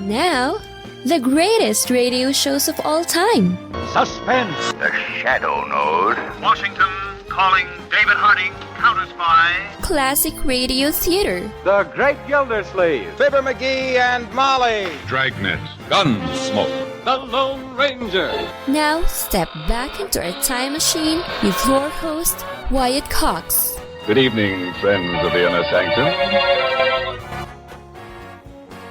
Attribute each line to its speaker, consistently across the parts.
Speaker 1: Now, the greatest radio shows of all time.
Speaker 2: Suspense.
Speaker 3: The Shadow Node.
Speaker 4: Washington calling David Harding, Counter Spy.
Speaker 1: Classic radio theater.
Speaker 2: The Great Gildersleeve.
Speaker 5: Fibber McGee and Molly.
Speaker 6: Dragnet. Gunsmoke.
Speaker 2: The Lone Ranger.
Speaker 1: Now, step back into a time machine with your host, Wyatt Cox.
Speaker 6: Good evening, friends of the Inner Sanctum.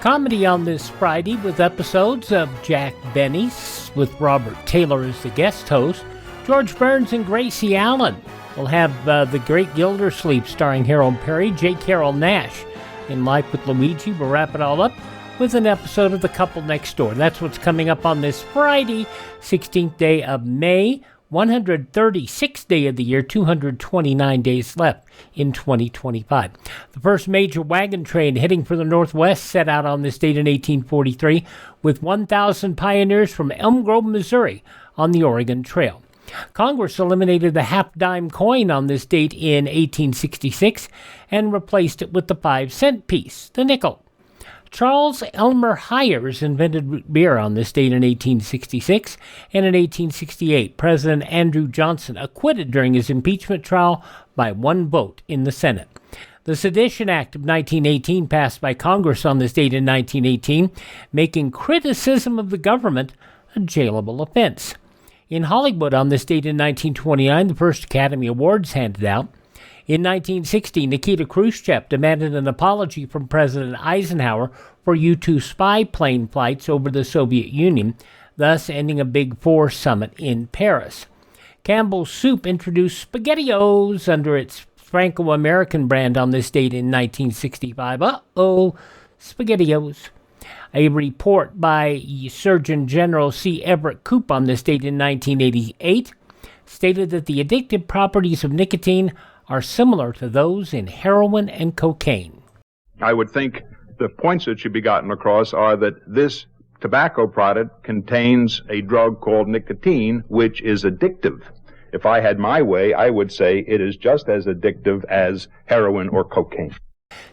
Speaker 7: Comedy on this Friday with episodes of Jack Benny's with Robert Taylor as the guest host. George Burns and Gracie Allen. We'll have The Great Gildersleeve starring Harold Peary, J. Carroll Nash in Life with Luigi. We'll wrap it all up with an episode of The Couple Next Door. That's what's coming up on this Friday, 16th day of May, 136th day of the year, 229 days left in 2025. The first major wagon train heading for the Northwest set out on this date in 1843 with 1,000 pioneers from Elm Grove, Missouri on the Oregon Trail. Congress eliminated the half-dime coin on this date in 1866 and replaced it with the 5-cent piece, the nickel. Charles Elmer Hyers invented root beer on this date in 1866, and in 1868, President Andrew Johnson acquitted during his impeachment trial by one vote in the Senate. The Sedition Act of 1918 passed by Congress on this date in 1918, making criticism of the government a jailable offense. In Hollywood on this date in 1929, the first Academy Awards handed out. In 1960, Nikita Khrushchev demanded an apology from President Eisenhower for U-2 spy plane flights over the Soviet Union, thus ending a Big Four summit in Paris. Campbell's Soup introduced SpaghettiOs under its Franco-American brand on this date in 1965. SpaghettiOs. A report by Surgeon General C. Everett Koop on this date in 1988 stated that the addictive properties of nicotine are similar to those in heroin and cocaine.
Speaker 6: I would think the points that should be gotten across are that this tobacco product contains a drug called nicotine, which is addictive. If I had my way, I would say it is just as addictive as heroin or cocaine.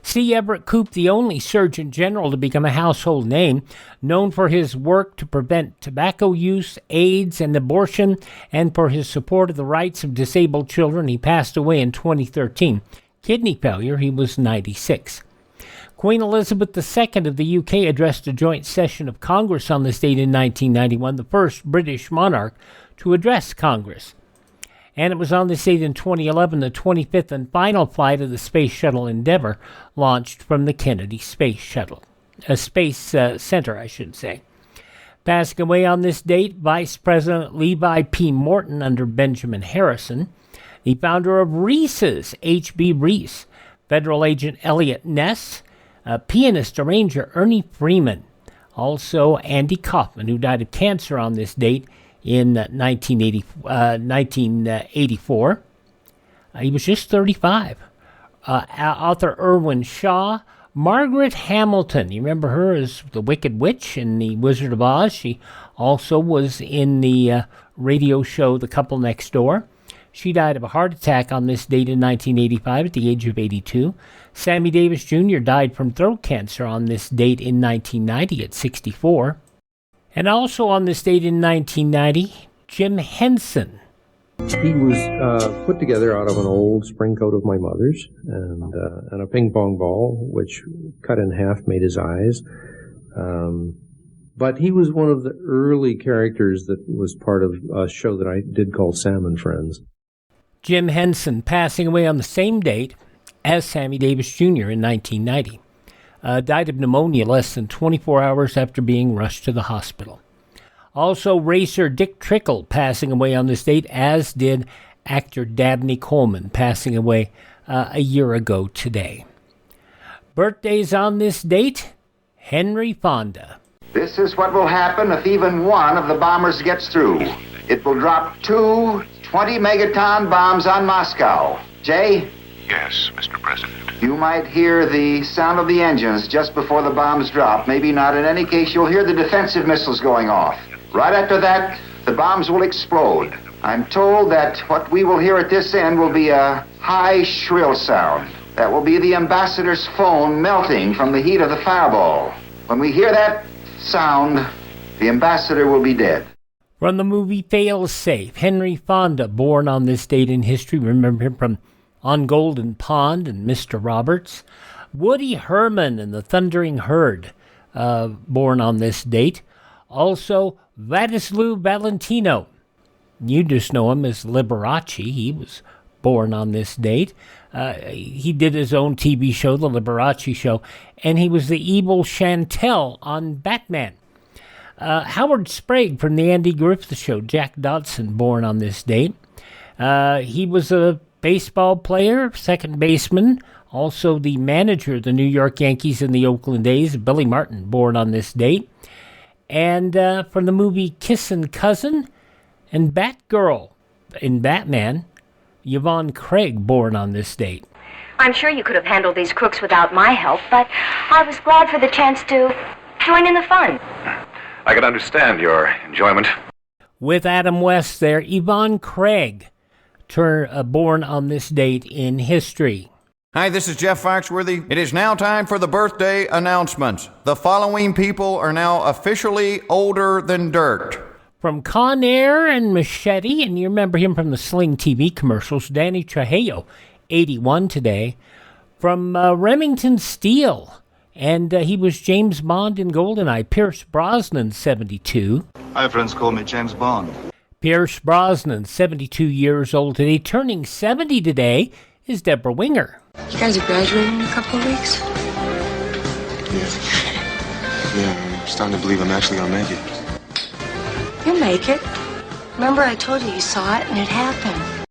Speaker 7: C. Everett Koop, the only Surgeon General to become a household name, known for his work to prevent tobacco use, AIDS, and abortion, and for his support of the rights of disabled children. He passed away in 2013. Kidney failure, he was 96. Queen Elizabeth II of the UK addressed a joint session of Congress on this date in 1991, the first British monarch to address Congress. And it was on this date in 2011, the 25th and final flight of the Space Shuttle Endeavour launched from the Kennedy Space Center, I should say. Passing away on this date, Vice President Levi P. Morton under Benjamin Harrison, the founder of Reese's, H.B. Reese, Federal Agent Elliot Ness, pianist arranger Ernie Freeman, also Andy Kaufman, who died of cancer on this date in 1984. He was just 35. Author Irwin Shaw, Margaret Hamilton, you remember her as the Wicked Witch in The Wizard of Oz. She also was in the radio show The Couple Next Door. She died of a heart attack on this date in 1985 at the age of 82. Sammy Davis Jr. died from throat cancer on this date in 1990 at 64. And also on this date in 1990, Jim Henson.
Speaker 8: He was put together out of an old spring coat of my mother's and a ping pong ball, which cut in half made his eyes. But he was one of the early characters that was part of a show that I did called Sam and Friends.
Speaker 7: Jim Henson passing away on the same date as Sammy Davis Jr. in 1990. Died of pneumonia less than 24 hours after being rushed to the hospital. Also, racer Dick Trickle passing away on this date, as did actor Dabney Coleman, passing away a year ago today. Birthdays on this date, Henry Fonda.
Speaker 3: This is what will happen if even one of the bombers gets through. It will drop 2 20-megaton bombs on Moscow. Jay?
Speaker 9: Yes, Mr. President.
Speaker 3: You might hear the sound of the engines just before the bombs drop. Maybe not. In any case, you'll hear the defensive missiles going off. Right after that, the bombs will explode. I'm told that what we will hear at this end will be a high, shrill sound. That will be the ambassador's phone melting from the heat of the fireball. When we hear that, sound, the ambassador will be dead.
Speaker 7: From the movie Fail Safe, Henry Fonda, born on this date in history. Remember him from On Golden Pond and Mr. Roberts. Woody Herman and the Thundering Herd, born on this date. Also, Vladislav Valentino. You just know him as Liberace. He was born on this date. He did his own TV show, The Liberace Show, and he was the evil Chantel on Batman. Howard Sprague from The Andy Griffith Show, Jack Dodson, born on this date. He was a baseball player, second baseman, also the manager of the New York Yankees in the Oakland A's, Billy Martin, born on this date. And from the movie Kissin' Cousin and Batgirl in Batman, Yvonne Craig, born on this date.
Speaker 9: I'm sure you could have handled these crooks without my help, but I was glad for the chance to join in the fun.
Speaker 10: I can understand your enjoyment.
Speaker 7: With Adam West there, Yvonne Craig, born on this date in history.
Speaker 5: Hi, this is Jeff Foxworthy. It is now time for the birthday announcements. The following people are now officially older than dirt.
Speaker 7: From Con Air and Machete, and you remember him from the Sling TV commercials, Danny Trejo, 81 today. From Remington Steele, and he was James Bond in GoldenEye. Pierce Brosnan, 72.
Speaker 11: My friends call me James Bond.
Speaker 7: Pierce Brosnan, 72 years old today. Turning 70 today is Deborah Winger.
Speaker 12: You guys are graduating in a couple of weeks?
Speaker 11: Yeah, I'm starting to believe I'm actually gonna make it.
Speaker 12: You'll make it. Remember I told you saw it and it happened.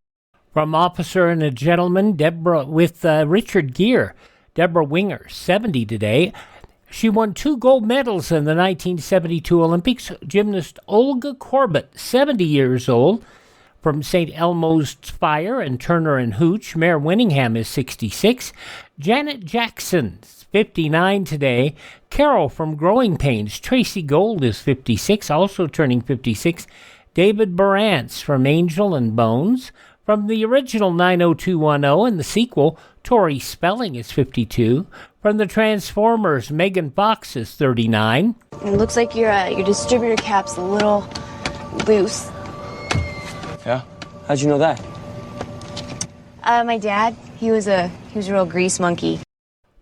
Speaker 7: From Officer and a Gentleman, Deborah with Richard Gere. Deborah Winger, 70 today. She won 2 gold medals in the 1972 Olympics. Gymnast Olga Korbut, 70 years old. From St. Elmo's Fire and Turner and Hooch, Mare Winningham is 66. Janet Jackson, 59 today. Carol from Growing Pains, Tracy Gold is 56, also turning 56. David Barantz from Angel and Bones. From the original 90210 and the sequel, Tori Spelling is 52. From the Transformers, Megan Fox is 39.
Speaker 13: It looks like your distributor cap's a little loose.
Speaker 14: Yeah? How'd you know that?
Speaker 13: My dad, he was a real grease monkey.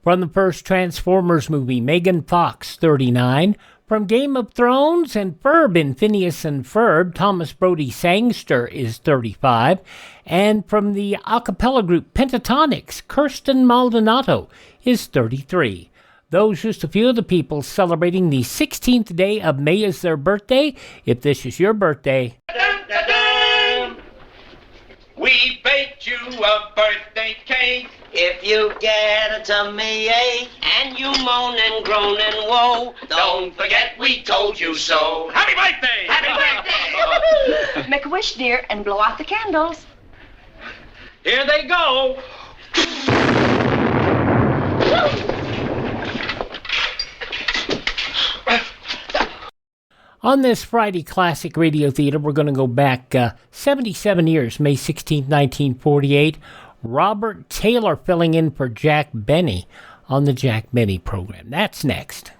Speaker 7: From the first Transformers movie, Megan Fox, 39. From Game of Thrones and Ferb in Phineas and Ferb, Thomas Brody Sangster is 35. And from the a cappella group Pentatonics, Kirsten Maldonado is 33. Those just a few of the people celebrating the 16th day of May as their birthday. If this is your birthday...
Speaker 4: We baked you a birthday cake. If you get a tummy ache and you moan and groan and woe, don't forget we told you so. Happy birthday! Happy birthday!
Speaker 9: Make a wish, dear, and blow out the candles.
Speaker 4: Here they go.
Speaker 7: On this Friday Classic Radio Theater, we're going to go back 77 years, May 16, 1948. Robert Taylor filling in for Jack Benny on the Jack Benny program. That's next.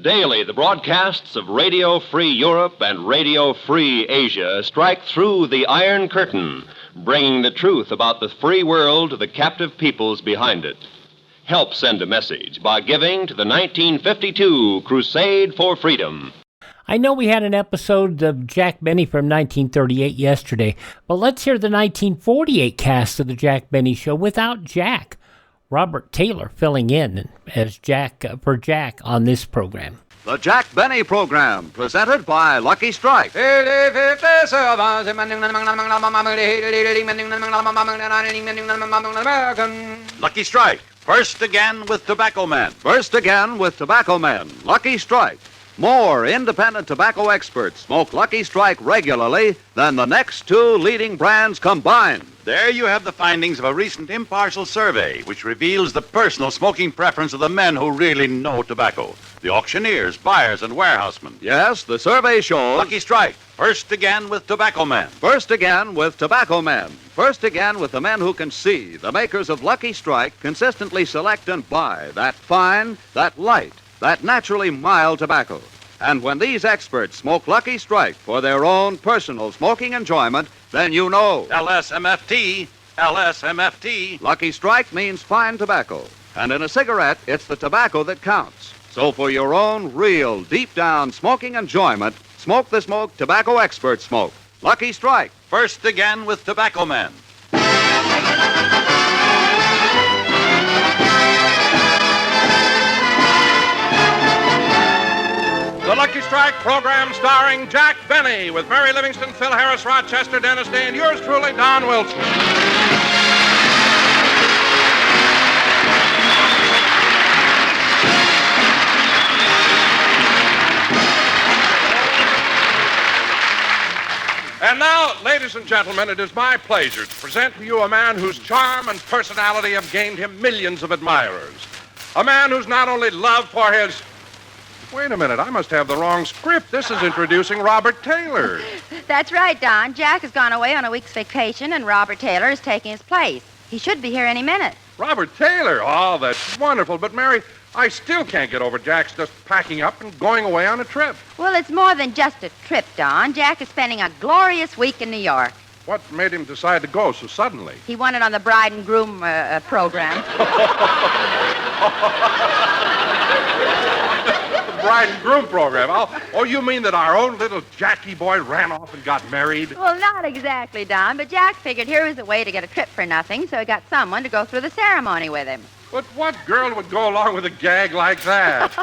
Speaker 15: Daily, the broadcasts of Radio Free Europe and Radio Free Asia strike through the Iron Curtain, bringing the truth about the free world to the captive peoples behind it. Help send a message by giving to the 1952 Crusade for Freedom.
Speaker 7: I know we had an episode of Jack Benny from 1938 yesterday, but let's hear the 1948 cast of the Jack Benny Show without Jack. Robert Taylor filling in as Jack for Jack on this program.
Speaker 2: The Jack Benny Program, presented by Lucky Strike. Lucky Strike. First again with Tobacco Man. First again with Tobacco Man. Lucky Strike. More independent tobacco experts smoke Lucky Strike regularly than the next two leading brands combined.
Speaker 16: There you have the findings of a recent impartial survey which reveals the personal smoking preference of the men who really know tobacco. The auctioneers, buyers, and warehousemen.
Speaker 2: Yes, the survey shows...
Speaker 16: Lucky Strike, first again with Tobacco Men.
Speaker 2: First again with Tobacco Men. First again with the men who can see. The makers of Lucky Strike consistently select and buy that fine, that light, that naturally mild tobacco. And when these experts smoke Lucky Strike for their own personal smoking enjoyment, then you know.
Speaker 16: LSMFT, LSMFT.
Speaker 2: Lucky Strike means fine tobacco. And in a cigarette, it's the tobacco that counts. So for your own real, deep-down smoking enjoyment, smoke the smoke tobacco experts smoke. Lucky Strike.
Speaker 16: First again with Tobacco Men.
Speaker 17: The Lucky Strike program starring Jack Benny with Mary Livingston, Phil Harris, Rochester, Dennis Day, and yours truly, Don Wilson. And now, ladies and gentlemen, it is my pleasure to present to you a man whose charm and personality have gained him millions of admirers. A man who's not only loved for his... Wait a minute, I must have the wrong script. This is introducing Robert Taylor.
Speaker 18: That's right, Don. Jack has gone away on a week's vacation, and Robert Taylor is taking his place. He should be here any minute.
Speaker 17: Robert Taylor? Oh, that's wonderful. But, Mary, I still can't get over Jack's just packing up and going away on a trip.
Speaker 18: Well, it's more than just a trip, Don. Jack is spending a glorious week in New York.
Speaker 17: What made him decide to go so suddenly?
Speaker 18: He won it on the bride and groom program.
Speaker 17: Bride and groom program. Oh, you mean that our own little Jackie boy ran off and got married?
Speaker 18: Well, not exactly, Don, but Jack figured here was a way to get a trip for nothing, so he got someone to go through the ceremony with him.
Speaker 17: But what girl would go along with a gag like that?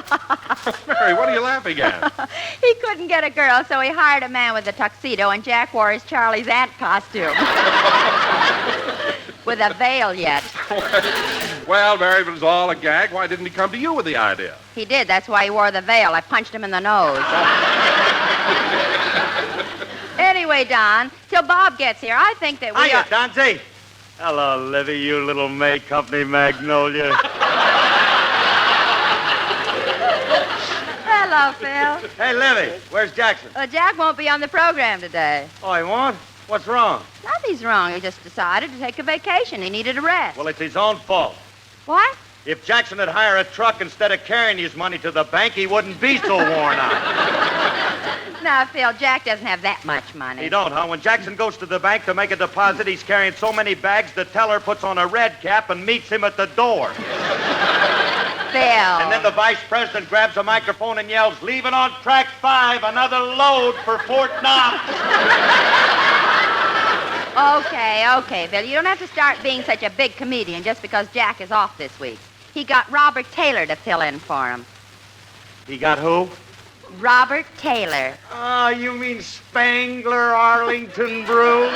Speaker 17: Mary, what are you laughing at?
Speaker 18: He couldn't get a girl, so he hired a man with a tuxedo, and Jack wore his Charlie's Aunt costume. With a veil yet.
Speaker 17: Well, Mary, if it was all a gag, why didn't he come to you with the idea?
Speaker 18: He did. That's why he wore the veil. I punched him in the nose. Anyway, Don, till Bob gets here, I think that we
Speaker 19: Hiya, Dante. Hello, Livy, you little May Company magnolia.
Speaker 18: Hello, Phil.
Speaker 19: Hey, Livy, where's Jackson?
Speaker 18: Jack won't be on the program today.
Speaker 19: Oh, he won't? What's wrong?
Speaker 18: Nothing's wrong. He just decided to take a vacation. He needed a rest.
Speaker 19: Well, it's his own fault.
Speaker 18: What?
Speaker 19: If Jackson had hired a truck instead of carrying his money to the bank, he wouldn't be so worn out.
Speaker 18: Now, Phil, Jack doesn't have that much money.
Speaker 19: He don't, huh? When Jackson goes to the bank to make a deposit, he's carrying so many bags, the teller puts on a red cap and meets him at the door.
Speaker 18: Phil.
Speaker 19: And then the vice president grabs a microphone and yells, "Leaving on track 5, another load for Fort Knox."
Speaker 18: Okay, Phil. You don't have to start being such a big comedian just because Jack is off this week. He got Robert Taylor to fill in for him.
Speaker 19: He got who?
Speaker 18: Robert Taylor.
Speaker 19: Oh, you mean Spangler Arlington Brew?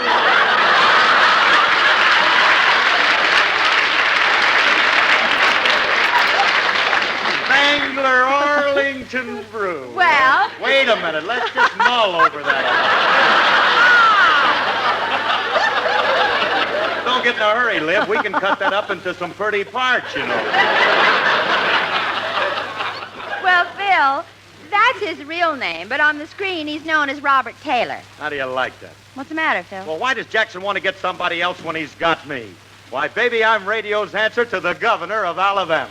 Speaker 19: Spangler Arlington Brew.
Speaker 18: Well...
Speaker 19: Wait a minute. Let's just mull over that. Don't get in a hurry, Liv. We can cut that up into some pretty parts, you know.
Speaker 18: Well, Phil, that's his real name, but on the screen he's known as Robert Taylor.
Speaker 19: How do you like that?
Speaker 18: What's the matter, Phil?
Speaker 19: Well, why does Jackson want to get somebody else when he's got me? Why, baby, I'm radio's answer to the governor of Alabama.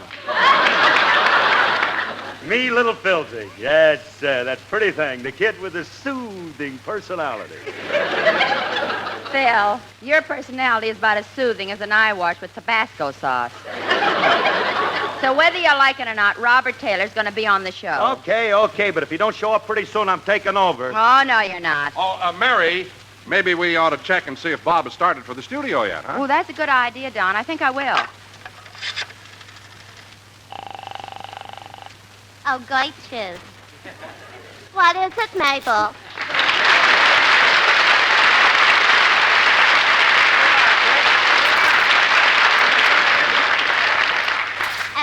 Speaker 19: Me, little Philzy. Yes, that pretty thing. The kid with a soothing personality.
Speaker 18: Phil, your personality is about as soothing as an eye wash with Tabasco sauce. So whether you like it or not, Robert Taylor's going to be on the show.
Speaker 19: Okay, but if you don't show up pretty soon, I'm taking over.
Speaker 18: Oh, no, you're not.
Speaker 17: Oh, Mary, maybe we ought to check and see if Bob has started for the studio yet, huh?
Speaker 18: Oh, that's a good idea, Don. I think I will.
Speaker 20: Oh, Gertrude. What is it, Mabel?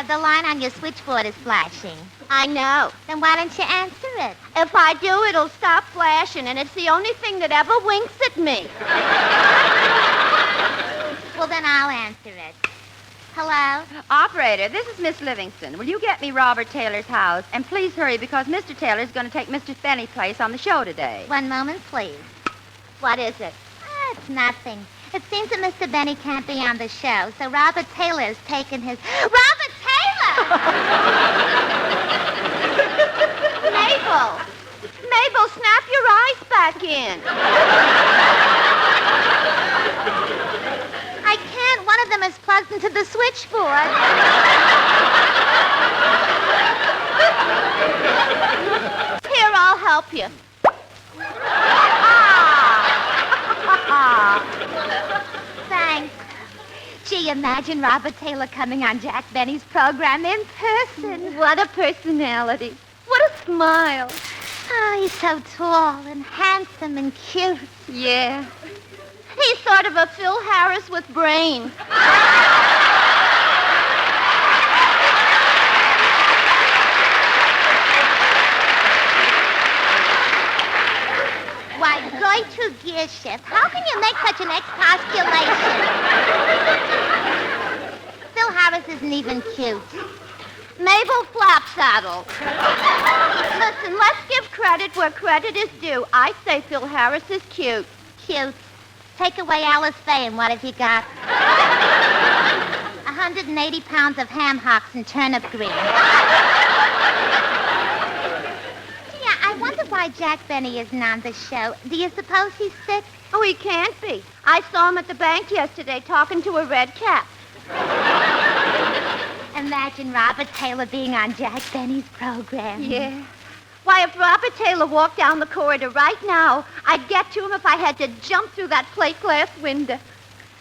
Speaker 20: The line on your switchboard is flashing. I know. Then why don't you answer it?
Speaker 21: If I do, it'll stop flashing, and it's the only thing that ever winks at me.
Speaker 20: Well, then I'll answer it. Hello?
Speaker 18: Operator, this is Miss Livingston. Will you get me Robert Taylor's house? And please hurry, because Mr. Taylor's going to take Mr. Benny's place on the show today.
Speaker 20: One moment, please.
Speaker 21: What is it?
Speaker 20: It's nothing. It seems that Mr. Benny can't be on the show, so Robert Taylor's taken his... Robert Taylor!
Speaker 21: Mabel, snap your eyes back in.
Speaker 20: I can't. One of them is plugged into the switchboard.
Speaker 21: Here, I'll help you.
Speaker 20: Thanks. Gee, imagine Robert Taylor coming on Jack Benny's program in person.
Speaker 21: What a personality. What a smile.
Speaker 20: Oh, he's so tall and handsome and cute.
Speaker 21: Yeah. He's sort of a Phil Harris with brain.
Speaker 20: Why, Gertrude Gearshift, how can you make such an expostulation? Phil Harris isn't even cute.
Speaker 21: Mabel Flapsaddle. Listen, let's give credit where credit is due. I say Phil Harris is cute.
Speaker 20: Cute. Take away Alice Faye, and what have you got? 180 pounds of ham hocks and turnip greens. Gee, I wonder why Jack Benny isn't on the show. Do you suppose he's sick?
Speaker 21: Oh, he can't be. I saw him at the bank yesterday talking to a red cap.
Speaker 20: Imagine Robert Taylor being on Jack Benny's program.
Speaker 21: Yeah. Why, if Robert Taylor walked down the corridor right now, I'd get to him if I had to jump through that plate glass window.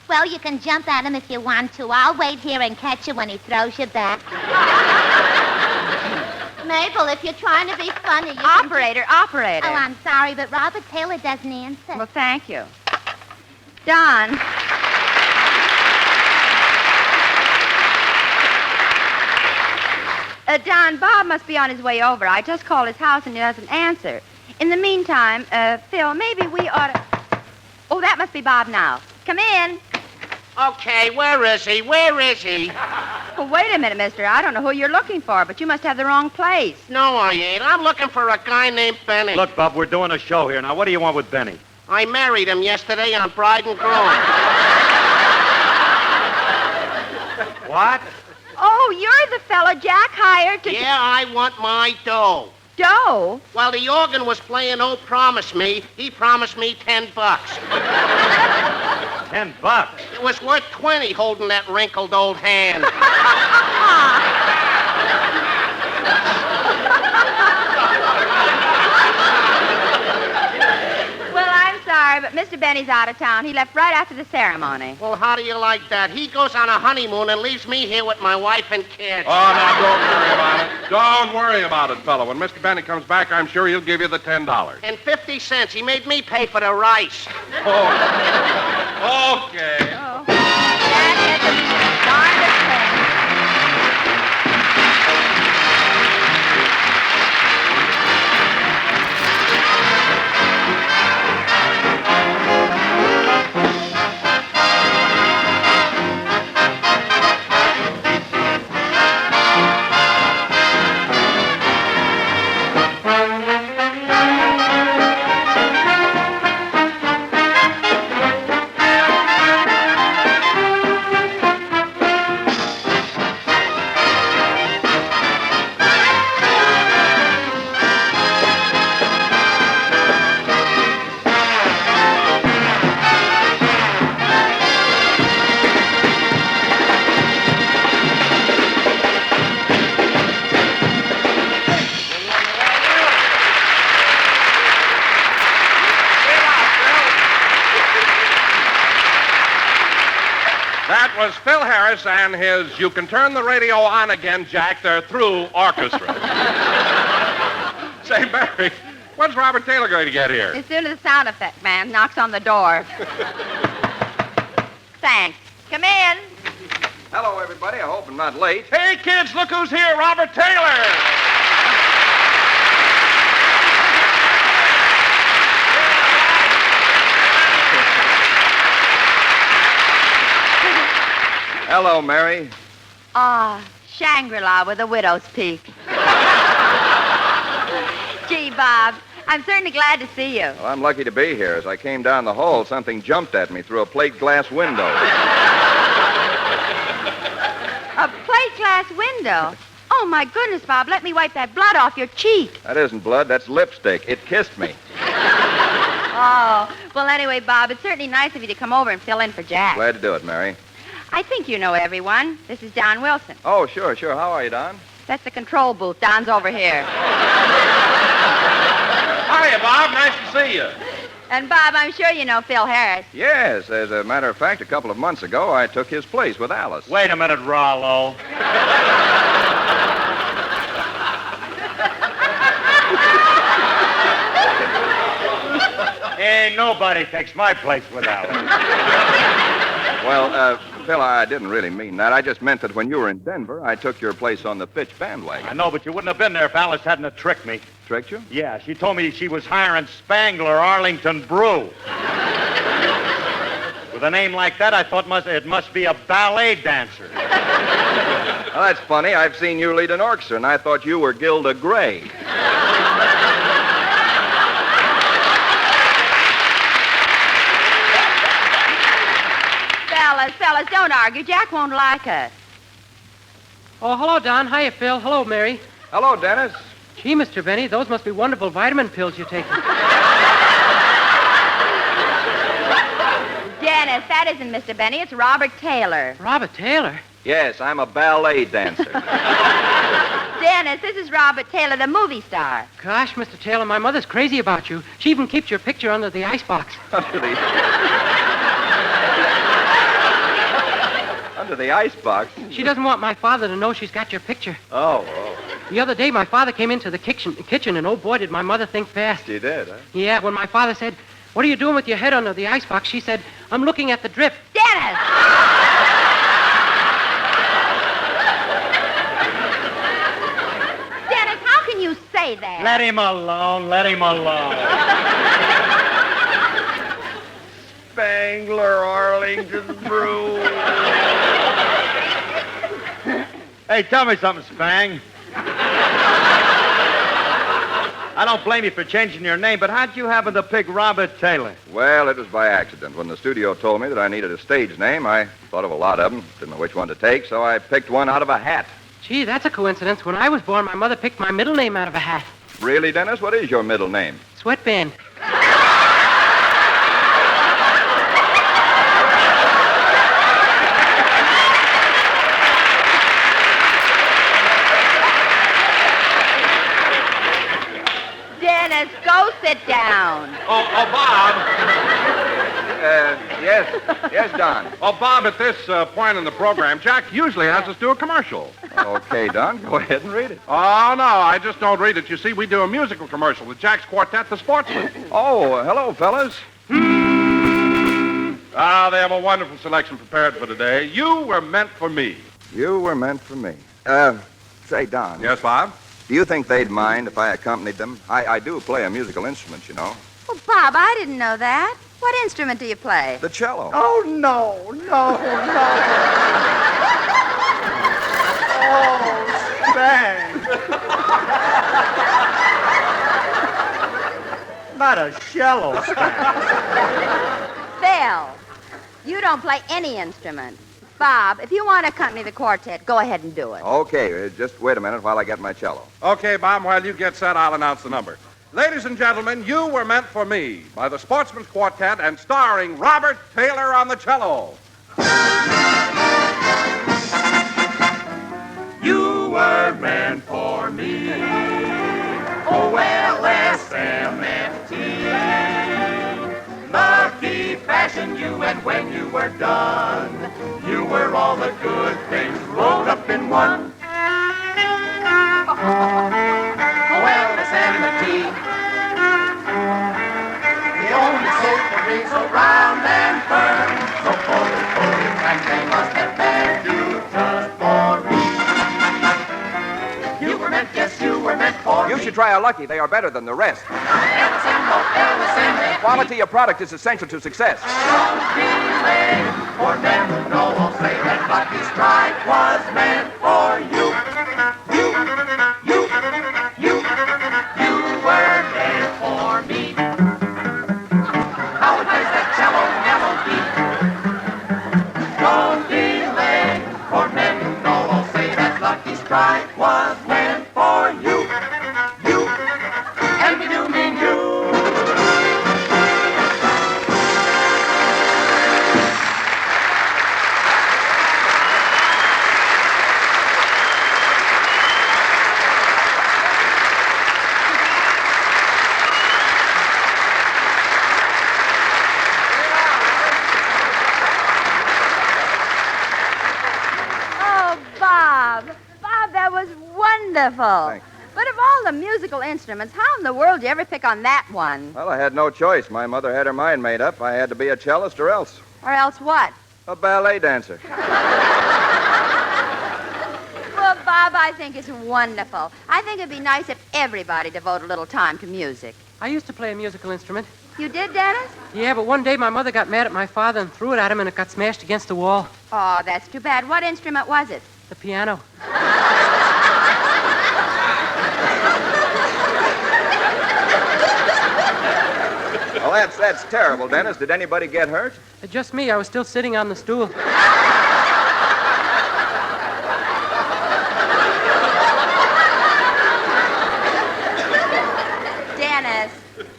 Speaker 20: Well, you can jump at him if you want to. I'll wait here and catch you when he throws you back.
Speaker 21: Mabel, if you're trying to be funny, you
Speaker 18: Operator.
Speaker 20: Oh, I'm sorry, but Robert Taylor doesn't answer.
Speaker 18: Well, thank you. Don. Don, Bob must be on his way over. I just called his house and he doesn't answer. In the meantime, Phil, maybe we ought to... Oh, that must be Bob now. Come in.
Speaker 4: Okay, where is he? Where is he?
Speaker 18: Well, wait a minute, mister. I don't know who you're looking for, but you must have the wrong place.
Speaker 4: No, I ain't. I'm looking for a guy named Benny.
Speaker 19: Look, Bob, we're doing a show here. Now, what do you want with Benny?
Speaker 4: I married him yesterday on Bride and Groom.
Speaker 19: What?
Speaker 21: Oh, you're the fella Jack hired to...
Speaker 4: Yeah, I want my dough.
Speaker 21: Dough?
Speaker 4: While the organ was playing Oh Promise Me, he promised me $10.
Speaker 19: $10?
Speaker 4: It was worth 20 holding that wrinkled old hand.
Speaker 18: Well, I'm sorry, but Mr. Benny's out of town. He left right after the ceremony.
Speaker 4: Well, how do you like that? He goes on a honeymoon and leaves me here with my wife and kids.
Speaker 17: Oh, now, don't worry about it. Don't worry about it, fella. When Mr. Benny comes back, I'm sure he'll give you the $10.
Speaker 4: And 50 cents. He made me pay for the rice.
Speaker 17: Oh. Okay.
Speaker 18: Oh. Jack had the darndest thing.
Speaker 17: That was Phil Harris and his You Can Turn the Radio On Again, Jack. They're through orchestra. Say, Barry, when's Robert Taylor going to get here?
Speaker 18: As soon as the sound effect man knocks on the door. Thanks. Come in.
Speaker 22: Hello, everybody. I hope I'm not late.
Speaker 17: Hey, kids, look who's here, Robert Taylor.
Speaker 22: Hello, Mary.
Speaker 18: Ah, Shangri-La with a widow's peak. Gee, Bob, I'm certainly glad to see you.
Speaker 22: Well, I'm lucky to be here. As I came down the hall, something jumped at me through a plate glass window.
Speaker 18: A plate glass window? Oh, my goodness, Bob, let me wipe that blood off your cheek.
Speaker 22: That isn't blood, that's lipstick. It kissed me.
Speaker 18: Oh, well, anyway, Bob, it's certainly nice of you to come over and fill in for Jack.
Speaker 22: Glad to do it, Mary.
Speaker 18: I think you know everyone. This is Don Wilson.
Speaker 22: Oh, sure. How are you, Don?
Speaker 18: That's the control booth. Don's over here.
Speaker 17: Hiya, Bob. Nice to see you.
Speaker 18: And, Bob, I'm sure you know Phil Harris.
Speaker 22: Yes, as a matter of fact, a couple of months ago, I took his place with Alice.
Speaker 19: Wait a minute, Rollo. Ain't nobody takes my place with Alice.
Speaker 22: Well, Phil, I didn't really mean that. I just meant that when you were in Denver, I took your place on the pitch bandwagon.
Speaker 19: I know, but you wouldn't have been there if Alice hadn't have tricked me.
Speaker 22: Tricked you?
Speaker 19: Yeah, she told me she was hiring Spangler Arlington Brew. With a name like that, I thought it must be a ballet dancer.
Speaker 22: Well, that's funny. I've seen you lead an orchestra, and I thought you were Gilda Gray.
Speaker 18: Fellas, don't argue. Jack won't like us.
Speaker 1: Oh, hello, Don. Hiya, Phil. Hello, Mary.
Speaker 22: Hello, Dennis.
Speaker 1: Gee, Mr. Benny, those must be wonderful vitamin pills you're taking.
Speaker 18: Dennis, that isn't Mr. Benny. It's Robert Taylor.
Speaker 1: Robert Taylor?
Speaker 22: Yes, I'm a ballet dancer.
Speaker 18: Dennis, this is Robert Taylor, the movie star.
Speaker 1: Gosh, Mr. Taylor, my mother's crazy about you. She even keeps your picture under the icebox.
Speaker 22: Under the icebox?
Speaker 1: She doesn't want my father to know she's got your picture.
Speaker 22: Oh.
Speaker 1: The other day, my father came into the kitchen, and oh, boy, did my mother think fast.
Speaker 22: She did, huh?
Speaker 1: Yeah, when my father said, "What are you doing with your head under the icebox?" she said, "I'm looking at the drip."
Speaker 18: Dennis! Dennis, how can you say that?
Speaker 19: Let him alone. Spangler Arlington Brew. Hey, tell me something, Spang. I don't blame you for changing your name, but how'd you happen to pick Robert Taylor?
Speaker 22: Well, it was by accident. When the studio told me that I needed a stage name, I thought of a lot of them. Didn't know which one to take, so I picked one out of a hat.
Speaker 1: Gee, that's a coincidence. When I was born, my mother picked my middle name out of a hat.
Speaker 22: Really, Dennis? What is your middle name?
Speaker 1: Sweatband.
Speaker 18: Dennis, go sit down.
Speaker 17: Oh, Bob.
Speaker 22: Yes, Don.
Speaker 17: Oh, Bob, at this point in the program, Jack usually has us do a commercial.
Speaker 22: Okay, Don, go ahead and read it.
Speaker 17: Oh, no, I just don't read it. You see, we do a musical commercial with Jack's Quartet, the Sportsmen.
Speaker 22: Oh, hello, fellas.
Speaker 17: Ah, they have a wonderful selection prepared for today. You were meant for me.
Speaker 22: You were meant for me. Say, Don.
Speaker 17: Yes, Bob?
Speaker 22: Do you think they'd mind if I accompanied them? I do play a musical instrument, you know.
Speaker 18: Well, Bob, I didn't know that. What instrument do you play?
Speaker 22: The cello.
Speaker 19: Oh, no. Oh, Spang. Not a cello, Spang.
Speaker 18: Phil, you don't play any instrument. Bob, if you want to accompany the quartet, go ahead and do it.
Speaker 22: Okay, just wait a minute while I get my cello.
Speaker 17: Okay, Bob, while you get set, I'll announce the number. Ladies and gentlemen, You Were Meant for Me by the Sportsmen's Quartet and starring Robert Taylor on the cello.
Speaker 4: You were meant for me. O-L-S-M-F-T. Lucky fashioned you, and when you were done, you were all the good things rolled up in one. O-L-S-M-F-T. The only soap that rings around and burn. So full, and they must have meant you just for me. You were meant, yes, you were meant for me.
Speaker 22: You should try a Lucky. They are better than the rest. Quality of product is essential to success.
Speaker 4: Don't be late, for men know will say that Lucky Strike was meant for you. You were made for me. How it plays that cello melody. Don't be late, for men know will say that Lucky Strike was meant for you. And we do mean you.
Speaker 18: Wonderful.
Speaker 22: Thanks.
Speaker 18: But of all the musical instruments, how in the world do you ever pick on that one?
Speaker 22: Well, I had no choice. My mother had her mind made up. I had to be a cellist or else.
Speaker 18: Or else what?
Speaker 22: A ballet dancer.
Speaker 18: Well, Bob, I think it's wonderful. I think it'd be nice if everybody devoted a little time to music.
Speaker 1: I used to play a musical instrument.
Speaker 18: You did, Dennis?
Speaker 1: Yeah, but one day my mother got mad at my father and threw it at him, and it got smashed against the wall.
Speaker 18: Oh, that's too bad. What instrument was it?
Speaker 1: The piano.
Speaker 22: Well, that's terrible, Dennis. Did anybody get hurt?
Speaker 1: Just me. I was still sitting on the stool.
Speaker 18: Dennis,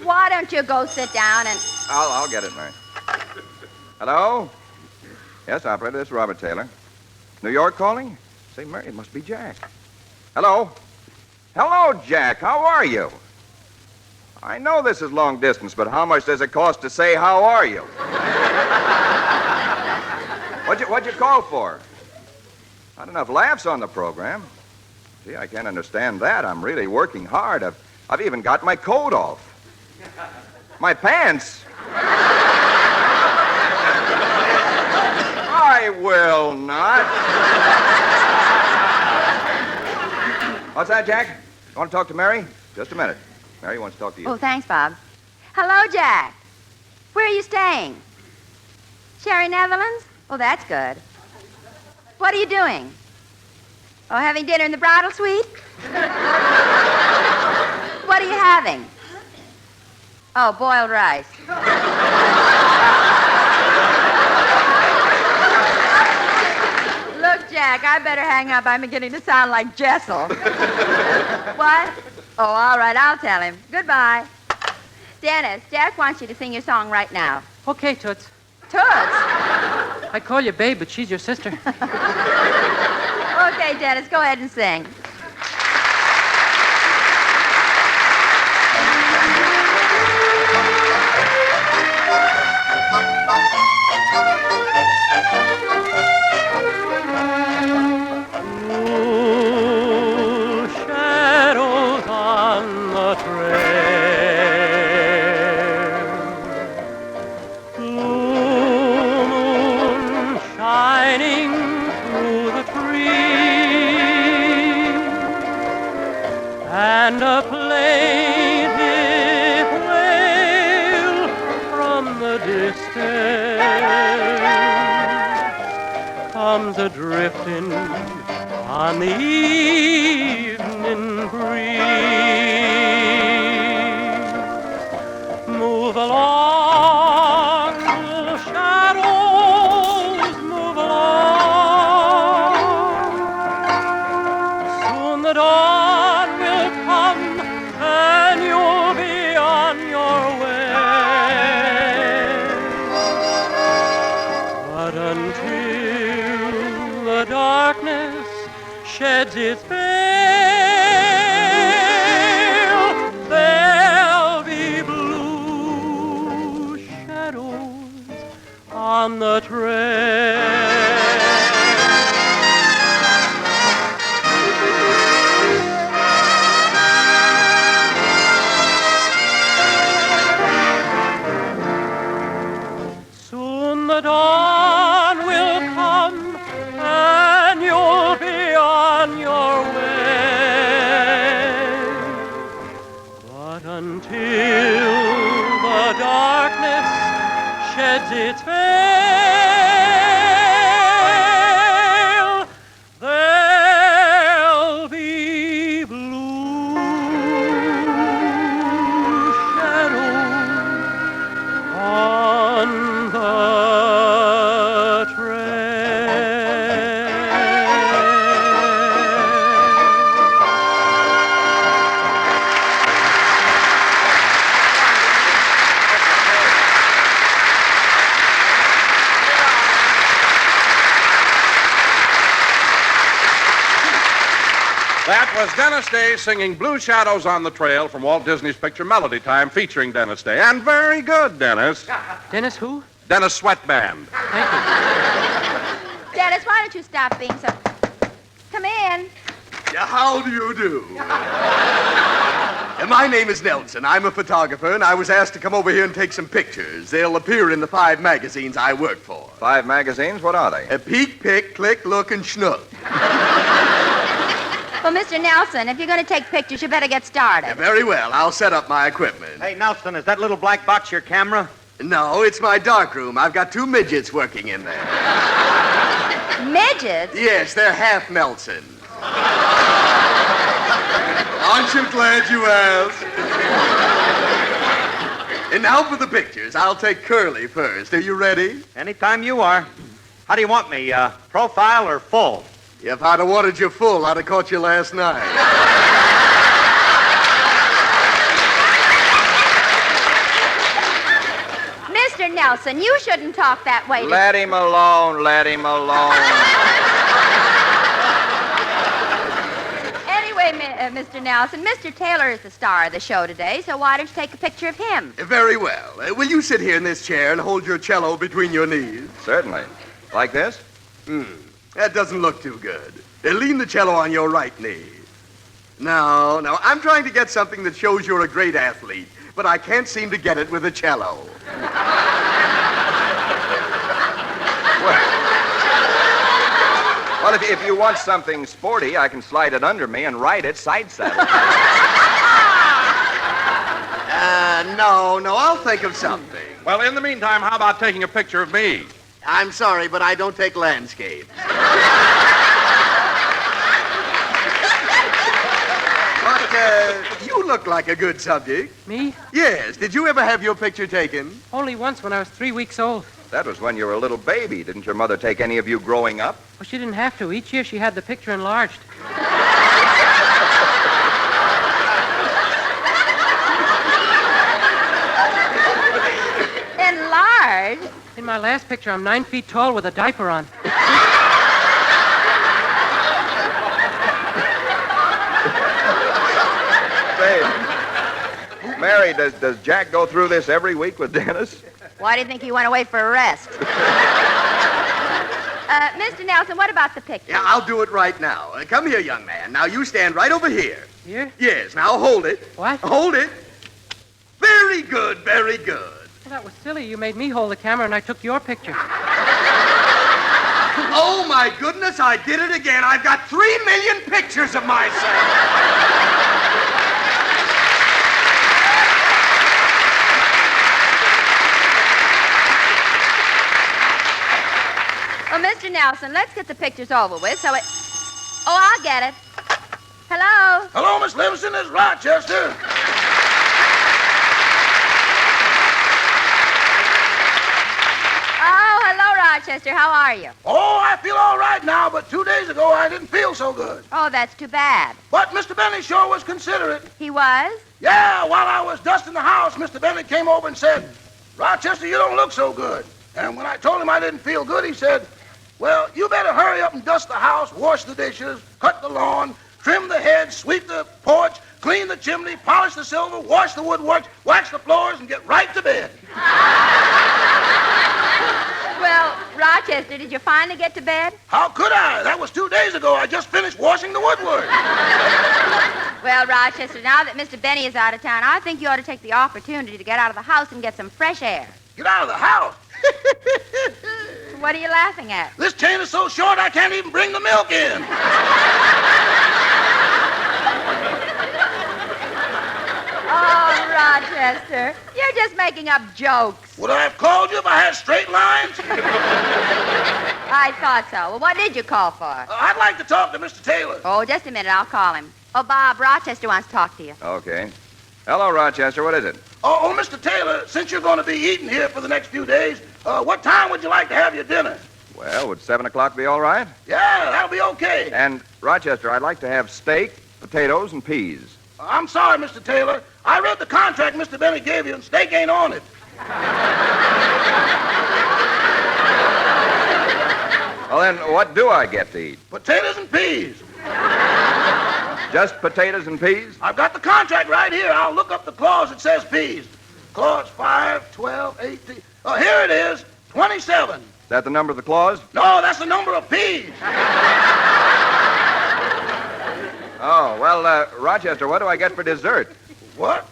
Speaker 18: why don't you go sit down and...
Speaker 22: I'll get it, Mary. Hello? Yes, operator, this is Robert Taylor. New York calling? Say, Mary, it must be Jack. Hello? Hello, Jack. How are you? I know this is long distance, but how much does it cost to say how are you? What'd you call for? Not enough laughs on the program. Gee, I can't understand that. I'm really working hard. I've even got my coat off. My pants. I will not. What's that, Jack? You want to talk to Mary? Just a minute. Mary wants to talk to you.
Speaker 18: Oh, thanks, Bob. Hello, Jack. Where are you staying? Sherry, Netherlands? Oh, that's good. What are you doing? Oh, having dinner in the bridal suite? What are you having? Oh, boiled rice. Look, Jack, I better hang up. I'm beginning to sound like Jessel. What? Oh, all right, I'll tell him. Goodbye. Dennis, Jack wants you to sing your song right now.
Speaker 1: Okay, Toots.
Speaker 18: Toots?
Speaker 1: I call you babe, but she's your sister.
Speaker 18: Okay, Dennis, go ahead and sing.
Speaker 1: And a plaintive wail from the distance comes a-drifting on the evening breeze. Move along, little shadows, move along. Soon the dawn will come and you'll be on your way. But until the darkness sheds its veil, there'll be blue shadows on the trail. Soon the dawn will come and you'll be on your way.
Speaker 6: the darkness sheds its veil, there'll be blue shadows on the trail.
Speaker 17: That was Dennis Day singing Blue Shadows on the Trail from Walt Disney's picture Melody Time featuring Dennis Day. And very good, Dennis.
Speaker 1: Dennis who?
Speaker 17: Dennis Sweatband.
Speaker 18: Dennis, why don't you stop being so... Come in.
Speaker 8: Yeah, how do you do? My name is Nelson. I'm a photographer, and I was asked to come over here and take some pictures. They'll appear in the 5 magazines I work for.
Speaker 22: 5 magazines? What are they?
Speaker 8: Peek, Pick, Click, Look, and Schnook.
Speaker 18: Well, Mr. Nelson, if you're going to take pictures, you better get started.
Speaker 8: Very well. I'll set up my equipment.
Speaker 19: Hey, Nelson, is that little black box your camera?
Speaker 8: No, it's my darkroom. I've got 2 midgets working in there.
Speaker 18: Midgets?
Speaker 8: Yes, they're half Nelson. Aren't you glad you asked? And now for the pictures. I'll take Curly first. Are you ready?
Speaker 19: Anytime you are. How do you want me, profile or full?
Speaker 8: If I'd have wanted you full, I'd have caught you last night.
Speaker 18: Mr. Nelson, you shouldn't talk that way to...
Speaker 22: Let him alone, let him alone.
Speaker 18: Anyway, Mr. Nelson, Mr. Taylor is the star of the show today, so why don't you take a picture of him?
Speaker 8: Very well. Will you sit here in this chair and hold your cello between your knees?
Speaker 22: Certainly. Like this?
Speaker 8: That doesn't look too good. Lean the cello on your right knee. No, I'm trying to get something that shows you're a great athlete, but I can't seem to get it with a cello.
Speaker 22: Well, if you want something sporty, I can slide it under me and ride it side saddle.
Speaker 8: No, I'll think of something.
Speaker 17: Well, in the meantime, how about taking a picture of me?
Speaker 8: I'm sorry, but I don't take landscapes. But you look like a good subject.
Speaker 1: Me?
Speaker 8: Yes. Did you ever have your picture taken?
Speaker 1: Only once when I was 3 weeks old.
Speaker 22: That was when you were a little baby. Didn't your mother take any of you growing up?
Speaker 1: Well, she didn't have to. Each year she had the picture enlarged.
Speaker 18: Enlarged?
Speaker 1: In my last picture, I'm 9 feet tall with a diaper on.
Speaker 22: Say, Mary, does Jack go through this every week with Dennis?
Speaker 18: Why do you think he went away for a rest? Mr. Nelson, what about the picture?
Speaker 8: Yeah, I'll do it right now. Come here, young man. Now, you stand right over here.
Speaker 1: Here?
Speaker 8: Yes, now hold it.
Speaker 1: What?
Speaker 8: Hold it. Very good, very good.
Speaker 1: Well, that was silly. You made me hold the camera and I took your picture.
Speaker 8: Oh, my goodness, I did it again. I've got 3 million pictures of myself.
Speaker 18: Well, Mr. Nelson, let's get the pictures over with so it... Oh, I'll get it. Hello?
Speaker 23: Hello, Miss Livingston. It's Rochester.
Speaker 18: Oh, hello, Rochester. How are you?
Speaker 23: Oh, I feel all right now, but 2 days ago I didn't feel so good.
Speaker 18: Oh, that's too bad.
Speaker 23: But Mr. Bennett sure was considerate.
Speaker 18: He was?
Speaker 23: Yeah, while I was dusting the house, Mr. Bennett came over and said, Rochester, you don't look so good. And when I told him I didn't feel good, he said, well, you better hurry up and dust the house, wash the dishes, cut the lawn, trim the hedge, sweep the porch, clean the chimney, polish the silver, wash the woodwork, wax the floors, and get right to bed.
Speaker 18: Well, Rochester, did you finally get to bed?
Speaker 23: How could I? That was 2 days ago. I just finished washing the woodwork.
Speaker 18: Well, Rochester, now that Mr. Benny is out of town, I think you ought to take the opportunity to get out of the house and get some fresh air.
Speaker 23: Get out of the house?
Speaker 18: What are you laughing at?
Speaker 23: This chain is so short I can't even bring the milk in.
Speaker 18: Oh, Rochester, you're just making up jokes.
Speaker 23: Would I have called you if I had straight lines?
Speaker 18: I thought so. Well, what did you call for?
Speaker 23: I'd like to talk to Mr. Taylor.
Speaker 18: Oh, just a minute. I'll call him. Oh, Bob, Rochester wants to talk to you.
Speaker 22: Okay. Hello, Rochester. What is it?
Speaker 23: Oh, Mr. Taylor, since you're going to be eating here for the next few days, what time would you like to have your dinner?
Speaker 22: Well, would 7 o'clock be all right?
Speaker 23: Yeah, that'll be okay.
Speaker 22: And, Rochester, I'd like to have steak, potatoes, and peas.
Speaker 23: I'm sorry, Mr. Taylor. I read the contract Mr. Bennett gave you, and steak ain't on it.
Speaker 22: Well, then, what do I get to eat?
Speaker 23: Potatoes and peas.
Speaker 22: Just potatoes and peas?
Speaker 23: I've got the contract right here. I'll look up the clause that says peas. Clause 5, 12, 18. Oh, here it is, 27.
Speaker 22: Is that the number of the clause?
Speaker 23: No, that's the number of peas.
Speaker 22: Oh, well, Rochester, what do I get for dessert?
Speaker 23: What?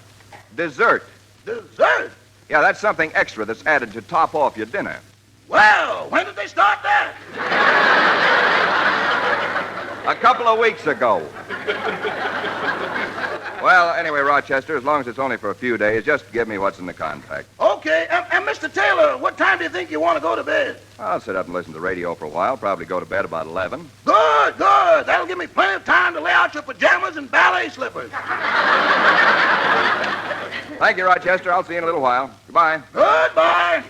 Speaker 22: Dessert.
Speaker 23: Dessert?
Speaker 22: Yeah, that's something extra that's added to top off your dinner.
Speaker 23: Well, when did they start that?
Speaker 22: A couple of weeks ago. Well, anyway, Rochester, as long as it's only for a few days, just give me what's in the contract.
Speaker 23: Okay, and Mr. Taylor, what time do you think you want to go to bed?
Speaker 22: I'll sit up and listen to the radio for a while, probably go to bed about 11.
Speaker 23: Good, good. That'll give me plenty of time to lay out your pajamas and ballet slippers.
Speaker 22: Thank you, Rochester. I'll see you in a little while. Goodbye.
Speaker 23: Goodbye.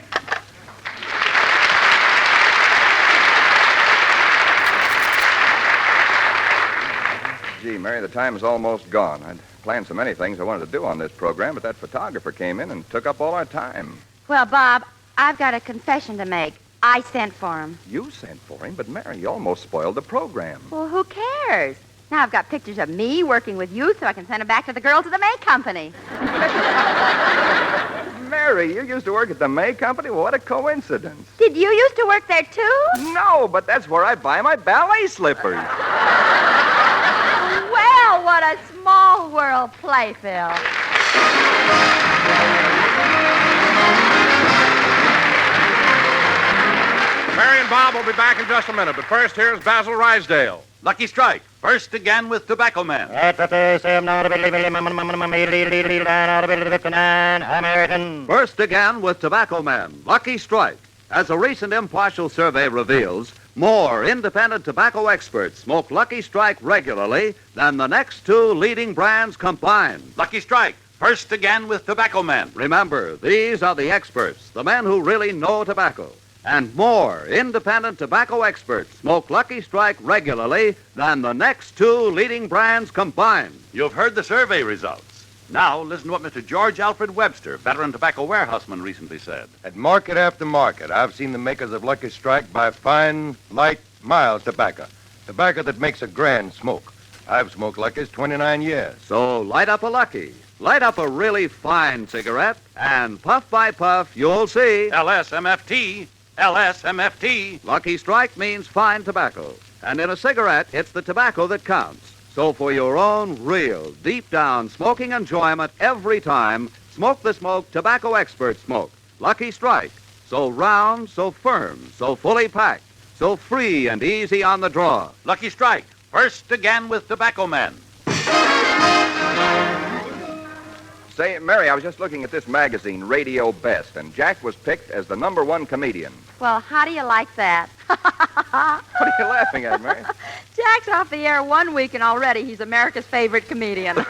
Speaker 22: Gee, Mary, the time is almost gone. I'd planned so many things I wanted to do on this program, but that photographer came in and took up all our time.
Speaker 18: Well, Bob, I've got a confession to make. I sent for him.
Speaker 22: You sent for him, but Mary, you almost spoiled the program.
Speaker 18: Well, who cares? Now I've got pictures of me working with you so I can send them back to the girls of the May Company.
Speaker 22: Mary, you used to work at the May Company? Well, what a coincidence.
Speaker 18: Did you used to work there, too?
Speaker 22: No, but that's where I buy my ballet slippers.
Speaker 18: Well, what a small world, Playfield.
Speaker 17: Mary and Bob will be back in just a minute, but first here's Basil Rysdale.
Speaker 16: Lucky Strike, first again with Tobacco Man.
Speaker 23: American.
Speaker 2: First again with Tobacco Man, Lucky Strike. As a recent impartial survey reveals, more independent tobacco experts smoke Lucky Strike regularly than the next two leading brands combined.
Speaker 16: Lucky Strike, first again with Tobacco Man.
Speaker 2: Remember, these are the experts, the men who really know tobacco. And more independent tobacco experts smoke Lucky Strike regularly than the next two leading brands combined.
Speaker 16: You've heard the survey results. Now, listen to what Mr. George Alfred Webster, veteran tobacco warehouseman, recently said.
Speaker 3: At market after market, I've seen the makers of Lucky Strike buy fine, light, mild tobacco. Tobacco that makes a grand smoke. I've smoked Lucky's 29 years.
Speaker 2: So light up a Lucky. Light up a really fine cigarette, and puff by puff, you'll see.
Speaker 16: LSMFT. LSMFT.
Speaker 2: Lucky Strike means fine tobacco. And in a cigarette, it's the tobacco that counts. So for your own real, deep-down smoking enjoyment every time, smoke the smoke tobacco experts smoke. Lucky Strike. So round, so firm, so fully packed, so free and easy on the draw.
Speaker 16: Lucky Strike. First again with Tobacco Man.
Speaker 22: Say, Mary, I was just looking at this magazine, Radio Best, and Jack was picked as the #1 comedian.
Speaker 18: Well, how do you like that?
Speaker 22: What are you laughing at, Mary?
Speaker 18: Jack's off the air 1 week, and already he's America's favorite comedian. Good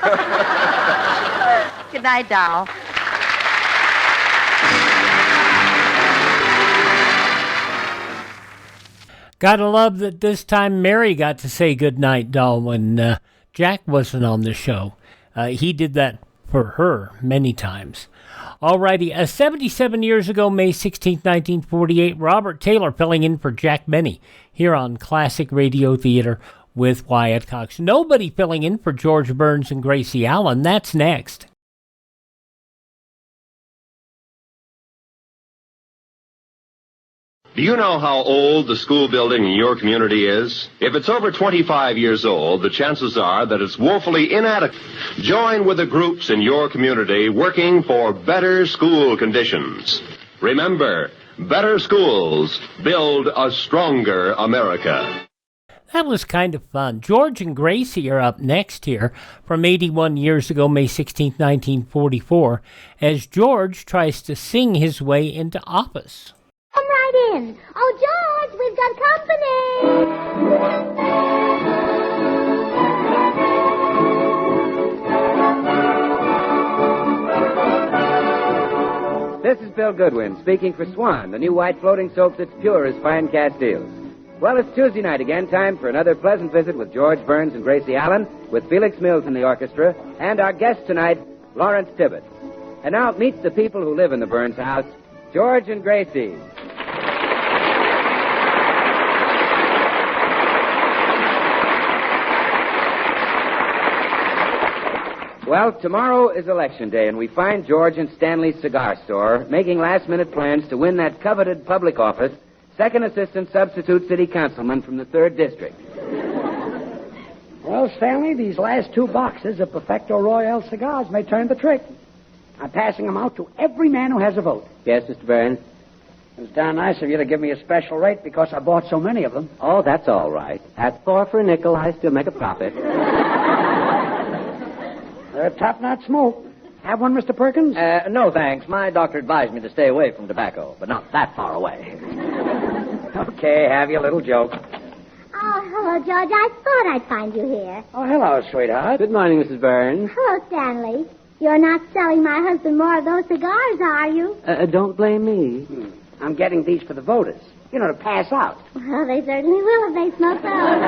Speaker 18: night, doll.
Speaker 7: Gotta love that this time Mary got to say good night, doll, when Jack wasn't on the show. He did that for her many times. Alrighty, 77 years ago, May 16, 1948, Robert Taylor filling in for Jack Benny here on Classic Radio Theater with Wyatt Cox. Nobody filling in for George Burns and Gracie Allen. That's next.
Speaker 15: Do you know how old the school building in your community is? If it's over 25 years old, the chances are that it's woefully inadequate. Join with the groups in your community working for better school conditions. Remember, better schools build a stronger America.
Speaker 7: That was kind of fun. George and Gracie are up next here from 81 years ago, May 16, 1944, as George tries to sing his way into office.
Speaker 21: Come right in. Oh, George, we've got company.
Speaker 5: This is Bill Goodwin, speaking for Swan, the new white floating soap that's pure as fine Castiles. Well, it's Tuesday night again, time for another pleasant visit with George Burns and Gracie Allen, with Felix Mills in the orchestra, and our guest tonight, Lawrence Tibbett. And now meet the people who live in the Burns house, George and Gracie. Well, tomorrow is election day, and we find George in Stanley's cigar store making last-minute plans to win that coveted public office, second assistant substitute city councilman from the 3rd District.
Speaker 10: Well, Stanley, these last 2 boxes of Perfecto Royale cigars may turn the trick. I'm passing them out to every man who has a vote.
Speaker 5: Yes, Mr. Burns?
Speaker 10: It was darn nice of you to give me a special rate because I bought so many of them.
Speaker 5: Oh, that's all right. At 4 for a nickel, I still make a profit.
Speaker 10: They're top-notch smoke. Have one, Mr. Perkins?
Speaker 5: No, thanks. My doctor advised me to stay away from tobacco, but not that far away.
Speaker 10: Okay, have your little joke.
Speaker 21: Oh, hello, George. I thought I'd find you here.
Speaker 10: Oh, hello, sweetheart.
Speaker 5: Good morning, Mrs. Burns.
Speaker 21: Hello, Stanley. You're not selling my husband more of those cigars, are you?
Speaker 5: Don't blame me.
Speaker 10: I'm getting these for the voters. You know, to pass out.
Speaker 21: Well, they certainly will if they smoke those.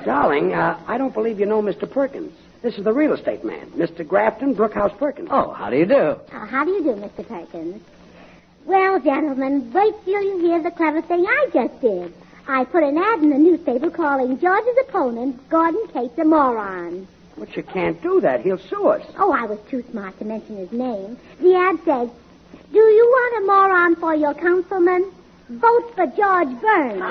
Speaker 10: Darling, I don't believe you know Mr. Perkins. This is the real estate man, Mr. Grafton Brookhouse Perkins.
Speaker 5: Oh, how do you do?
Speaker 21: How do you do, Mr. Perkins? Well, gentlemen, wait till you hear the clever thing I just did. I put an ad in the newspaper calling George's opponent, Gordon Cates, a moron.
Speaker 10: But you can't do that. He'll sue us.
Speaker 21: Oh, I was too smart to mention his name. The ad says, do you want a moron for your councilman? Vote for George Burns.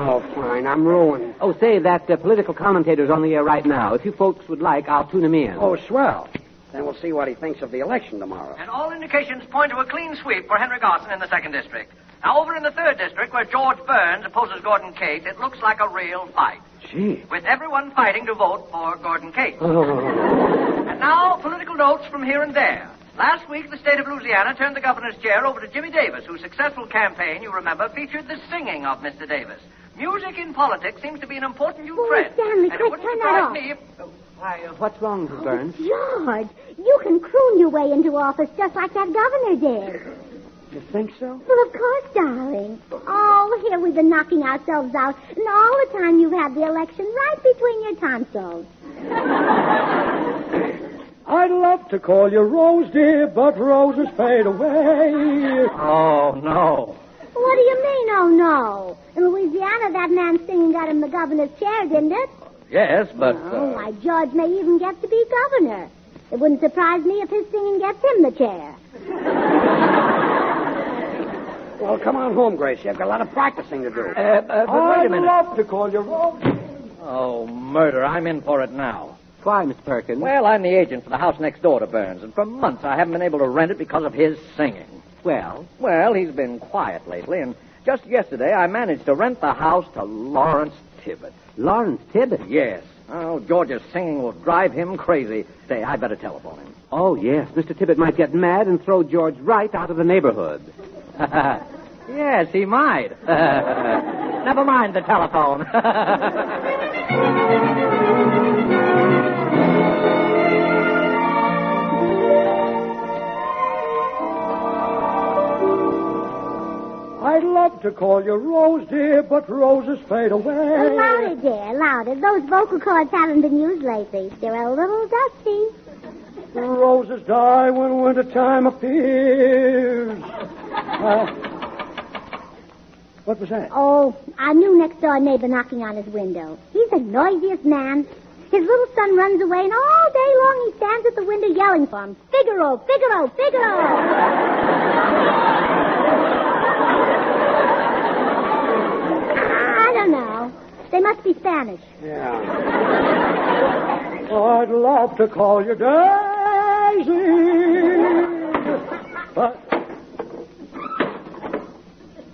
Speaker 10: Oh, fine. I'm ruined.
Speaker 5: Oh, say, that political commentator's on the air right now. If you folks would like, I'll tune him in.
Speaker 10: Oh, swell. Then we'll see what he thinks of the election tomorrow.
Speaker 11: And all indications point to a clean sweep for Henry Garson in the 2nd District. Now, over in the 3rd District, where George Burns opposes Gordon Cates, it looks like a real fight.
Speaker 10: Gee.
Speaker 11: With everyone fighting to vote for Gordon Cates.
Speaker 10: Oh.
Speaker 11: And now, political notes from here and there. Last week, the state of Louisiana turned the governor's chair over to Jimmy Davis, whose successful campaign, you remember, featured the singing of Mr. Davis. Music in politics seems to be an important new trend.
Speaker 21: Stanley,
Speaker 11: and it
Speaker 21: quick,
Speaker 11: wouldn't
Speaker 21: turn that
Speaker 11: surprise
Speaker 21: off.
Speaker 11: me if...
Speaker 5: Why, what's wrong, Mrs. Burns?
Speaker 21: George, you can croon your way into office just like that governor did.
Speaker 10: You think so?
Speaker 21: Well, of course, darling. Oh, here we've been knocking ourselves out, and all the time you've had the election right between your tonsils.
Speaker 6: I'd love to call you Rose, dear, but roses fade away.
Speaker 5: Oh, no.
Speaker 21: What do you mean, oh, no? In Louisiana, that man singing got him the governor's chair, didn't it?
Speaker 5: Yes, but...
Speaker 21: Oh, why, George may even get to be governor. It wouldn't surprise me if his singing gets him the chair.
Speaker 10: Well, come on home, Gracie. I've got a lot of practicing to do.
Speaker 5: But wait a minute.
Speaker 6: I'd love to call you Rose.
Speaker 5: Oh, murder. I'm in for it now. Why, Mr. Perkins? Well, I'm the agent for the house next door to Burns, and for months I haven't been able to rent it because of his singing. Well? Well, he's been quiet lately, and just yesterday I managed to rent the house to Lawrence Tibbett. Lawrence Tibbett? Yes. Oh, George's singing will drive him crazy. Say, I'd better telephone him. Oh, yes. Mr. Tibbett might get mad and throw George right out of the neighborhood. Yes, he might. Never mind the telephone.
Speaker 6: I'd love to call you Rose, dear, but roses fade away.
Speaker 21: Louder, dear, louder. Those vocal cords haven't been used lately. They're a little dusty.
Speaker 6: Roses die when wintertime appears. What was that?
Speaker 21: Oh, our new next-door neighbor knocking on his window. He's the noisiest man. His little son runs away, and all day long he stands at the window yelling for him. Figaro, Figaro, Figaro! I don't know. They must be Spanish.
Speaker 6: Yeah. I'd love to call you Daisy. What?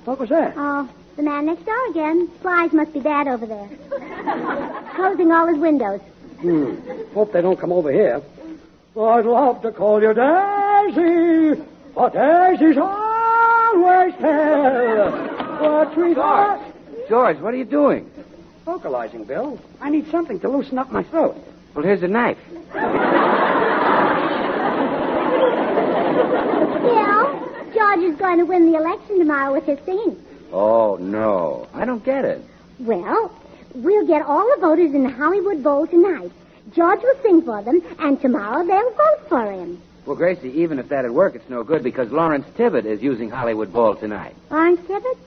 Speaker 6: What was that?
Speaker 21: Oh, the man next door again. Flies must be bad over there. Closing all his windows.
Speaker 6: Hope they don't come over here. I'd love to call you Daisy, but Daisy's always tell what we got.
Speaker 5: George, what are you doing?
Speaker 10: Vocalizing, Bill. I need something to loosen up my throat.
Speaker 5: Well, here's a knife.
Speaker 21: Bill, George is going to win the election tomorrow with his singing.
Speaker 5: Oh, no. I don't get it.
Speaker 21: Well, we'll get all the voters in the Hollywood Bowl tonight. George will sing for them, and tomorrow they'll vote for him.
Speaker 5: Well, Gracie, even if that'd work, it's no good because Lawrence Tibbett is using Hollywood Bowl tonight.
Speaker 21: Lawrence Tibbett?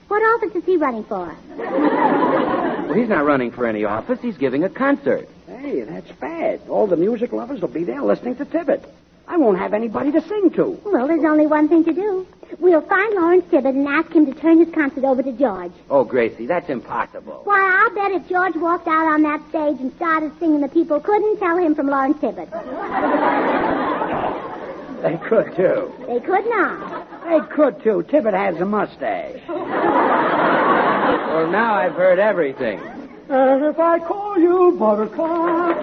Speaker 21: What office is he running for?
Speaker 5: Well, he's not running for any office. He's giving a concert.
Speaker 10: Hey, that's bad. All the music lovers will be there listening to Tibbett. I won't have anybody to sing to.
Speaker 21: Well, there's only one thing to do. We'll find Lawrence Tibbett and ask him to turn his concert over to George.
Speaker 5: Oh, Gracie, that's impossible.
Speaker 21: Why, I'll bet if George walked out on that stage and started singing, the people couldn't tell him from Lawrence Tibbett.
Speaker 10: They could, too.
Speaker 21: They could not.
Speaker 10: They could, too. Tibbett has a mustache.
Speaker 5: Well, now I've heard everything.
Speaker 6: And if I call you Buttercup...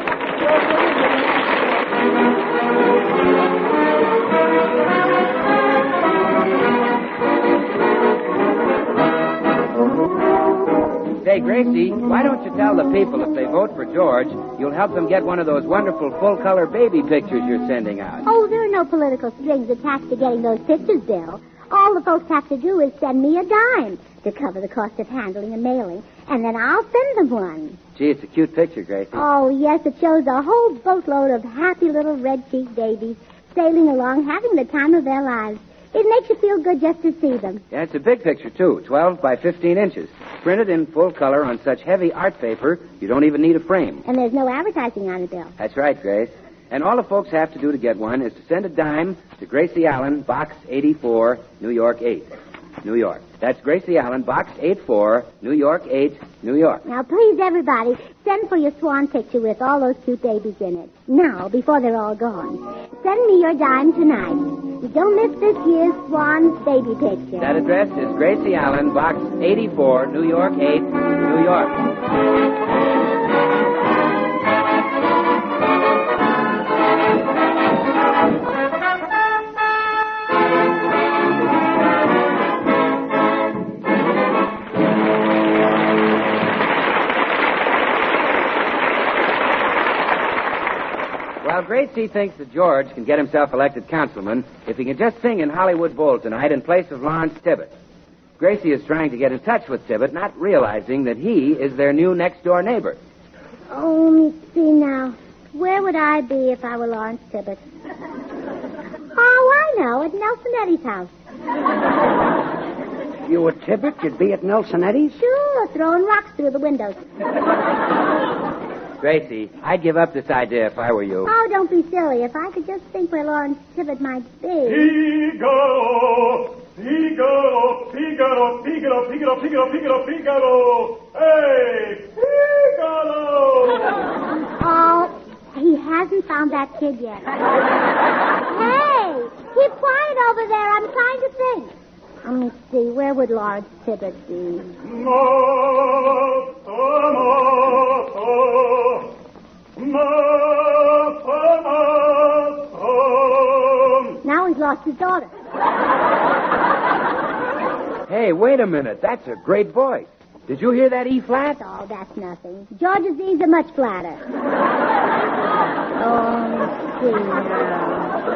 Speaker 5: Say, Gracie, why don't you tell the people if they vote for George, you'll help them get one of those wonderful full-color baby pictures you're sending out?
Speaker 21: Oh, there are no political strings attached to getting those pictures, Bill. All the folks have to do is send me a dime to cover the cost of handling and mailing, and then I'll send them one.
Speaker 5: Gee, it's a cute picture, Gracie.
Speaker 21: Oh, yes, it shows a whole boatload of happy little red-cheeked babies sailing along, having the time of their lives. It makes you feel good just to see them.
Speaker 5: Yeah, it's a big picture, too, 12 by 15 inches. Printed in full color on such heavy art paper, you don't even need a frame.
Speaker 21: And there's no advertising on it, Bill.
Speaker 5: That's right, Grace. And all the folks have to do to get one is to send a dime to Gracie Allen, Box 84, New York 8, New York. That's Gracie Allen, Box 84, New York 8, New York.
Speaker 21: Now, please, everybody, send for your swan picture with all those cute babies in it. Now, before they're all gone. Send me your dime tonight. Don't miss this year's swan's baby picture.
Speaker 5: That address is Gracie Allen, Box 84, New York 8, New York. Well, Gracie thinks that George can get himself elected councilman if he can just sing in Hollywood Bowl tonight in place of Lawrence Tibbett. Gracie is trying to get in touch with Tibbett, not realizing that he is their new next-door neighbor.
Speaker 21: Oh, let me see now. Where would I be if I were Lawrence Tibbett? Oh, I know, at Nelson Eddy's house.
Speaker 10: You were Tibbett? You'd be at Nelson Eddy's?
Speaker 21: Sure, throwing rocks through the windows.
Speaker 5: Gracie, I'd give up this idea if I were you.
Speaker 21: Oh, don't be silly. If I could just think where Lawrence Tibbett might be.
Speaker 6: Figaro! Figaro! Figaro! Figaro! Figaro! Figaro! Figaro! Figaro! Hey! Figaro!
Speaker 21: Oh, he hasn't found that kid yet. Hey! Keep quiet over there. I'm trying to think. Let me see. Where would Lawrence Tibbett be? Now he's lost his daughter.
Speaker 5: Hey, wait a minute. That's a great voice. Did you hear that E flat?
Speaker 21: Oh, that's nothing. George's E's are much flatter. Oh, see now.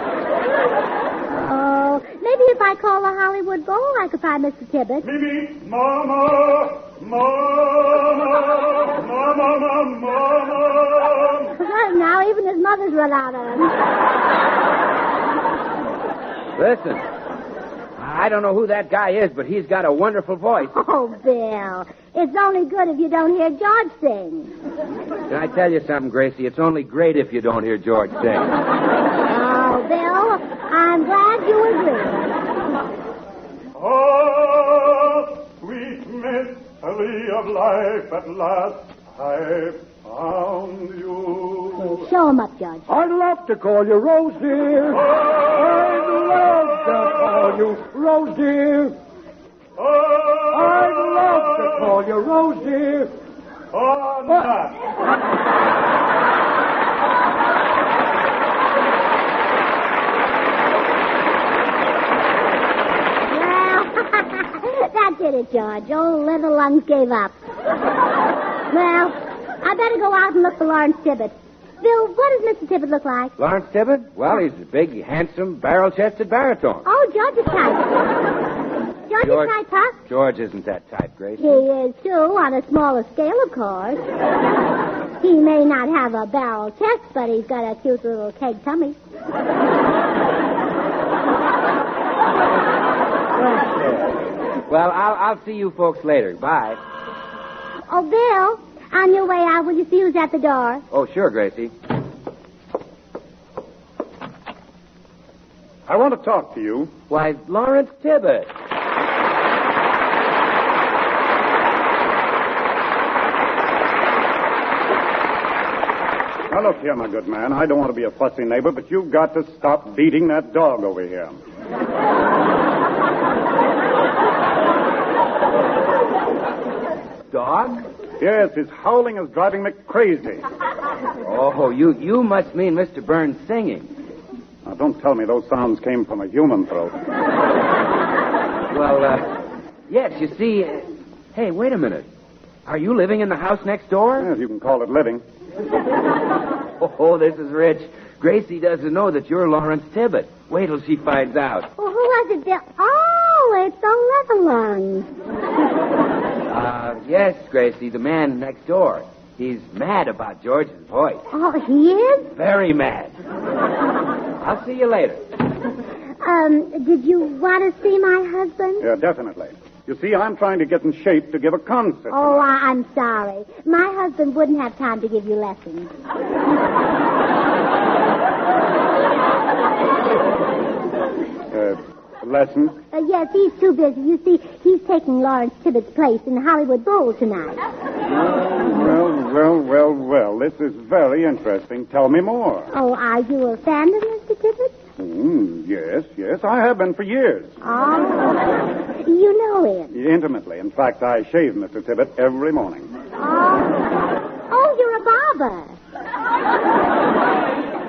Speaker 21: Oh, maybe if I call the Hollywood Bowl, I could find Mr. Tibbett.
Speaker 6: Mimi, Mama, Mama, Mama, Mama.
Speaker 21: Well, now even his mother's run out of him.
Speaker 5: Listen, I don't know who that guy is, but he's got a wonderful voice.
Speaker 21: Oh, Bill, it's only good if you don't hear George sing.
Speaker 5: Can I tell you something, Gracie? It's only great if you don't hear George sing.
Speaker 21: Oh, Bill, I'm glad you agree.
Speaker 6: Oh, sweet mystery of life at last. I found you.
Speaker 21: Show him up, Judge.
Speaker 6: I'd love to call you Rose, dear. I'd love to call you Rose, dear. I'd love to call you Rose, dear. Oh, not.
Speaker 21: That did it, George. Old Leather Lungs gave up. Well, I better go out and look for Lawrence Tibbett. Bill, what does Mr. Tibbett look like?
Speaker 12: Lawrence Tibbett? Well, he's a big, handsome, barrel-chested baritone.
Speaker 21: Oh, George is type. George is type, huh?
Speaker 12: George isn't that type, Gracie.
Speaker 21: He is, too, on a smaller scale, of course. He may not have a barrel chest, but he's got a cute little keg tummy.
Speaker 12: Well, I'll see you folks later. Bye.
Speaker 21: Oh, Bill, on your way out, will you see who's at the door?
Speaker 12: Oh, sure, Gracie.
Speaker 6: I want to talk to you.
Speaker 12: Why, Lawrence Tibbett.
Speaker 6: Now, look here, my good man. I don't want to be a fussy neighbor, but you've got to stop beating that dog over here.
Speaker 12: Dog?
Speaker 6: Yes, his howling is driving me crazy.
Speaker 12: Oh, you must mean Mr. Burns singing.
Speaker 6: Now, don't tell me those sounds came from a human throat.
Speaker 12: Well, yes, you see... hey, wait a minute. Are you living in the house next door?
Speaker 6: Yes, you can call it living.
Speaker 12: Oh, this is rich. Gracie doesn't know that you're Lawrence Tibbett. Wait till she finds out.
Speaker 21: Well, who was it, Bill? Oh, it's the Leather Lungs.
Speaker 12: Yes, Gracie, the man next door. He's mad about George's voice.
Speaker 21: Oh, he is?
Speaker 12: Very mad. I'll see you later.
Speaker 21: Did you want to see my husband?
Speaker 6: Yeah, definitely. You see, I'm trying to get in shape to give a concert.
Speaker 21: Oh, I'm sorry. My husband wouldn't have time to give you lessons.
Speaker 6: Lessons?
Speaker 21: Yes, he's too busy. You see, he's taking Lawrence Tibbett's place in the Hollywood Bowl tonight.
Speaker 6: Well. This is very interesting. Tell me more.
Speaker 21: Oh, are you a fan of Mr. Tibbett?
Speaker 6: Yes. I have been for years.
Speaker 21: Oh, you know him?
Speaker 6: Intimately. In fact, I shave Mr. Tibbett every morning.
Speaker 21: Oh, you're a barber.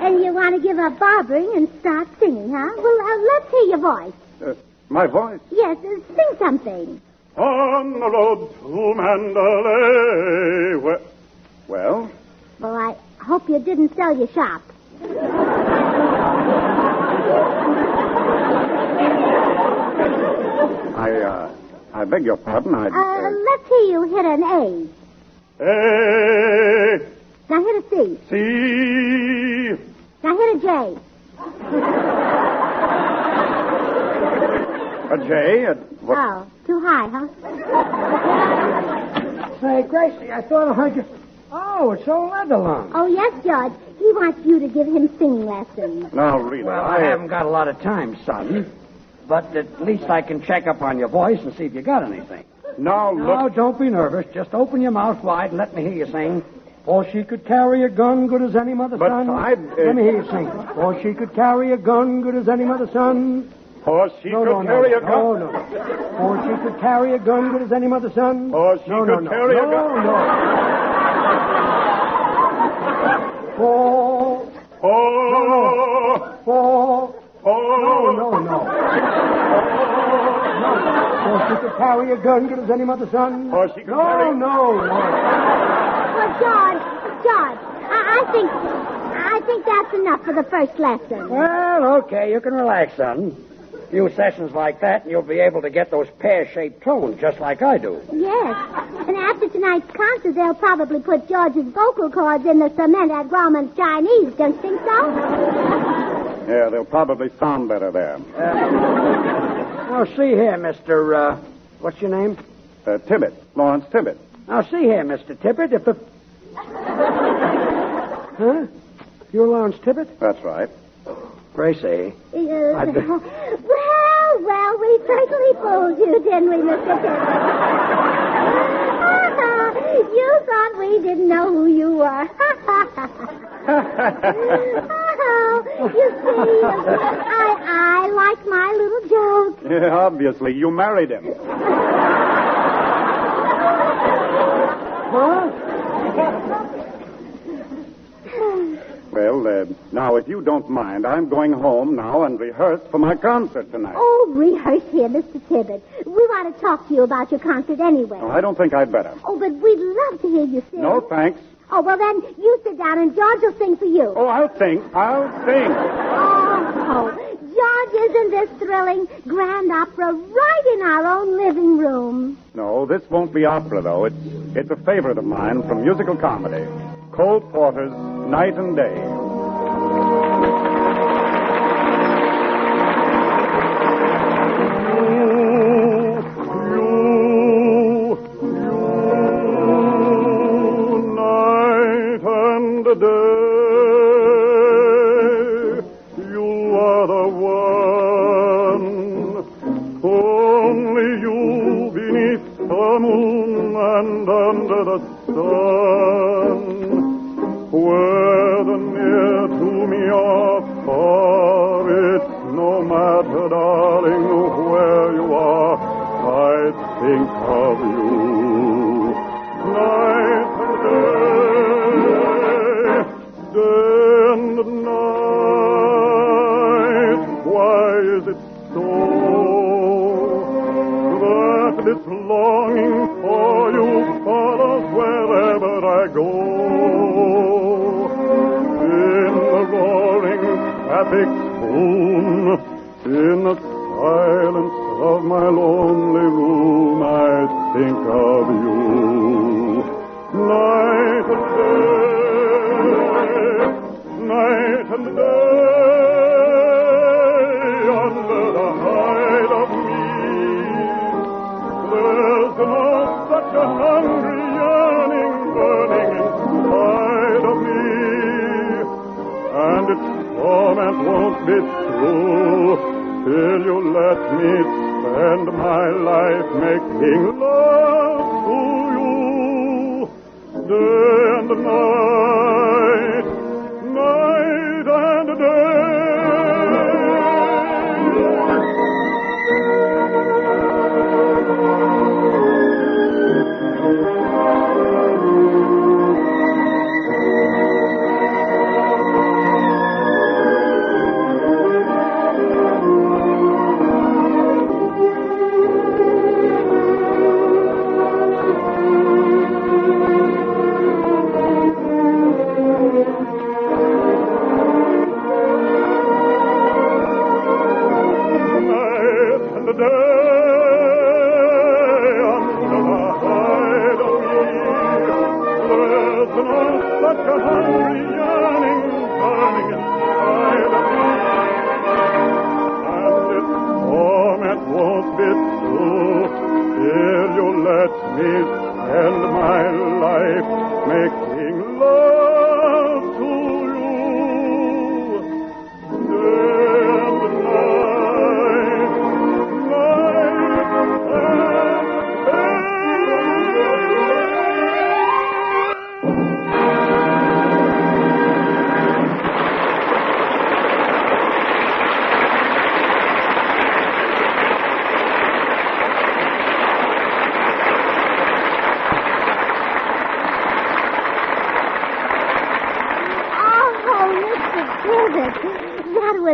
Speaker 21: And you want to give up barbering and start singing, huh? Well, let's hear your voice.
Speaker 6: My voice?
Speaker 21: Yes, sing something.
Speaker 6: On the road to Mandalay. Well?
Speaker 21: Well, I hope you didn't sell your shop.
Speaker 6: I beg your pardon.
Speaker 21: Let's hear you hit an A.
Speaker 6: A.
Speaker 21: Now hit a C.
Speaker 6: C.
Speaker 21: Now hit a J.
Speaker 6: A J?
Speaker 21: Oh, too high, huh?
Speaker 10: Say, Gracie, I thought I heard you. Oh, it's old Leather Lungs.
Speaker 21: Oh, yes, George. He wants you to give him singing lessons.
Speaker 6: Now, really.
Speaker 10: Well, I haven't got a lot of time, son. But at least I can check up on your voice and see if you got anything.
Speaker 6: Now, look.
Speaker 10: No, don't be nervous. Just open your mouth wide and let me hear you sing. For she could carry a gun good as any mother's son. Let me hear you sing. For she could carry a gun good as any mother's son.
Speaker 6: For she could carry a gun.
Speaker 10: No. For she could carry a gun good as any mother's son.
Speaker 6: For she could carry a gun.
Speaker 10: No. No. For she could carry a gun good as any mother's son.
Speaker 6: For she could carry...
Speaker 10: No.
Speaker 21: Well, George, I think that's enough for the first lesson.
Speaker 10: Well, okay, you can relax, son. A few sessions like that, and you'll be able to get those pear-shaped tones just like I do.
Speaker 21: Yes. And after tonight's concert, they'll probably put George's vocal cords in the cement at Grauman's Chinese. Don't you think so?
Speaker 6: Yeah, they'll probably sound better there.
Speaker 10: Now, see here, Mr. What's your name?
Speaker 6: Tibbett. Lawrence Tibbett.
Speaker 10: Now, see here, Mr. Tibbett, if the... Huh? You're Lawrence Tibbett?
Speaker 6: That's right.
Speaker 10: Gracie.
Speaker 21: Well, we certainly fooled you, didn't we, Mr. Tibbett? You thought we didn't know who you were. Oh, you see, I like my little joke.
Speaker 6: Yeah, obviously. You married him. Huh? Well, now, if you don't mind, I'm going home now and rehearse for my concert tonight.
Speaker 21: Oh, rehearse here, Mr. Tibett. We want to talk to you about your concert anyway.
Speaker 6: Oh, I don't think I'd better.
Speaker 21: Oh, but we'd love to hear you sing.
Speaker 6: No, thanks.
Speaker 21: Oh, well, then, you sit down and George will sing for you.
Speaker 6: Oh, I'll sing.
Speaker 21: Oh, George, isn't this thrilling? Grand opera right in our own living room.
Speaker 6: No, this won't be opera, though. It's a favorite of mine from musical comedy. Cole Porter's Night and Day.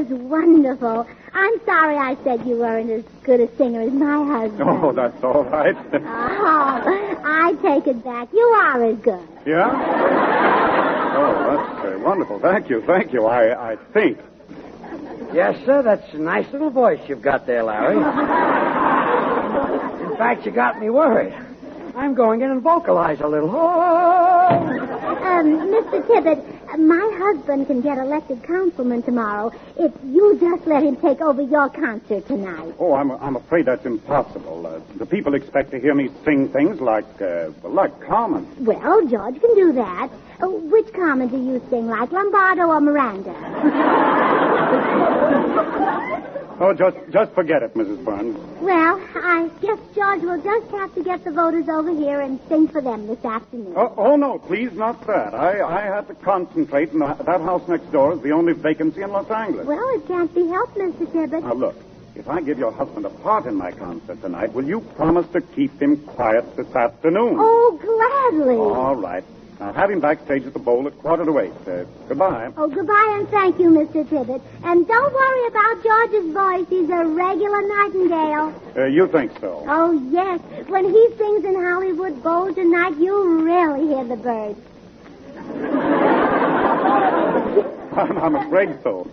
Speaker 21: Wonderful. I'm sorry I said you weren't as good a singer as my husband.
Speaker 6: Oh, that's all right.
Speaker 21: Oh, I take it back. You are as good.
Speaker 6: Yeah? Oh, that's wonderful. Thank you. I think.
Speaker 10: Yes, sir, that's a nice little voice you've got there, Larry. In fact, you got me worried. I'm going in and vocalize a little. Oh!
Speaker 21: Mr. Tibett, my husband can get elected councilman tomorrow if you just let him take over your concert tonight.
Speaker 6: Oh, I'm afraid that's impossible. The people expect to hear me sing things like Carmen.
Speaker 21: Well, George can do that. Which Carmen do you sing, like Lombardo or Miranda?
Speaker 6: Oh, just forget it, Mrs. Burns.
Speaker 21: Well, I guess George will just have to get the voters over here and sing for them this afternoon.
Speaker 6: Oh, no, please, not that. I had to concentrate, and that house next door is the only vacancy in Los Angeles.
Speaker 21: Well, it can't be helped, Mr. Tibbett.
Speaker 6: Now, look, if I give your husband a part in my concert tonight, will you promise to keep him quiet this afternoon?
Speaker 21: Oh, gladly.
Speaker 6: All right. Now, have him backstage at the Bowl at 7:45. Goodbye.
Speaker 21: Oh, goodbye and thank you, Mr. Tibbett. And don't worry about George's voice. He's a regular nightingale.
Speaker 6: You think so?
Speaker 21: Oh, yes. When he sings in Hollywood Bowl tonight, you'll really hear the birds.
Speaker 6: I'm afraid so.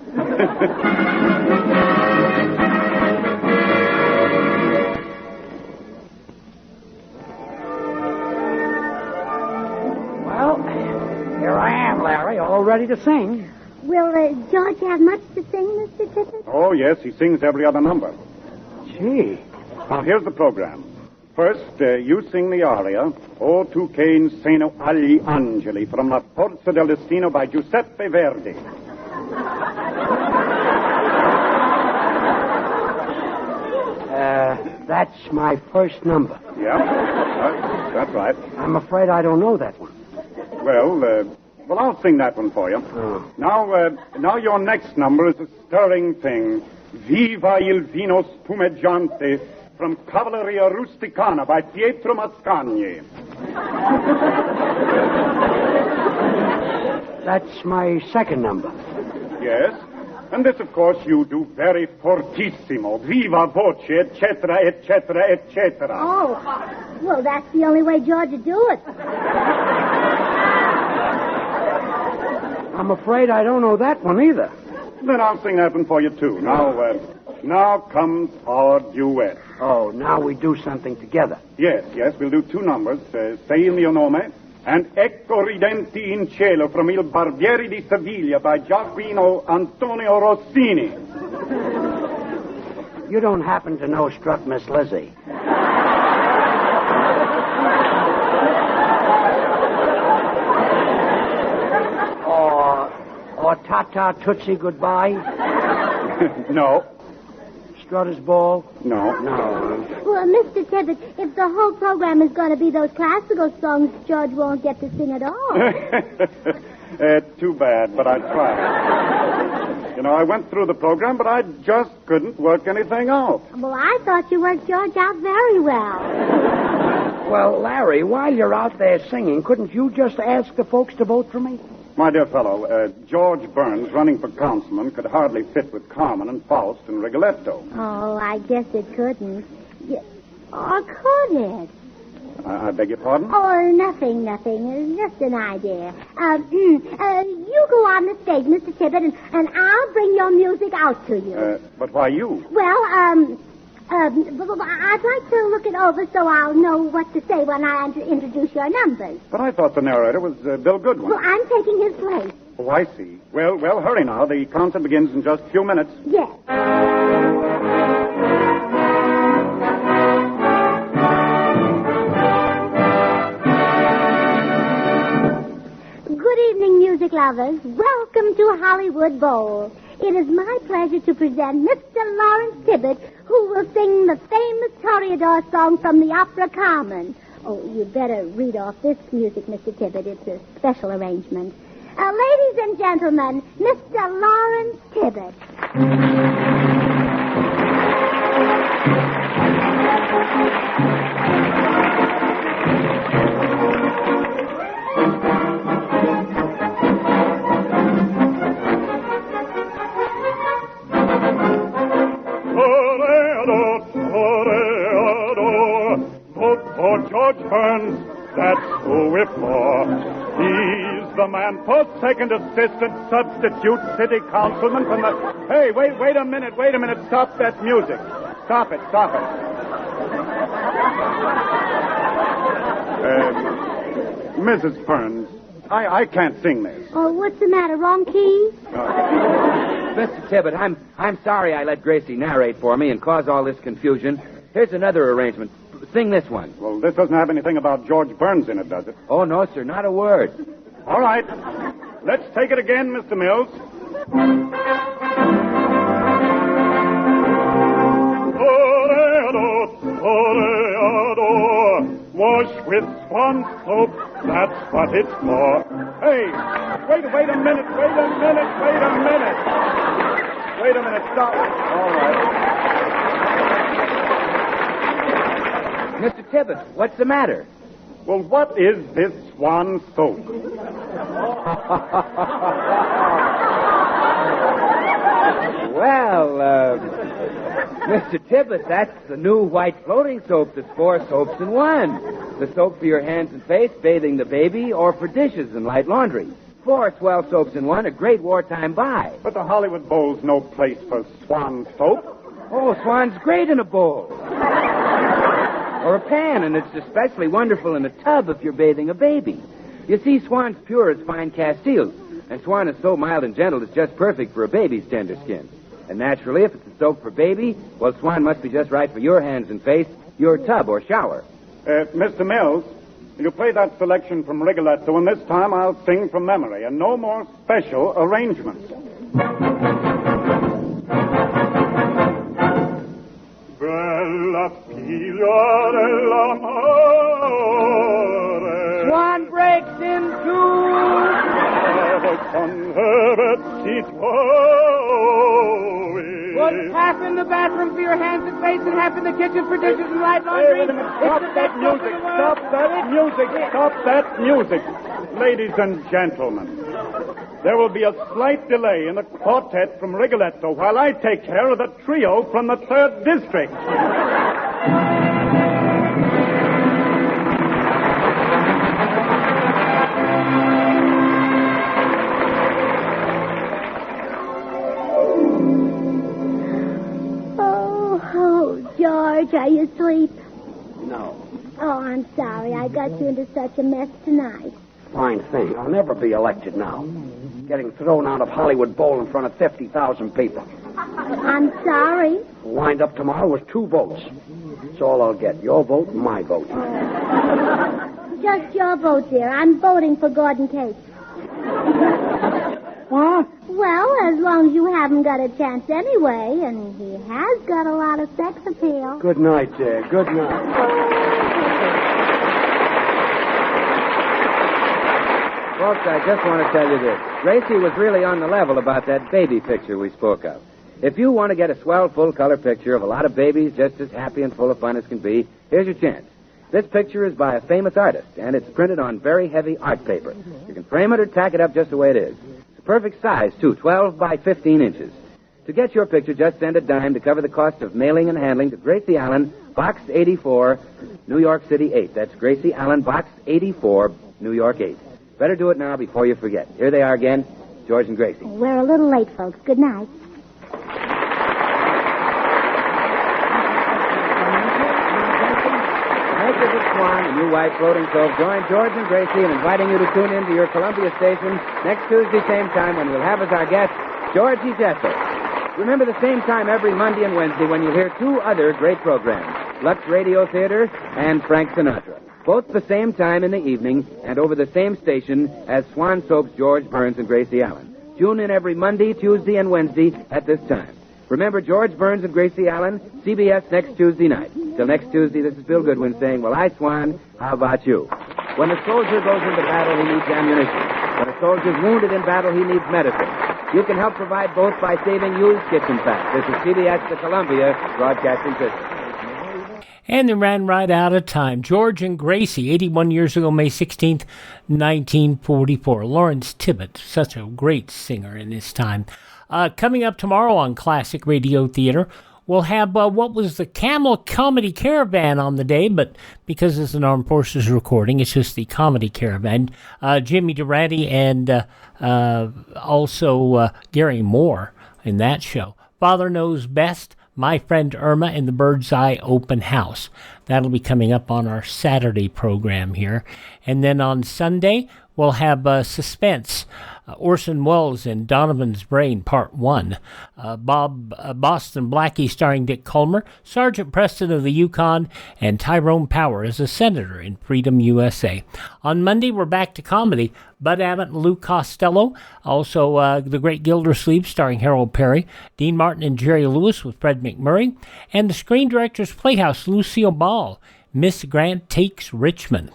Speaker 10: Well, here I am, Larry, all ready to sing.
Speaker 21: Will George have much to sing, Mr. Tibbett?
Speaker 6: Oh, yes, he sings every other number.
Speaker 10: Gee.
Speaker 6: Now, here's the program. First, you sing the aria, O tu che inseno agli angeli, from La Forza del Destino by Giuseppe Verdi.
Speaker 10: That's my first number.
Speaker 6: Yeah, that's right.
Speaker 10: I'm afraid I don't know that one.
Speaker 6: Well, I'll sing that one for you.
Speaker 10: Oh.
Speaker 6: Now your next number is a stirring thing. Viva il vino spumeggiante from Cavalleria Rusticana by Pietro Mascagni.
Speaker 10: That's my second number.
Speaker 6: Yes. And this, of course, you do very fortissimo. Viva voce, eccetera, eccetera, eccetera.
Speaker 21: Oh, well, that's the only way George would do it.
Speaker 10: I'm afraid I don't know that one either.
Speaker 6: Then I'll sing that one for you, too. Now comes our duet.
Speaker 10: Oh, now we do something together.
Speaker 6: Yes, we'll do two numbers. Sei il mio nome and Ecco ridenti in cielo from Il Barbieri di Seviglia by Gioacchino Antonio Rossini.
Speaker 10: You don't happen to know Struck Miss Lizzie? Or Ta-Ta Tootsie Goodbye?
Speaker 6: No.
Speaker 10: Strutter's Ball?
Speaker 6: No.
Speaker 21: Well, Mr. Tibbett, if the whole program is going to be those classical songs, George won't get to sing at all.
Speaker 6: Too bad, but I tried. I went through the program, but I just couldn't work anything out.
Speaker 21: Well, I thought you worked George out very well.
Speaker 10: Well, Larry, while you're out there singing, couldn't you just ask the folks to vote for me?
Speaker 6: My dear fellow, George Burns, running for councilman, could hardly fit with Carmen and Faust and Rigoletto.
Speaker 21: Oh, I guess it couldn't. Or could it?
Speaker 6: I beg your pardon?
Speaker 21: Oh, nothing. Just an idea. You go on the stage, Mr. Tibbett, and I'll bring your music out to you.
Speaker 6: But why you?
Speaker 21: Well, I'd like to look it over so I'll know what to say when I introduce your numbers.
Speaker 6: But I thought the narrator was Bill Goodwin.
Speaker 21: Well, I'm taking his place.
Speaker 6: Oh, I see. Well, hurry now. The concert begins in just a few minutes.
Speaker 21: Yes. Good evening, music lovers. Welcome to Hollywood Bowl. It is my pleasure to present Mr. Lawrence Tibbett, who will sing the famous Toreador song from the opera Carmen. Oh, you'd better read off this music, Mr. Tibbett. It's a special arrangement. Ladies and gentlemen, Mr. Lawrence Tibbett.
Speaker 6: George Burns, that's who we're for. He's the man for second assistant, substitute city councilman from the... Hey, wait a minute. Stop that music. Stop it. Mrs. Burns, I can't sing this.
Speaker 21: Oh, what's the matter? Wrong key?
Speaker 12: Mr. Tibbett, I'm sorry I let Gracie narrate for me and cause all this confusion. Here's another arrangement. Sing this one.
Speaker 6: Well, this doesn't have anything about George Burns in it, does it?
Speaker 12: Oh, no, sir, not a word.
Speaker 6: All right. Let's take it again, Mr. Mills. wash with Swan soap, that's what it's for. Hey, wait a minute, stop. All right.
Speaker 12: Mr. Tibbett, what's the matter?
Speaker 6: Well, what is this Swan soap?
Speaker 12: Well, Mr. Tibbett, that's the new white floating soap that's 4 soaps in one. The soap for your hands and face, bathing the baby, or for dishes and light laundry. 4 swell soaps in one, a great wartime buy.
Speaker 6: But the Hollywood Bowl's no place for Swan soap.
Speaker 12: Oh, Swan's great in a bowl. Or a pan, and it's especially wonderful in a tub if you're bathing a baby. You see, Swan's pure as fine Castile, and Swan is so mild and gentle it's just perfect for a baby's tender skin. And naturally, if it's a soap for baby, well, Swan must be just right for your hands and face, your tub or shower.
Speaker 6: Mr. Mills, you play that selection from Rigoletto, and this time I'll sing from memory, and no more special arrangements. Bella figlia dell'amore.
Speaker 12: Swan breaks in two. Put half in the bathroom for your hands and face and half in the kitchen for dishes and light laundry.
Speaker 6: Stop that music. Stop that music. Ladies and gentlemen, there will be a slight delay in the quartet from Rigoletto while I take care of the trio from the 3rd District.
Speaker 21: George, are you asleep?
Speaker 10: No.
Speaker 21: Oh, I'm sorry. I got you into such a mess tonight.
Speaker 10: Fine thing. I'll never be elected now. Getting thrown out of Hollywood Bowl in front of 50,000 people.
Speaker 21: I'm sorry.
Speaker 10: Wind up tomorrow with 2 votes. That's all I'll get. Your vote and my vote.
Speaker 21: Just your vote, dear. I'm voting for Gordon Case.
Speaker 10: What?
Speaker 21: Well, as long as you haven't got a chance anyway, and he has got a lot of sex appeal.
Speaker 10: Good night, dear. Good night.
Speaker 12: Folks, I just want to tell you this. Gracie was really on the level about that baby picture we spoke of. If you want to get a swell full-color picture of a lot of babies just as happy and full of fun as can be, here's your chance. This picture is by a famous artist, and it's printed on very heavy art paper. You can frame it or tack it up just the way it is. Perfect size, too, 12 by 15 inches. To get your picture, just send a dime to cover the cost of mailing and handling to Gracie Allen, Box 84, New York City 8. That's Gracie Allen, Box 84, New York 8. Better do it now before you forget. Here they are again, George and Gracie.
Speaker 21: We're a little late, folks. Good night.
Speaker 12: Makers of Swan, a new white floating soap, join George and Gracie in inviting you to tune in to your Columbia station next Tuesday, same time, when we'll have as our guest Georgie Jessel. Remember the same time every Monday and Wednesday when you'll hear 2 other great programs, Lux Radio Theater and Frank Sinatra. Both the same time in the evening and over the same station as Swan Soap's George Burns and Gracie Allen. Tune in every Monday, Tuesday, and Wednesday at this time. Remember George Burns and Gracie Allen, CBS next Tuesday night. Till next Tuesday, this is Bill Goodwin saying, well, I, Swan, how about you? When a soldier goes into battle, he needs ammunition. When a soldier's wounded in battle, he needs medicine. You can help provide both by saving used kitchen fat. This is CBS, the Columbia Broadcasting System.
Speaker 7: And they ran right out of time. George and Gracie, 81 years ago, May 16th, 1944. Lawrence Tibbett, such a great singer in his time. Coming up tomorrow on Classic Radio Theater, we'll have what was the Camel Comedy Caravan on the day, but because it's an Armed Forces recording, it's just the Comedy Caravan. Jimmy Durante and also Gary Moore in that show. Father Knows Best, My Friend Irma, and the Bird's Eye Open House. That'll be coming up on our Saturday program here. And then on Sunday, we'll have Suspense. Orson Welles and Donovan's Brain, Part 1. Boston Blackie starring Dick Culmer, Sergeant Preston of the Yukon, and Tyrone Power as a senator in Freedom USA. On Monday, we're back to comedy. Bud Abbott and Lou Costello. Also, The Great Gildersleeves starring Harold Peary. Dean Martin and Jerry Lewis with Fred McMurray. And the Screen Directors Playhouse, Lucille Ball. Miss Grant Takes Richmond.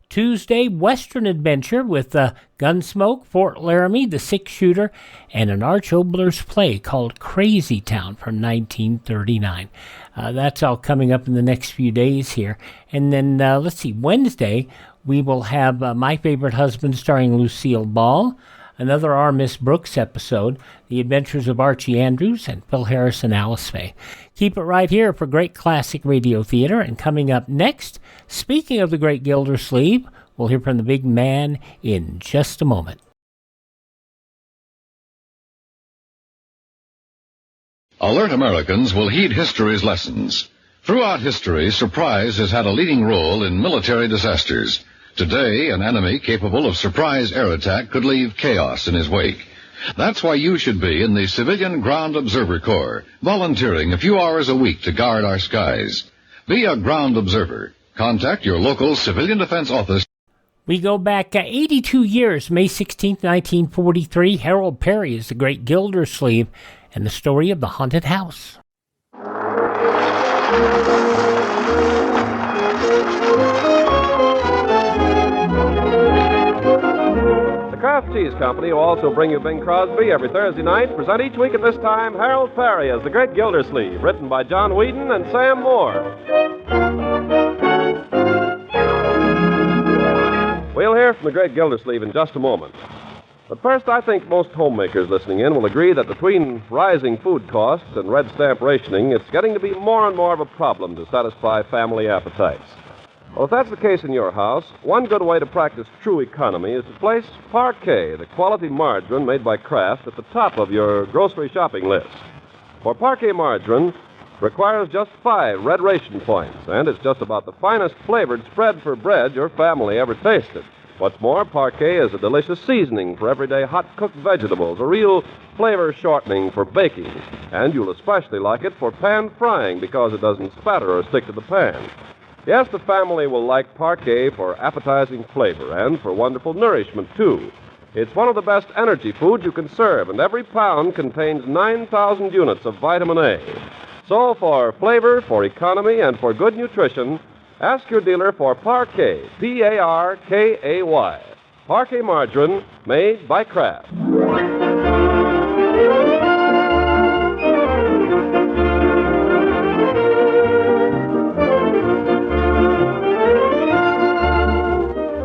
Speaker 7: Tuesday, Western Adventure with Gunsmoke, Fort Laramie, The Six-Shooter, and an Arch Obler's play called Crazy Town from 1939. That's all coming up in the next few days here. And then, let's see, Wednesday, we will have My Favorite Husband starring Lucille Ball, another Our Miss Brooks episode, The Adventures of Archie Andrews, and Phil Harris and Alice Faye. Keep it right here for Great Classic Radio Theater. And coming up next, speaking of the Great Gildersleeve, we'll hear from the big man in just a moment.
Speaker 9: Alert Americans will heed history's lessons. Throughout history, surprise has had a leading role in military disasters. Today, an enemy capable of surprise air attack could leave chaos in his wake. That's why you should be in the Civilian Ground Observer Corps, volunteering a few hours a week to guard our skies. Be a ground observer. Contact your local civilian defense office.
Speaker 7: We go back 82 years, May 16, 1943. Harold Peary is the Great Gildersleeve, and the story of the haunted house.
Speaker 13: Kraft Cheese Company will also bring you Bing Crosby every Thursday night. Present each week at this time Harold Peary as the Great Gildersleeve, written by John Whedon and Sam Moore. We'll hear from the Great Gildersleeve in just a moment. But first, I think most homemakers listening in will agree that between rising food costs and red stamp rationing, it's getting to be more and more of a problem to satisfy family appetites. Well, if that's the case in your house, one good way to practice true economy is to place Parquet, the quality margarine made by Kraft, at the top of your grocery shopping list. For Parquet margarine requires just 5 red ration points, and it's just about the finest flavored spread for bread your family ever tasted. What's more, Parquet is a delicious seasoning for everyday hot-cooked vegetables, a real flavor shortening for baking, and you'll especially like it for pan frying because it doesn't spatter or stick to the pan. Yes, the family will like Parquet for appetizing flavor and for wonderful nourishment, too. It's one of the best energy foods you can serve, and every pound contains 9,000 units of vitamin A. So for flavor, for economy, and for good nutrition, ask your dealer for Parquet, P-A-R-K-A-Y. Parquet margarine made by Kraft.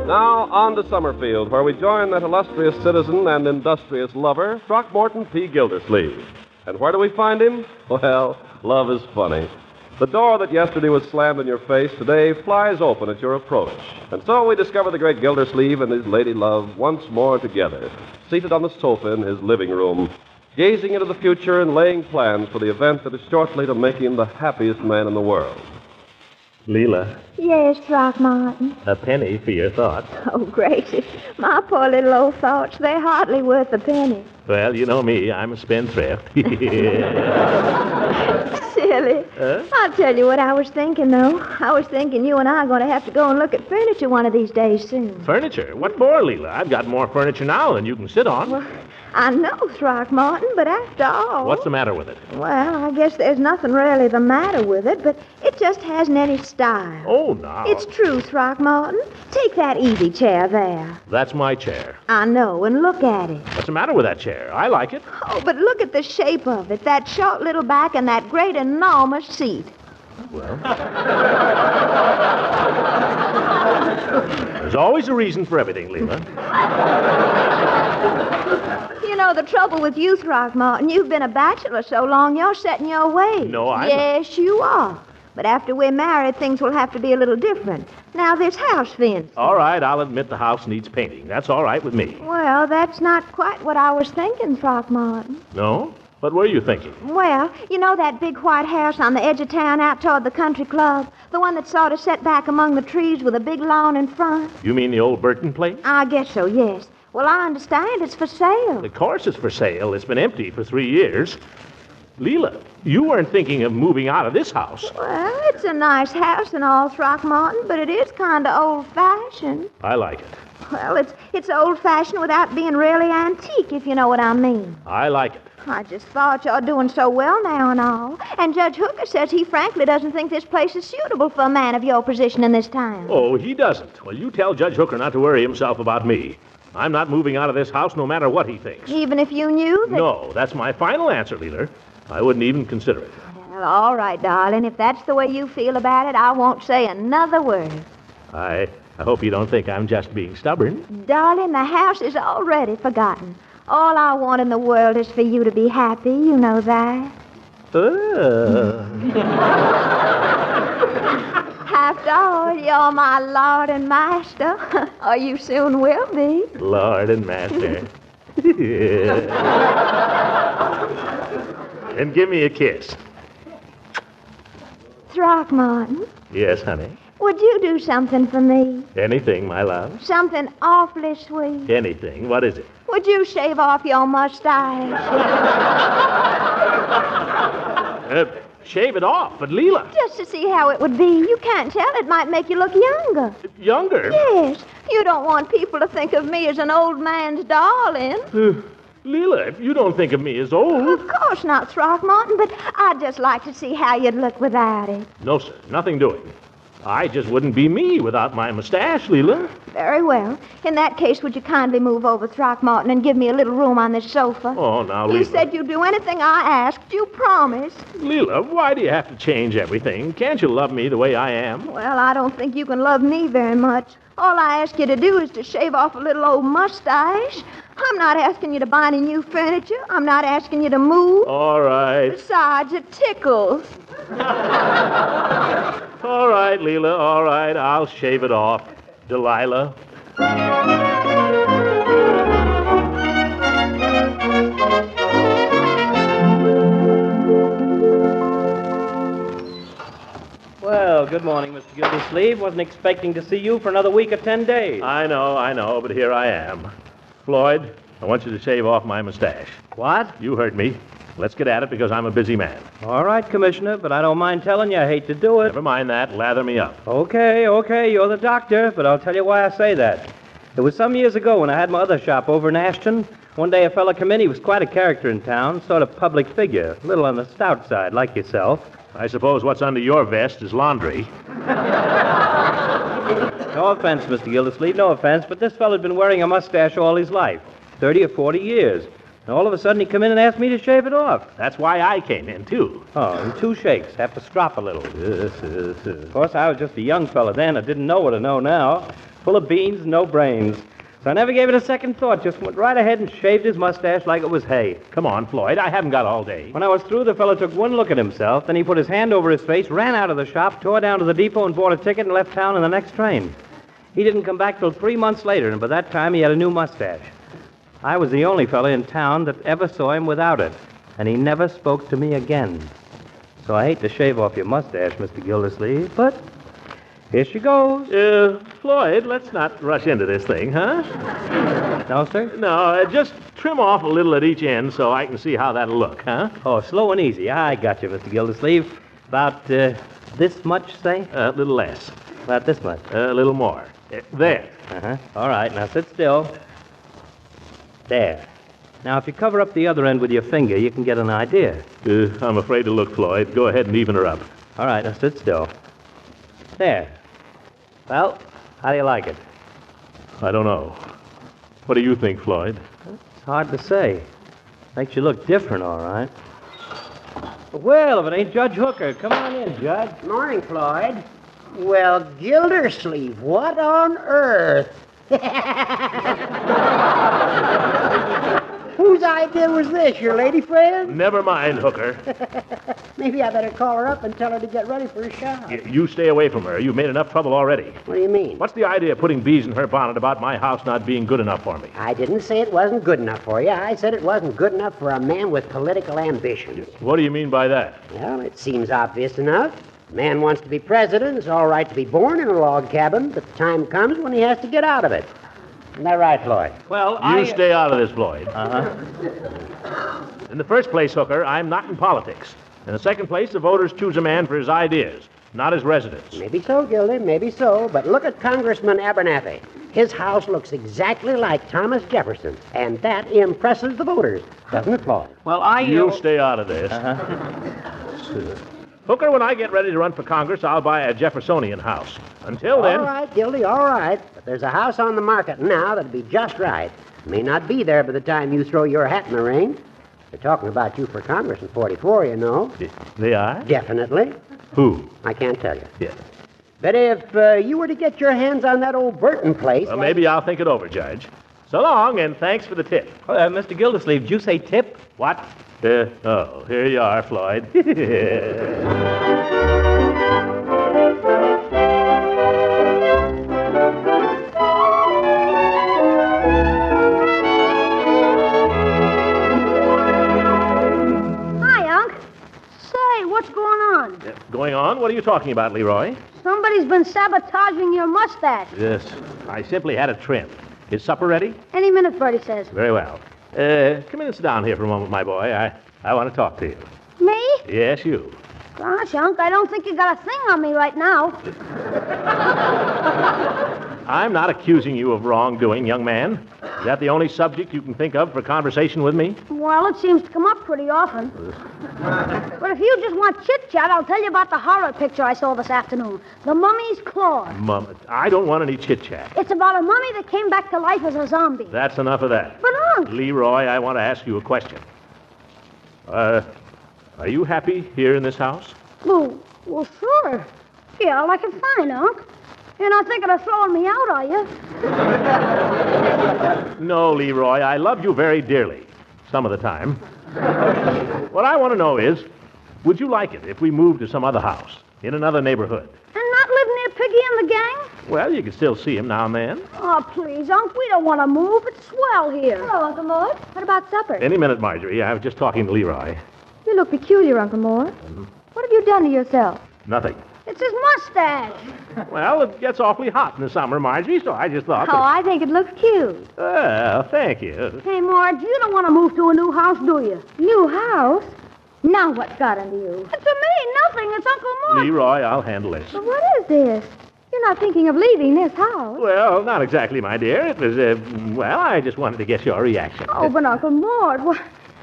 Speaker 13: Now, on to Summerfield, where we join that illustrious citizen and industrious lover, Throckmorton P. Gildersleeve. And where do we find him? Well, love is funny. The door that yesterday was slammed in your face today flies open at your approach. And so we discover the Great Gildersleeve and his lady love once more together, seated on the sofa in his living room, gazing into the future and laying plans for the event that is shortly to make him the happiest man in the world.
Speaker 14: Leila,
Speaker 21: Yes, Throckmorton.
Speaker 14: a penny for your thoughts.
Speaker 21: Oh, Gracie, my poor little old thoughts, they're hardly worth a penny.
Speaker 14: Well, you know me, I'm a spendthrift.
Speaker 21: Silly.
Speaker 14: Huh?
Speaker 21: I'll tell you what I was thinking, though. I was thinking you and I are going to have to go and look at furniture one of these days soon.
Speaker 14: Furniture? What for, Leila? I've got more furniture now than you can sit on.
Speaker 21: Well, I know, Throckmorton, but after all...
Speaker 14: What's the matter with it?
Speaker 21: Well, I guess there's nothing really the matter with it, but it just hasn't any style.
Speaker 14: Oh, no.
Speaker 21: It's true, Throckmorton. Take that easy chair there.
Speaker 14: That's my chair.
Speaker 21: I know, and look at it.
Speaker 14: What's the matter with that chair? I like it.
Speaker 21: Oh, but look at the shape of it, that short little back and that great enormous seat.
Speaker 14: Well, there's always a reason for everything, Leila.
Speaker 21: You know, the trouble with you, Throckmorton, you've been a bachelor so long you're set in your ways.
Speaker 14: No, I'm
Speaker 21: Yes, you are. But after we're married, things will have to be a little different. Now, this house, for instance.
Speaker 14: All right, I'll admit the house needs painting. That's all right with me.
Speaker 21: Well, that's not quite what I was thinking, Throckmorton.
Speaker 14: No? What were you thinking?
Speaker 21: Well, you know that big white house on the edge of town out toward the country club? The one that's sort of set back among the trees with a big lawn in front?
Speaker 14: You mean the old Burton place?
Speaker 21: I guess so, yes. Well, I understand it's for sale.
Speaker 14: Of course it's for sale. It's been empty for 3 years. Leila, you weren't thinking of moving out of this house.
Speaker 21: Well, it's a nice house and all, Throckmorton, but it is kind of old-fashioned.
Speaker 14: I like it.
Speaker 21: Well, it's old-fashioned without being really antique, if you know what I mean.
Speaker 14: I like it.
Speaker 21: I just thought you're doing so well now and all. And Judge Hooker says he frankly doesn't think this place is suitable for a man of your position in this town.
Speaker 14: Oh, he doesn't. Well, you tell Judge Hooker not to worry himself about me. I'm not moving out of this house no matter what he thinks.
Speaker 21: Even if you knew that...
Speaker 14: No, that's my final answer, Leila. I wouldn't even consider it.
Speaker 21: Well, all right, darling. If that's the way you feel about it, I won't say another word.
Speaker 14: I hope you don't think I'm just being stubborn.
Speaker 21: Darling, the house is already forgotten. All I want in the world is for you to be happy. You know that. After all, you're my lord and master. Or you soon will be.
Speaker 14: Lord and master. And give me a kiss.
Speaker 21: Throckmorton,
Speaker 14: Yes, honey.
Speaker 21: would you do something for me?
Speaker 14: Anything, my love.
Speaker 21: Something awfully sweet.
Speaker 14: Anything. What is it?
Speaker 21: Would you shave off your mustache?
Speaker 14: Shave it off, but Leila.
Speaker 21: Just to see how it would be. You can't tell. It might make you look younger.
Speaker 14: Younger?
Speaker 21: Yes. You don't want people to think of me as an old man's darling.
Speaker 14: Leila, you don't think of me as old.
Speaker 21: Of course not, Throckmorton, but I'd just like to see how you'd look without it.
Speaker 14: No, sir. Nothing doing. I just wouldn't be me without my mustache, Leila.
Speaker 21: Very well. In that case, would you kindly move over, Throckmorton, and give me a little room on this sofa?
Speaker 14: Oh, now,
Speaker 21: You
Speaker 14: Leila.
Speaker 21: said you'd do anything I asked. You promised.
Speaker 14: Leila, why do you have to change everything? Can't you love me the way I am?
Speaker 21: Well, I don't think you can love me very much. All I ask you to do is to shave off a little old mustache. I'm not asking you to buy any new furniture. I'm not asking you to move.
Speaker 14: All right.
Speaker 21: Besides, it tickles.
Speaker 14: All right, Leila, all right. I'll shave it off. Delilah.
Speaker 4: Well, good morning, Mr. Gildersleeve. Wasn't expecting to see you for another week or 10 days.
Speaker 14: I know, but here I am. Floyd, I want you to shave off my mustache.
Speaker 4: What?
Speaker 14: You heard me. Let's get at it because I'm a busy man.
Speaker 4: All right, Commissioner, but I don't mind telling you I hate to do it.
Speaker 14: Never mind that. Lather me up.
Speaker 4: Okay, you're the doctor, but I'll tell you why I say that. It was some years ago when I had my other shop over in Ashton. One day a fella come in. He was quite a character in town, sort of public figure, a little on the stout side, like yourself.
Speaker 14: I suppose what's under your vest is laundry.
Speaker 4: No offense, Mr. Gildersleeve, no offense, but this fella'd been wearing a mustache all his life, 30 or 40 years. And all of a sudden he come in and asked me to shave it off.
Speaker 14: That's why I came in, too.
Speaker 4: Oh, in 2 shakes. Have to strop a little. Of course, I was just a young fella then. I didn't know what I know now. Full of beans, no brains. So I never gave it a second thought. Just went right ahead and shaved his mustache like it was hay.
Speaker 14: Come on, Floyd. I haven't got all day.
Speaker 4: When I was through, the fellow took one look at himself. Then he put his hand over his face, ran out of the shop, tore down to the depot and bought a ticket and left town in the next train. He didn't come back till 3 months later, and by that time he had a new mustache. I was the only fella in town that ever saw him without it, and he never spoke to me again. So I hate to shave off your mustache, Mr. Gildersleeve, but here she goes.
Speaker 14: Floyd, let's not rush into this thing, huh?
Speaker 4: No, sir?
Speaker 14: No, just trim off a little at each end so I can see how that'll look, huh?
Speaker 4: Oh, slow and easy. I got you, Mr. Gildersleeve. About this much, say?
Speaker 14: A little less.
Speaker 4: About this much?
Speaker 14: A little more. There.
Speaker 4: Uh-huh. All right, now sit still. There. Now, if you cover up the other end with your finger, you can get an idea.
Speaker 14: I'm afraid to look, Floyd. Go ahead and even her up.
Speaker 4: All right, now sit still. There. Well, how do you like it?
Speaker 14: I don't know. What do you think, Floyd?
Speaker 4: It's hard to say. Makes you look different, all right. Well, if it ain't Judge Hooker, come on in, Judge.
Speaker 19: Morning, Floyd. Well, Gildersleeve, what on earth? Whose idea was this, your lady friend?
Speaker 14: Never mind, Hooker.
Speaker 19: Maybe I better call her up and tell her to get ready for a shower.
Speaker 14: You stay away from her. You've made enough trouble already.
Speaker 19: What do you mean?
Speaker 14: What's the idea of putting bees in her bonnet about my house not being good enough for me?
Speaker 19: I didn't say it wasn't good enough for you. I said it wasn't good enough for a man with political ambitions.
Speaker 14: What do you mean by that?
Speaker 19: Well, it seems obvious enough. A man wants to be president. It's all right to be born in a log cabin, but the time comes when he has to get out of it. Isn't that right, Floyd?
Speaker 4: Well,
Speaker 14: You stay out of this, Floyd.
Speaker 4: Uh-huh.
Speaker 14: In the first place, Hooker, I'm not in politics. In the second place, the voters choose a man for his ideas. not his residence.
Speaker 19: Maybe so, Gildy, maybe so. But look at Congressman Abernathy. His house looks exactly like Thomas Jefferson's, and that impresses the voters, doesn't it, Floyd?
Speaker 14: Well, You stay out of this. Hooker, when I get ready to run for Congress, I'll buy a Jeffersonian house. Until then...
Speaker 19: All right, Gildy, all right. But there's a house on the market now that'd be just right. May not be there by the time you throw your hat in the ring. They're talking about you for Congress in 44, you know.
Speaker 14: They are?
Speaker 19: Definitely.
Speaker 14: Who?
Speaker 19: I can't tell you.
Speaker 14: Yeah.
Speaker 19: But if you were to get your hands on that old Burton place...
Speaker 14: Well, maybe I'll think it over, Judge. So long, and thanks for the tip.
Speaker 4: Mr. Gildersleeve, did you say tip?
Speaker 14: What? Here you are, Floyd.
Speaker 21: What's going on?
Speaker 14: Going on? What are you talking about, Leroy?
Speaker 21: Somebody's been sabotaging your mustache.
Speaker 14: Yes. I simply had it trimmed. Is supper ready?
Speaker 21: Any minute, Bertie says.
Speaker 14: Very well. Come in and sit down here for a moment, my boy. I want to talk to you.
Speaker 21: Me?
Speaker 14: Yes, you.
Speaker 21: Gosh, Unc, I don't think you got a thing on me right now.
Speaker 14: I'm not accusing you of wrongdoing, young man. Is that the only subject you can think of for conversation with me?
Speaker 21: Well, it seems to come up pretty often. But if you just want chit-chat, I'll tell you about the horror picture I saw this afternoon. The Mummy's Claw.
Speaker 14: I don't want any chit-chat.
Speaker 21: It's about a mummy that came back to life as a zombie.
Speaker 14: That's enough of that.
Speaker 21: But, Unc...
Speaker 14: Leroy, I want to ask you a question. Are you happy here in this house?
Speaker 21: Well, sure. Yeah, I like it fine, Unc. You're not thinking of throwing me out, are you?
Speaker 14: No, Leroy, I love you very dearly. Some of the time. What I want to know is, would you like it if we moved to some other house, in another neighborhood?
Speaker 21: And not live near Piggy and the gang?
Speaker 14: Well, you can still see him now and then.
Speaker 21: Oh, please, Unc, we don't want to move. It's swell here.
Speaker 1: Hello, Uncle Mort. What about supper?
Speaker 14: Any minute, Marjorie. I was just talking to Leroy.
Speaker 1: You look peculiar, Uncle Mort. What have you done to yourself?
Speaker 14: Nothing.
Speaker 21: It's his mustache.
Speaker 14: Well, it gets awfully hot in the summer, Marjorie, so I just thought...
Speaker 1: Oh, I think it looks cute.
Speaker 14: Well, thank you.
Speaker 21: Hey, Marge, you don't want to move to a new house, do you?
Speaker 1: New house? Now what's got into you?
Speaker 21: To me, nothing. It's Uncle Mort.
Speaker 14: Leroy, I'll handle this.
Speaker 1: But what is this? You're not thinking of leaving this house.
Speaker 14: Well, not exactly, my dear. It was, I just wanted to get your reaction.
Speaker 1: Oh, but Uncle Mort,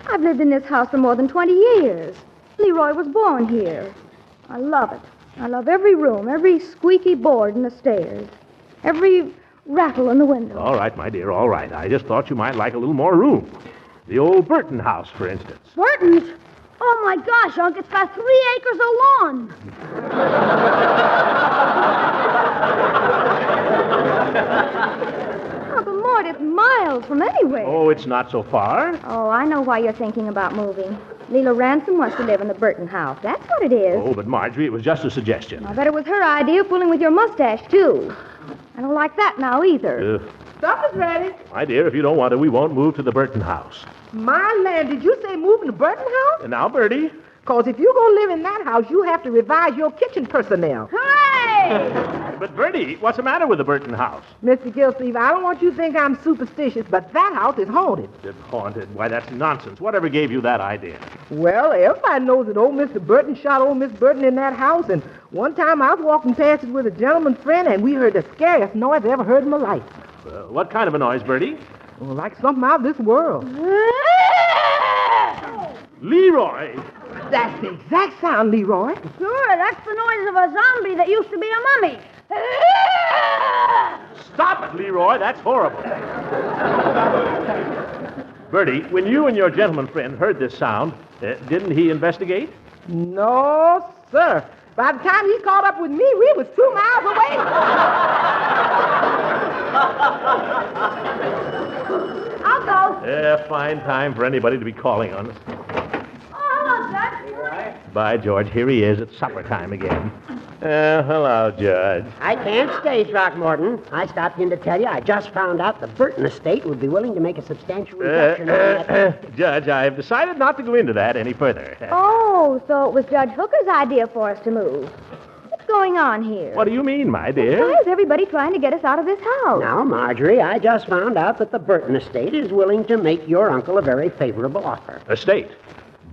Speaker 1: I've lived in this house for more than 20 years. Leroy was born here. I love it. I love every room, every squeaky board in the stairs, every rattle in the window.
Speaker 14: All right, my dear, all right. I just thought you might like a little more room. The old Burton house, for instance.
Speaker 21: Burton's? Oh, my gosh, Unc, it's got 3 acres of lawn.
Speaker 1: Uncle Mort, it's miles from anywhere.
Speaker 14: Oh, it's not so far.
Speaker 1: Oh, I know why you're thinking about moving. Leila Ransom wants to live in the Burton house. That's what it is.
Speaker 14: Oh, but Marjorie, it was just a suggestion.
Speaker 1: I bet it was her idea, fooling with your mustache, too. I don't like that now, either.
Speaker 8: Supper's ready.
Speaker 14: My dear, if you don't want to, we won't move to the Burton house.
Speaker 8: My land, did you say move in the Burton house?
Speaker 14: And now, Bertie.
Speaker 8: Because if you're going to live in that house, you have to revise your kitchen personnel.
Speaker 21: Hooray!
Speaker 14: But, Bertie, what's the matter with the Burton house?
Speaker 8: Mr. Gildersleeve, I don't want you to think I'm superstitious, but that house is haunted.
Speaker 14: It's haunted? Why, that's nonsense. Whatever gave you that idea?
Speaker 8: Well, everybody knows that old Mr. Burton shot old Miss Burton in that house, and one time I was walking past it with a gentleman friend, and we heard the scariest noise I ever heard in my life.
Speaker 14: What kind of a noise, Bertie?
Speaker 8: Well, like something out of this world.
Speaker 14: Leroy!
Speaker 8: That's the exact sound, Leroy.
Speaker 21: Sure, that's the noise of a zombie that used to be a mummy.
Speaker 14: Stop it, Leroy. That's horrible. Bertie, when you and your gentleman friend heard this sound, didn't he investigate?
Speaker 8: No, sir. By the time he caught up with me, we was 2 miles away.
Speaker 21: I'll go.
Speaker 14: Fine time for anybody to be calling on us.
Speaker 21: Oh, hello, Judge.
Speaker 14: By George, here he is at supper time again. Hello, Judge.
Speaker 19: I can't stay, Throckmorton. I stopped in to tell you I just found out the Burton estate would be willing to make a substantial reduction on that.
Speaker 14: Judge, I've decided not to go into that any further.
Speaker 1: Oh, so it was Judge Hooker's idea for us to move. What's going on here?
Speaker 14: What do you mean, my dear?
Speaker 1: Why is everybody trying to get us out of this house?
Speaker 19: Now, Marjorie, I just found out that the Burton estate is willing to make your uncle a very favorable offer.
Speaker 14: Estate?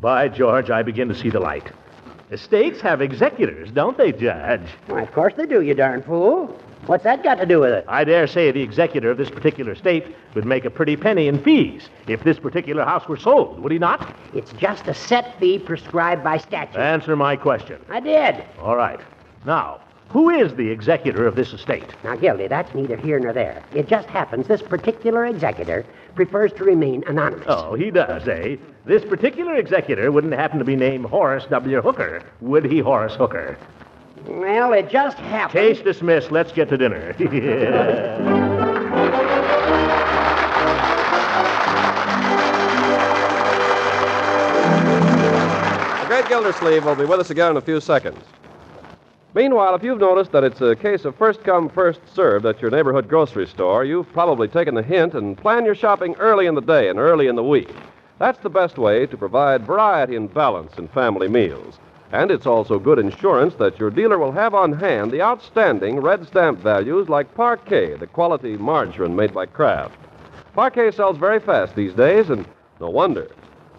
Speaker 14: By George, I begin to see the light. Estates have executors, don't they, Judge?
Speaker 19: Why, of course they do, you darn fool. What's that got to do with it?
Speaker 14: I dare say the executor of this particular estate would make a pretty penny in fees if this particular house were sold, would he not?
Speaker 19: It's just a set fee prescribed by statute.
Speaker 14: Answer my question.
Speaker 19: I did.
Speaker 14: All right. Now, who is the executor of this estate?
Speaker 19: Now, Gildy, that's neither here nor there. It just happens this particular executor prefers to remain anonymous.
Speaker 14: Oh, he does, eh? This particular executor wouldn't happen to be named Horace W. Hooker, would he, Horace Hooker?
Speaker 19: Well, it just happens.
Speaker 14: Case dismissed. Let's get to dinner.
Speaker 22: The Great Gildersleeve will be with us again in a few seconds. Meanwhile, if you've noticed that it's a case of first come, first served at your neighborhood grocery store, you've probably taken the hint and planned your shopping early in the day and early in the week. That's the best way to provide variety and balance in family meals. And it's also good insurance that your dealer will have on hand the outstanding red stamp values like Parquet, the quality margarine made by Kraft. Parquet sells very fast these days, and no wonder.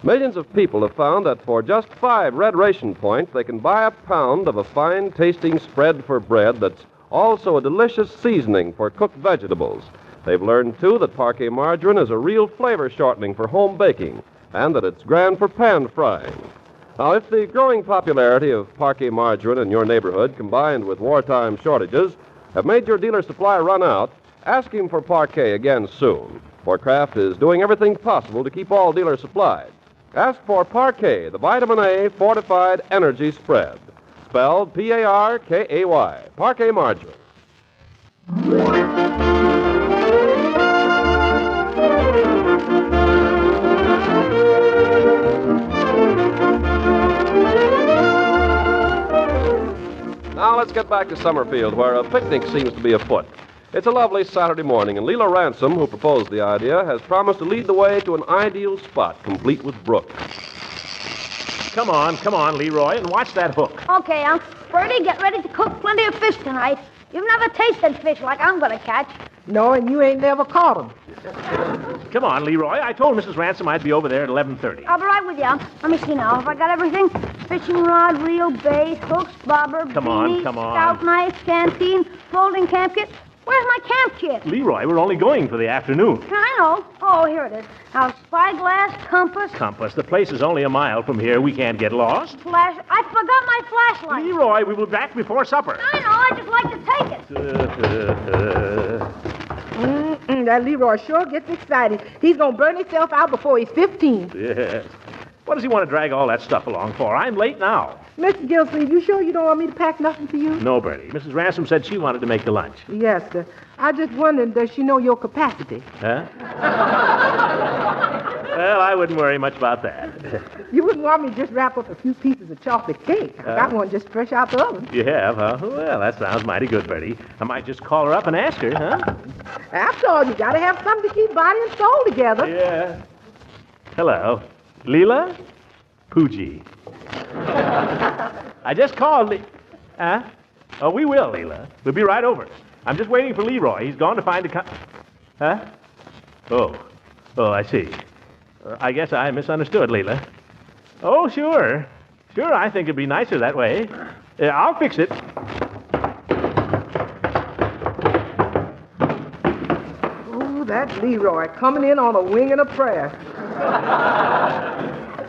Speaker 22: Millions of people have found that for just 5 red ration points, they can buy a pound of a fine-tasting spread for bread that's also a delicious seasoning for cooked vegetables. They've learned, too, that Parquet margarine is a real flavor shortening for home baking, and that it's grand for pan frying. Now, if the growing popularity of Parquet margarine in your neighborhood, combined with wartime shortages, have made your dealer supply run out, ask him for Parquet again soon, for Kraft is doing everything possible to keep all dealers supplied. Ask for Parquet, the vitamin A fortified energy spread, spelled P-A-R-K-A-Y, Parquet margarine. Now let's get back to Summerfield, where a picnic seems to be afoot. It's a lovely Saturday morning, and Leila Ransom, who proposed the idea, has promised to lead the way to an ideal spot, complete with brook.
Speaker 14: Come on, Leroy, and watch that hook.
Speaker 21: Okay, Unc. Bertie, get ready to cook plenty of fish tonight. You've never tasted fish like I'm going to catch.
Speaker 8: No, and you ain't never caught 'em.
Speaker 14: Come on, Leroy. I told Mrs. Ransom I'd be over there at 11:30.
Speaker 21: I'll be right with you, Unc. Let me see now. Have I got everything? Fishing rod, reel, bait, hooks, bobber,
Speaker 14: Come on.
Speaker 21: scout knife, canteen, folding camp kit. Where's my camp kit?
Speaker 14: Leroy, we're only going for the afternoon.
Speaker 21: I know. Oh, here it is. Now, spyglass, compass.
Speaker 14: Compass. The place is only a mile from here. We can't get lost.
Speaker 21: Flash. I forgot my flashlight.
Speaker 14: Leroy, we will be back before supper.
Speaker 21: I know. I just like to take it.
Speaker 8: That Leroy sure gets excited. He's going to burn himself out before he's 15.
Speaker 14: Yes. What does he want to drag all that stuff along for? I'm late now.
Speaker 8: Mr. Gildersleeve, you sure you don't want me to pack nothing for you?
Speaker 14: No, Bertie. Mrs. Ransom said she wanted to make the lunch.
Speaker 8: Yes, sir. I just wondered, does she know your capacity?
Speaker 14: Huh? Well, I wouldn't worry much about that.
Speaker 8: You wouldn't want me to just wrap up a few pieces of chocolate cake. I got one just fresh out the oven.
Speaker 14: You have, huh? Well, that sounds mighty good, Bertie. I might just call her up and ask her, huh?
Speaker 8: After all, you got to have something to keep body and soul together.
Speaker 14: Yeah. Hello. Leila? Poogie. I just called Huh? Oh, we will, Leila. We'll be right over. I'm just waiting for Leroy. He's gone to find a Huh? Oh, I see. I guess I misunderstood, Leila. Oh, sure. Sure, I think it'd be nicer that way. I'll fix it.
Speaker 8: Oh, that's Leroy coming in on a wing and a prayer.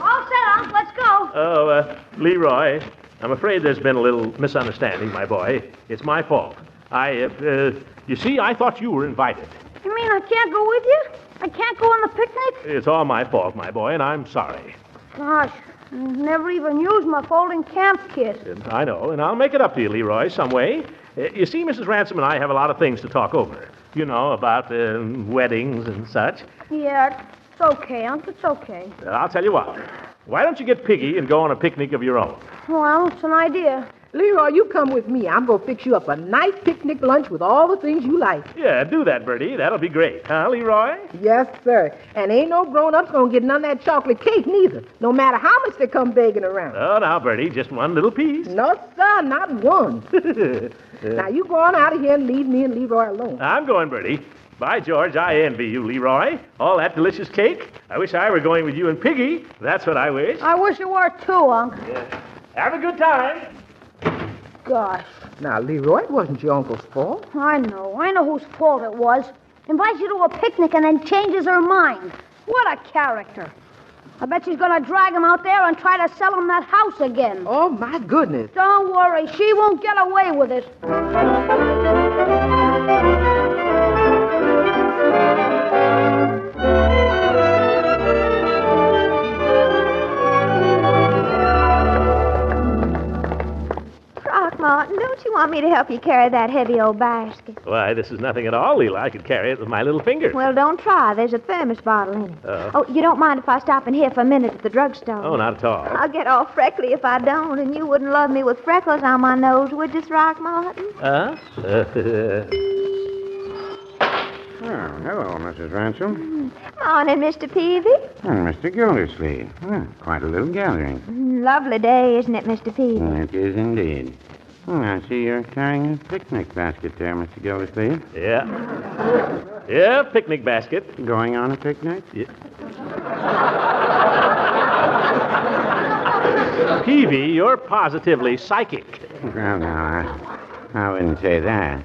Speaker 21: All set, Unc. Let's go.
Speaker 14: Oh, Leroy, I'm afraid there's been a little misunderstanding, my boy. It's my fault. You see, I thought you were invited.
Speaker 21: You mean I can't go with you? I can't go on the picnic?
Speaker 14: It's all my fault, my boy, and I'm sorry.
Speaker 21: Gosh, I never even used my folding camp kit.
Speaker 14: I know, and I'll make it up to you, Leroy, some way. You see, Mrs. Ransom and I have a lot of things to talk over. You know, about weddings and such.
Speaker 21: Yeah, it's okay, Unc. It's okay.
Speaker 14: I'll tell you what. Why don't you get Piggy and go on a picnic of your own?
Speaker 21: Well, it's an idea.
Speaker 8: Leroy, you come with me. I'm going to fix you up a nice picnic lunch with all the things you like.
Speaker 14: Yeah, do that, Bertie. That'll be great. Huh, Leroy?
Speaker 8: Yes, sir. And ain't no grown-ups going to get none of that chocolate cake, neither, no matter how much they come begging around.
Speaker 14: Oh, now, Bertie, just one little piece.
Speaker 8: No, sir, not one. Now, you go on out of here and leave me and Leroy alone.
Speaker 14: I'm going, Bertie. By George, I envy you, Leroy. All that delicious cake. I wish I were going with you and Piggy. That's what I wish.
Speaker 21: I wish you were, too, Unc.
Speaker 14: Yeah. Have a good time.
Speaker 8: Gosh. Now, Leroy, it wasn't your uncle's fault.
Speaker 21: I know whose fault it was. Invites you to a picnic and then changes her mind. What a character. I bet she's going to drag him out there and try to sell him that house again.
Speaker 8: Oh, my goodness.
Speaker 21: Don't worry, she won't get away with it.
Speaker 17: Throckmorton, don't you want me to help you carry that heavy old basket?
Speaker 14: Why, this is nothing at all, Leila. I could carry it with my little finger.
Speaker 17: Well, don't try. There's a thermos bottle in it. Oh, you don't mind if I stop in here for a minute at the drugstore?
Speaker 14: Oh, not at all.
Speaker 17: I'll get all freckly if I don't, and you wouldn't love me with freckles on my nose, would you, Throckmorton?
Speaker 20: Oh, hello, Mrs. Ransom.
Speaker 17: Morning, Mr. Peavy.
Speaker 20: And Mr. Gildersleeve. Quite a little gathering.
Speaker 17: Lovely day, isn't it, Mr. Peavy?
Speaker 20: It is indeed. I see you're carrying a picnic basket there, Mr. Gildersleeve.
Speaker 14: Yeah. Yeah, picnic basket.
Speaker 20: Going on a picnic?
Speaker 14: Yeah. Peavy, you're positively psychic.
Speaker 20: Well, now, I wouldn't say that.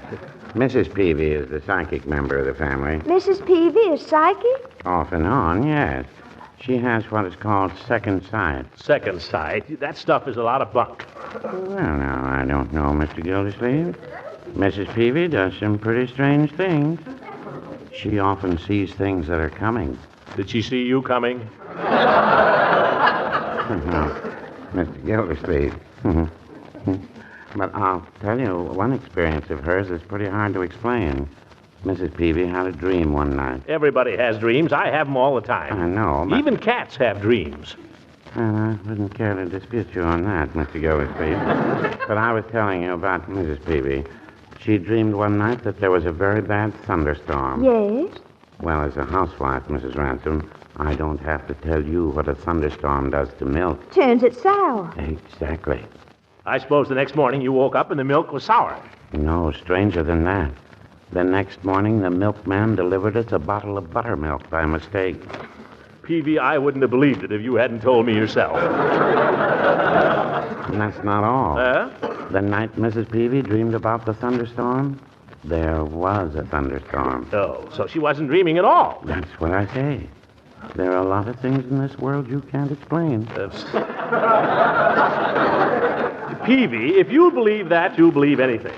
Speaker 20: Mrs. Peavy is the psychic member of the family.
Speaker 17: Mrs. Peavy is psychic?
Speaker 20: Off and on, yes. She has what is called second sight.
Speaker 14: Second sight? That stuff is a lot of bunk.
Speaker 20: Well, now, I don't know, Mr. Gildersleeve. Mrs. Peavy does some pretty strange things. She often sees things that are coming.
Speaker 14: Did she see you coming?
Speaker 20: No, Mr. Gildersleeve. But I'll tell you, one experience of hers is pretty hard to explain. Mrs. Peavy had a dream one night.
Speaker 14: Everybody has dreams. I have them all the time.
Speaker 20: I know, but...
Speaker 14: Even cats have dreams.
Speaker 20: I wouldn't care to dispute you on that, Mr. Gildersleeve. But I was telling you about Mrs. Peavy. She dreamed one night that there was a very bad thunderstorm.
Speaker 17: Yes?
Speaker 20: Well, as a housewife, Mrs. Ransom, I don't have to tell you what a thunderstorm does to milk.
Speaker 17: Turns it sour.
Speaker 20: Exactly.
Speaker 14: I suppose the next morning you woke up and the milk was sour.
Speaker 20: No, stranger than that. The next morning, the milkman delivered us a bottle of buttermilk by mistake.
Speaker 14: Peavy, I wouldn't have believed it if you hadn't told me yourself.
Speaker 20: And that's not all. The night Mrs. Peavy dreamed about the thunderstorm, there was a thunderstorm.
Speaker 14: Oh, so she wasn't dreaming at all.
Speaker 20: That's what I say. There are a lot of things in this world you can't explain.
Speaker 14: Peavy, if you believe that, you'll believe anything.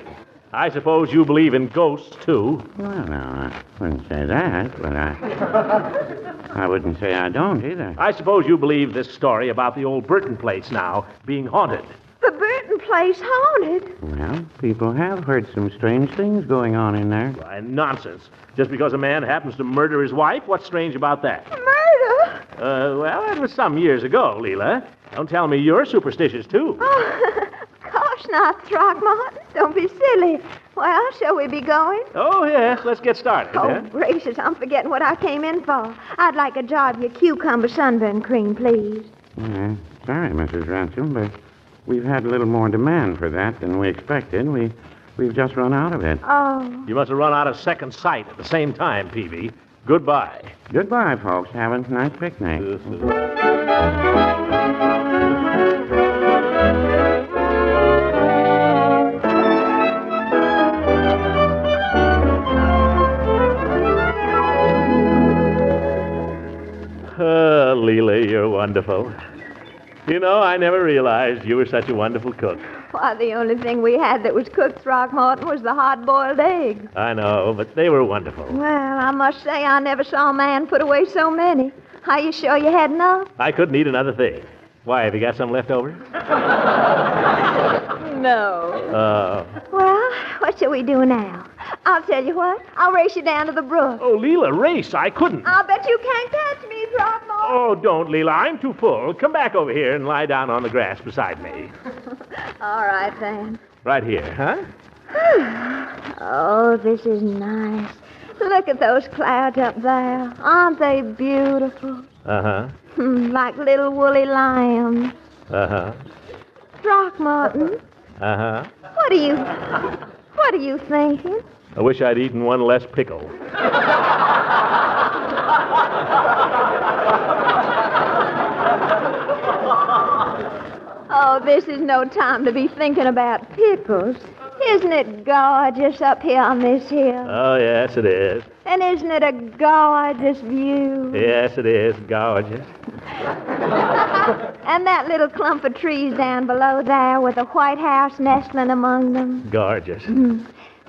Speaker 14: I suppose you believe in ghosts, too.
Speaker 20: Well, no, I wouldn't say that, but I wouldn't say I don't either.
Speaker 14: I suppose you believe this story about the old Burton place now being haunted.
Speaker 17: The Burton place haunted?
Speaker 20: Well, people have heard some strange things going on in there.
Speaker 14: Why, nonsense. Just because a man happens to murder his wife, what's strange about that?
Speaker 17: Murder?
Speaker 14: Well, that was some years ago, Leila. Don't tell me you're superstitious, too.
Speaker 17: Oh, gosh, not Throckmorton. Don't be silly. Well, shall we be going?
Speaker 14: Oh, yes. Let's get started.
Speaker 17: Oh, gracious, I'm forgetting what I came in for. I'd like a jar of your cucumber sunburn cream, please.
Speaker 20: Sorry, Mrs. Ransom, but we've had a little more demand for that than we expected. We've just run out of it.
Speaker 17: Oh.
Speaker 14: You must have run out of second sight at the same time, Peavy. Goodbye.
Speaker 20: Goodbye, folks. Have a nice picnic.
Speaker 14: Leila, you're wonderful. You know, I never realized you were such a wonderful cook.
Speaker 17: Why, the only thing we had that was cooked, Throckmorton, was the hard-boiled egg.
Speaker 14: I know, but they were wonderful.
Speaker 17: Well, I must say I never saw a man put away so many. Are you sure you had enough?
Speaker 14: I couldn't eat another thing. Why, have you got some left over?
Speaker 17: No. Well, what shall we do now? I'll tell you what. I'll race you down to the brook.
Speaker 14: Oh, Leila, race. I couldn't.
Speaker 17: I'll bet you can't catch me, Throckmorton.
Speaker 14: Oh, don't, Leila. I'm too full. Come back over here and lie down on the grass beside me.
Speaker 17: All right, then.
Speaker 14: Right here, huh?
Speaker 17: Oh, this is nice. Look at those clouds up there. Aren't they beautiful?
Speaker 14: Uh-huh.
Speaker 17: Like little woolly lambs.
Speaker 14: Uh-huh.
Speaker 17: Throckmorton,
Speaker 14: Uh-huh.
Speaker 17: what are you thinking?
Speaker 14: I wish I'd eaten one less pickle.
Speaker 17: Oh, Oh, this is no time to be thinking about pickles. Isn't it gorgeous up here on this hill?
Speaker 14: Oh, yes, it is.
Speaker 17: And isn't it a gorgeous view?
Speaker 14: Yes, it is. Gorgeous.
Speaker 17: And that little clump of trees down below there with the White House nestling among them.
Speaker 14: Gorgeous.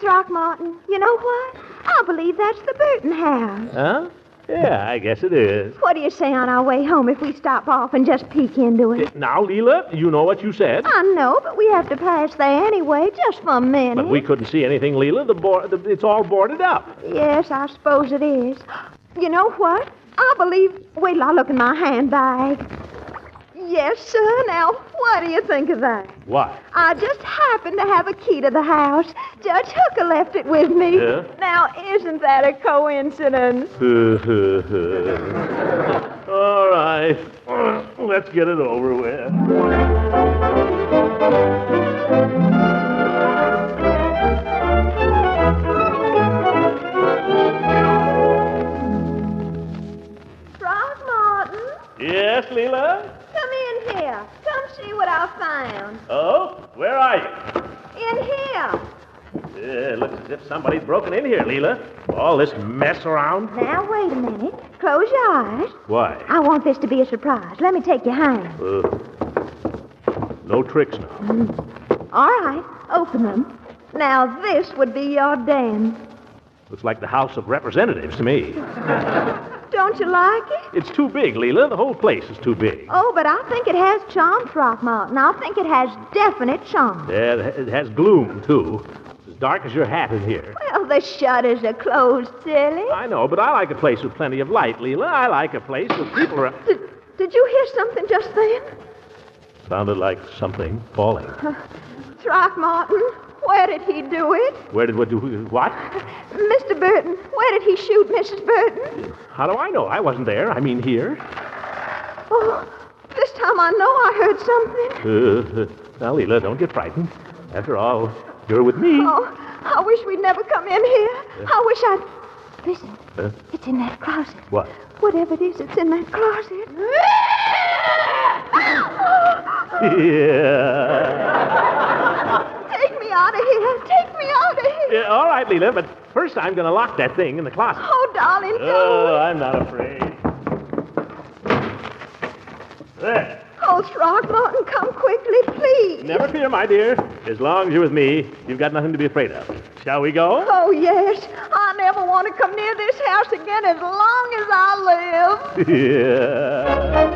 Speaker 17: Throckmorton, you know what? I believe that's the Burton house.
Speaker 14: Huh? Yeah, I guess it is.
Speaker 17: What do you say on our way home if we stop off and just peek into it?
Speaker 14: Now, Leila, you know what you said.
Speaker 17: I know, but we have to pass there anyway, just for a minute.
Speaker 14: But we couldn't see anything, Leila. It's all boarded up.
Speaker 17: Yes, I suppose it is. You know what? I believe... Wait till I look in my handbag. Yes, sir. Now, what do you think of that?
Speaker 14: What?
Speaker 17: I just happen to have a key to the house. Judge Hooker left it with me.
Speaker 14: Yeah?
Speaker 17: Now, isn't that a coincidence?
Speaker 14: All right. Let's get it over with.
Speaker 17: Throckmorton?
Speaker 14: Yes, Leila?
Speaker 17: Come in here. Come see what I found.
Speaker 14: Oh, where are you?
Speaker 17: In here.
Speaker 14: Yeah, it looks as if somebody's broken in here, Leila. All this mess around.
Speaker 17: Now, wait a minute. Close your eyes.
Speaker 14: Why?
Speaker 17: I want this to be a surprise. Let me take your hand.
Speaker 14: No tricks now.
Speaker 17: All right. Open them. Now, this would be your den.
Speaker 14: Looks like the House of Representatives to me.
Speaker 17: Don't you like it?
Speaker 14: It's too big, Leila. The whole place is too big.
Speaker 17: Oh, but I think it has charm, Throckmorton. I think it has definite charm.
Speaker 14: Yeah, it has gloom, too. It's as dark as your hat in here.
Speaker 17: Well, the shutters are closed, silly.
Speaker 14: I know, but I like a place with plenty of light, Leila. I like a place with people around.
Speaker 17: Did you hear something just then?
Speaker 14: Sounded like something falling.
Speaker 17: Throckmorton, where did he do it?
Speaker 14: What?
Speaker 17: Mr. Burton, where did he shoot Mrs. Burton?
Speaker 14: How do I know? I wasn't there. I mean here.
Speaker 17: Oh, this time I know I heard something.
Speaker 14: Now, Leila, don't get frightened. After all, you're with me.
Speaker 17: Oh, I wish we'd never come in here. I wish I'd... Listen, it's in that closet.
Speaker 14: What?
Speaker 17: Whatever it is, it's in that closet.
Speaker 14: Yeah.
Speaker 17: Take me out of here. Take me out of here.
Speaker 14: Yeah, all right, Leila, but first I'm going to lock that thing in the closet.
Speaker 17: Oh, darling, don't.
Speaker 14: Oh, I'm not afraid. There.
Speaker 17: Oh, Throckmorton, come quickly, please.
Speaker 14: Never fear, my dear. As long as you're with me, you've got nothing to be afraid of. Shall we go?
Speaker 17: Oh, yes. I never want to come near this house again as long as I live.
Speaker 14: Yeah.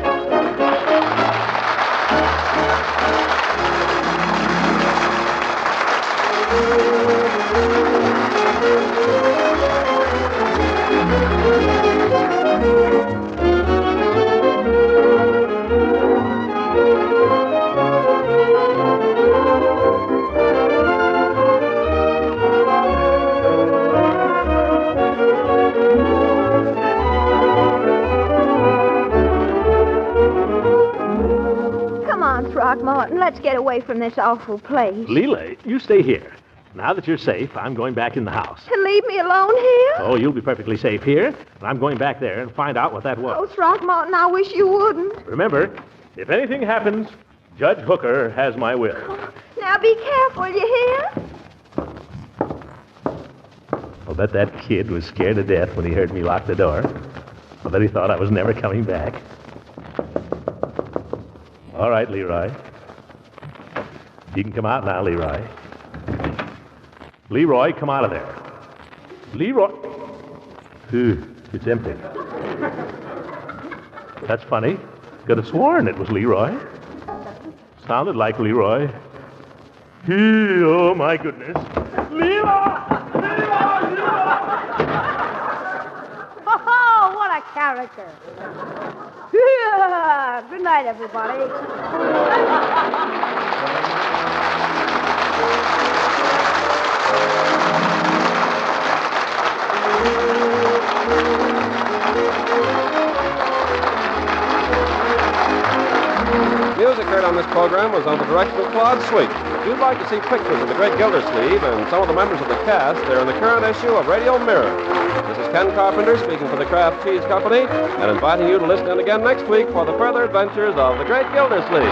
Speaker 17: Come on, Throckmorton. Let's get away from this awful place.
Speaker 14: Leila, you stay here. Now that you're safe, I'm going back in the house.
Speaker 17: And leave me alone here?
Speaker 14: Oh, you'll be perfectly safe here, and I'm going back there and find out what that was.
Speaker 17: Oh, Throckmorton, I wish you wouldn't.
Speaker 14: Remember, if anything happens, Judge Hooker has my will.
Speaker 17: Now be careful, you hear?
Speaker 14: I'll bet that kid was scared to death when he heard me lock the door. I'll bet he thought I was never coming back. All right, Leroy. You can come out now, Leroy. Leroy, come out of there. Leroy. It's empty. That's funny. Could have sworn it was Leroy. Sounded like Leroy. Oh, my goodness. Leroy!
Speaker 2: Oh, what a character. Yeah. Good night, everybody.
Speaker 13: Music heard on this program was under the direction of Claude Sweet. If you'd like to see pictures of the Great Gildersleeve and some of the members of the cast, they're in the current issue of Radio Mirror. This is Ken Carpenter speaking for the Kraft Cheese Company and inviting you to listen in again next week for the further adventures of the Great Gildersleeve.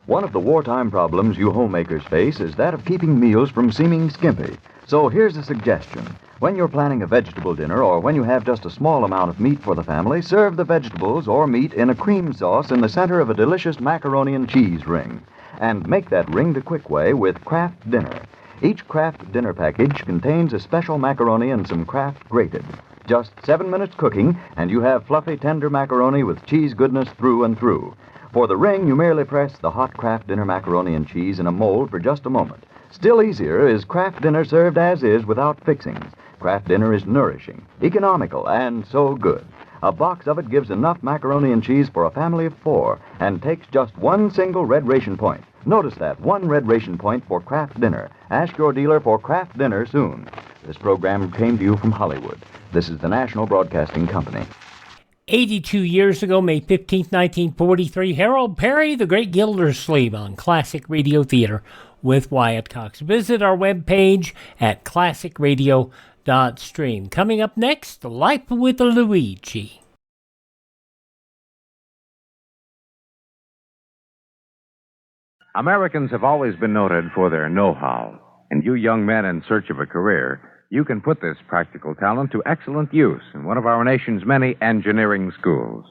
Speaker 3: One of the wartime problems you homemakers face is that of keeping meals from seeming skimpy. So here's a suggestion. When you're planning a vegetable dinner or when you have just a small amount of meat for the family, serve the vegetables or meat in a cream sauce in the center of a delicious macaroni and cheese ring. And make that ring the quick way with Kraft Dinner. Each Kraft Dinner package contains a special macaroni and some Kraft grated. Just 7 minutes cooking, and you have fluffy, tender macaroni with cheese goodness through and through. For the ring, you merely press the hot Kraft Dinner macaroni and cheese in a mold for just a moment. Still easier is Kraft Dinner served as is without fixings. Kraft Dinner is nourishing, economical, and so good. A box of it gives enough macaroni and cheese for a family of 4 and takes just one single red ration point. Notice that, one red ration point for Kraft Dinner. Ask your dealer for Kraft Dinner soon. This program came to you from Hollywood. This is the National Broadcasting Company.
Speaker 7: 82 years ago, May 15, 1943, Harold Peary, the Great Gildersleeve on Classic Radio Theater with Wyatt Cox. Visit our webpage at classicradio.stream. Coming up next, Life with Luigi.
Speaker 16: Americans have always been noted for their know-how. And you young men in search of a career, you can put this practical talent to excellent use in one of our nation's many engineering schools.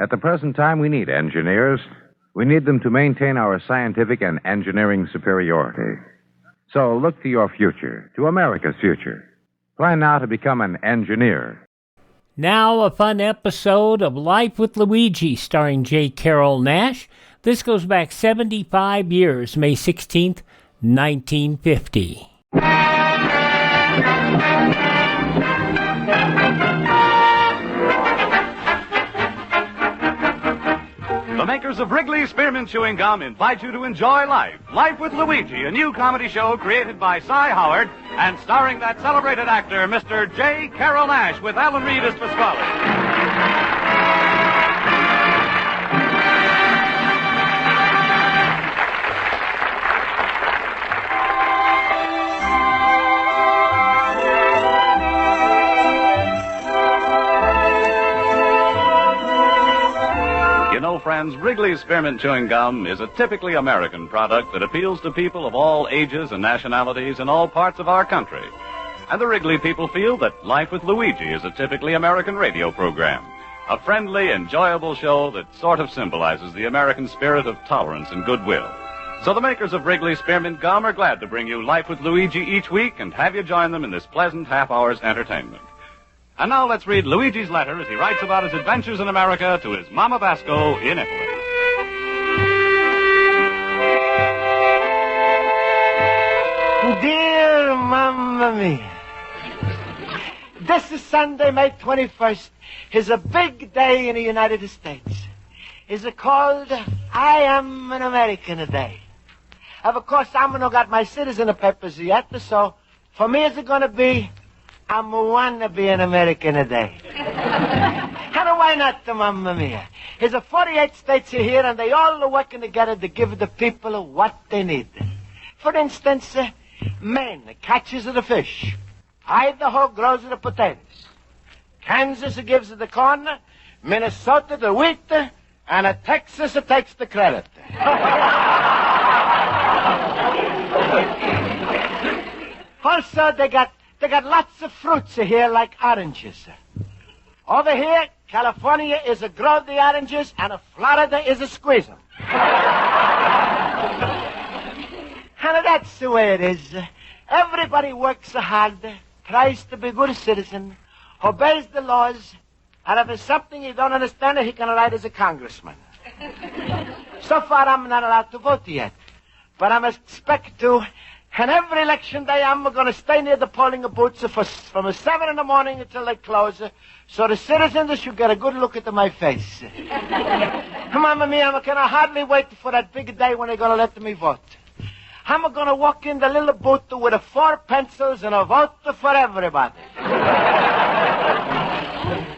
Speaker 16: At the present time, we need engineers. We need them to maintain our scientific and engineering superiority. So look to your future, to America's future. Plan now to become an engineer.
Speaker 7: Now a fun episode of Life with Luigi starring J. Carrol Naish. This goes back 75 years, May 16th, 1950.
Speaker 23: The makers of Wrigley Spearmint Chewing Gum invite you to enjoy Life. Life with Luigi, a new comedy show created by Cy Howard and starring that celebrated actor, Mr. J. Carrol Naish, with Alan Reed as Pasquale. Friends, Wrigley's Spearmint Chewing Gum is a typically American product that appeals to people of all ages and nationalities in all parts of our country. And the Wrigley people feel that Life with Luigi is a typically American radio program, a friendly, enjoyable show that sort of symbolizes the American spirit of tolerance and goodwill. So the makers of Wrigley's Spearmint Gum are glad to bring you Life with Luigi each week and have you join them in this pleasant half-hour's entertainment. And now let's read Luigi's letter as he writes about his adventures in America to his Mama Basco in Italy.
Speaker 24: Dear Mamma Mia, this is Sunday, May 21st. It's a big day in the United States. It's called I Am an American Day. Of course, I'm not got my citizen papers yet, so for me it's going to be I'm wanna be an American today. And why not, Mamma Mia? There's 48 states here, and they all are working together to give the people what they need. For instance, Maine catches the fish. Idaho grows the potatoes. Kansas gives the corn. Minnesota the wheat. And Texas takes the credit. Also, they got lots of fruits here, like oranges. Over here, California is a grow the oranges, and Florida is a squeeze them. And that's the way it is. Everybody works hard, tries to be a good citizen, obeys the laws, and if there's something you don't understand, he can write as a congressman. So far, I'm not allowed to vote yet, but I expect to. And every election day, I'm going to stay near the polling booths from 7 in the morning until they close, so the citizens should get a good look at my face. Mamma Mia, I can hardly wait for that big day when they're going to let me vote. I'm going to walk in the little booth with 4 pencils and a vote for everybody.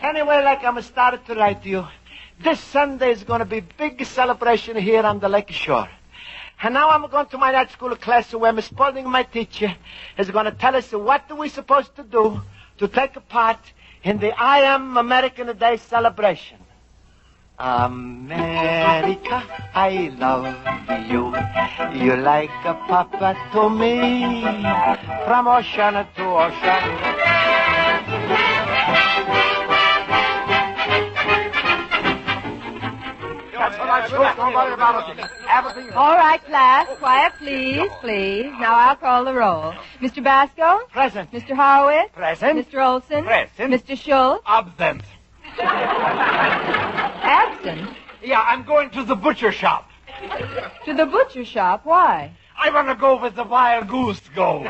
Speaker 24: Anyway, like I'm started to write to you, this Sunday is going to be big celebration here on the lake shore. And now I'm going to my night school class where Miss Spaulding, my teacher, is going to tell us what are we supposed to do to take part in the I Am American Day celebration. America, I love you. You're like a papa to me. From ocean to ocean.
Speaker 5: All right, class. Quiet, please, please. Now I'll call the roll. Mr. Basco?
Speaker 24: Present.
Speaker 5: Mr. Horowitz?
Speaker 24: Present.
Speaker 5: Mr. Olson?
Speaker 24: Present.
Speaker 5: Mr. Schultz?
Speaker 24: Absent.
Speaker 5: Absent?
Speaker 24: Yeah, I'm going to the butcher shop.
Speaker 5: To the butcher shop? Why?
Speaker 24: I want to go with the wild goose go.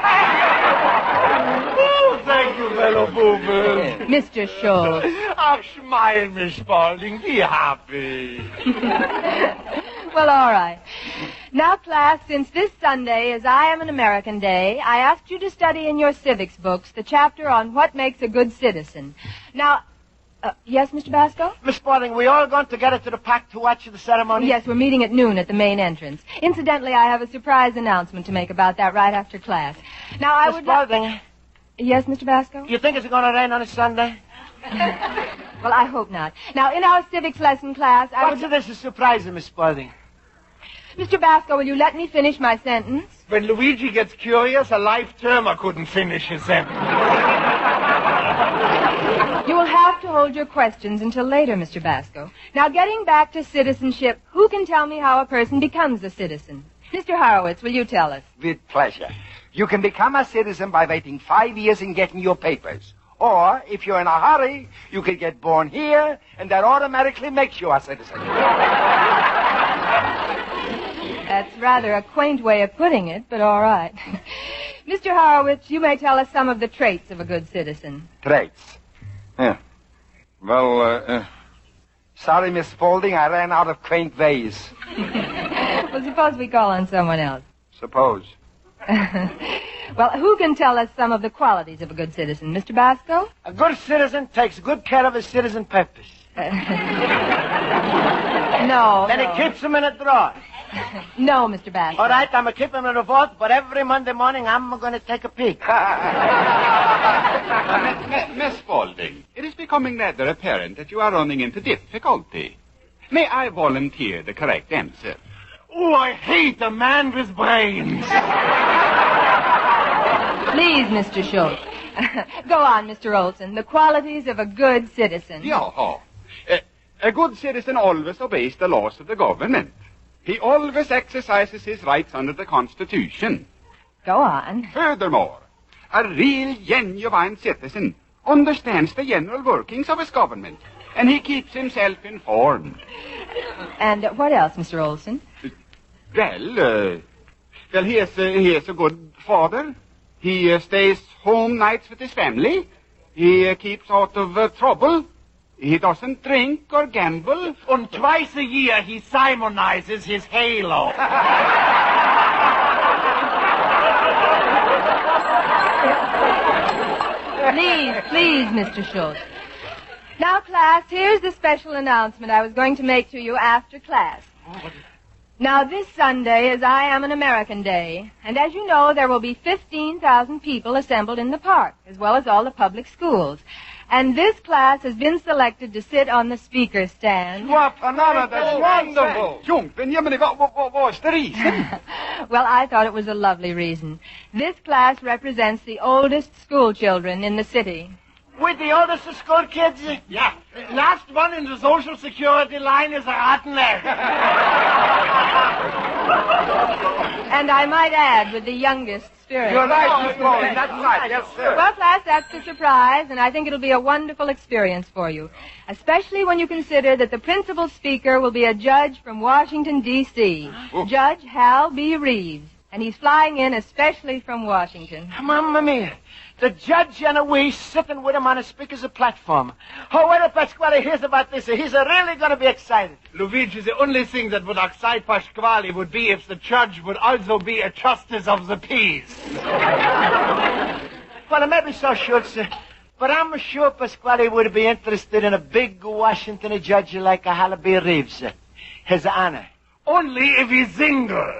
Speaker 24: Oh, thank you, fellow boomers.
Speaker 5: Mr. Schultz.
Speaker 24: Ach, smile, Miss Spaulding. Be happy.
Speaker 5: Well, all right. Now, class, since this Sunday is I Am an American Day, I asked you to study in your civics books the chapter on what makes a good citizen. Now, yes, Mr. Basco?
Speaker 24: Miss Spaulding, we all going together to the park to watch the ceremony?
Speaker 5: Yes, we're meeting at noon at the main entrance. Incidentally, I have a surprise announcement to make about that right after class. Now, I
Speaker 24: Miss
Speaker 5: would...
Speaker 24: Spaulding.
Speaker 5: Yes, Mr. Basco?
Speaker 24: You think it's going to rain on a Sunday?
Speaker 5: Well, I hope not. Now, in our civics lesson class,
Speaker 24: What's this a surprise, Miss Spaulding?
Speaker 5: Mr. Basco, will you let me finish my sentence?
Speaker 24: When Luigi gets curious, a life termer couldn't finish his sentence.
Speaker 5: You will have to hold your questions until later, Mr. Basco. Now, getting back to citizenship, who can tell me how a person becomes a citizen? Mr. Horowitz, will you tell us?
Speaker 11: With pleasure. You can become a citizen by waiting 5 years and getting your papers. Or, if you're in a hurry, you can get born here, and that automatically makes you a citizen.
Speaker 5: That's rather a quaint way of putting it, but all right. Mr. Horowitz, you may tell us some of the traits of a good citizen.
Speaker 11: Traits? Yeah. Well, sorry, Miss Spaulding, I ran out of quaint ways.
Speaker 5: Well, suppose we call on someone else.
Speaker 11: Suppose.
Speaker 5: Well, who can tell us some of the qualities of a good citizen? Mr. Basco?
Speaker 24: A good citizen takes good care of his citizen purpose.
Speaker 5: No.
Speaker 24: Then he keeps them in a drawer.
Speaker 5: No, Mr. Basco.
Speaker 24: All right, I'm going to keep him in a vault, but every Monday morning I'm going to take a peek.
Speaker 15: Miss Spaulding, it is becoming rather apparent that you are running into difficulty. May I volunteer the correct answer?
Speaker 24: Oh, I hate a man with brains.
Speaker 5: Please, Mr. Schultz. Go on, Mr. Olson. The qualities of a good citizen.
Speaker 15: Yeah. A good citizen always obeys the laws of the government. He always exercises his rights under the Constitution.
Speaker 5: Go on.
Speaker 15: Furthermore, a real, genuine citizen understands the general workings of his government, and he keeps himself informed.
Speaker 5: And what else, Mr. Olson?
Speaker 15: Well, he is a good father. He stays home nights with his family. He keeps out of trouble. He doesn't drink or gamble.
Speaker 24: And twice a year he simonizes his halo.
Speaker 5: Please, Mr. Schultz. Now, class, here's the special announcement I was going to make to you after class. Now, this Sunday is I Am an American Day, and as you know, there will be 15,000 people assembled in the park, as well as all the public schools. And this class has been selected to sit on the speaker's stand.
Speaker 15: Well, Panana, that's wonderful. What's the reason?
Speaker 5: Well, I thought it was a lovely reason. This class represents the oldest school children in the city.
Speaker 24: With the oldest of school kids? Yeah. Last one in the Social Security line is a rotten egg.
Speaker 5: And I might add, with the youngest spirit.
Speaker 11: You're right, Miss Spaulding. That's right. Yes, sir.
Speaker 5: Well, class, that's the surprise, and I think it'll be a wonderful experience for you, especially when you consider that the principal speaker will be a judge from Washington, D.C., Judge Hal B. Reeves, and he's flying in especially from Washington.
Speaker 24: Mamma mia. The judge and we sitting with him on a speaker's platform. Oh, when Pasquale hears about this, he's really going to be excited. Luigi, the only thing that would excite Pasquale would be if the judge would also be a justice of the peace. Well, maybe so, Schultz. But I'm sure Pasquale would be interested in a big Washington judge like a Hal B. Reeves. His honor. Only if he's single.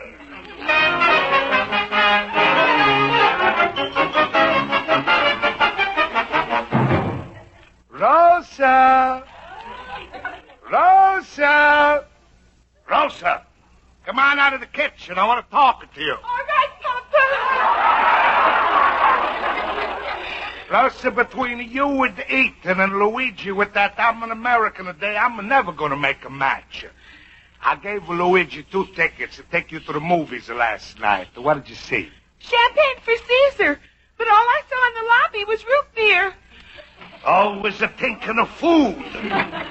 Speaker 11: Rosa!
Speaker 6: Rosa! Rosa! Come on out of the kitchen. I want to talk to you.
Speaker 5: All right, Papa.
Speaker 6: Rosa, between you and Ethan and Luigi with that I'm an American today, I'm never going to make a match. I gave Luigi 2 tickets to take you to the movies last night. What did you see?
Speaker 5: Champagne for Caesar. But all I saw in the lobby was root beer.
Speaker 6: Always a thinking of food.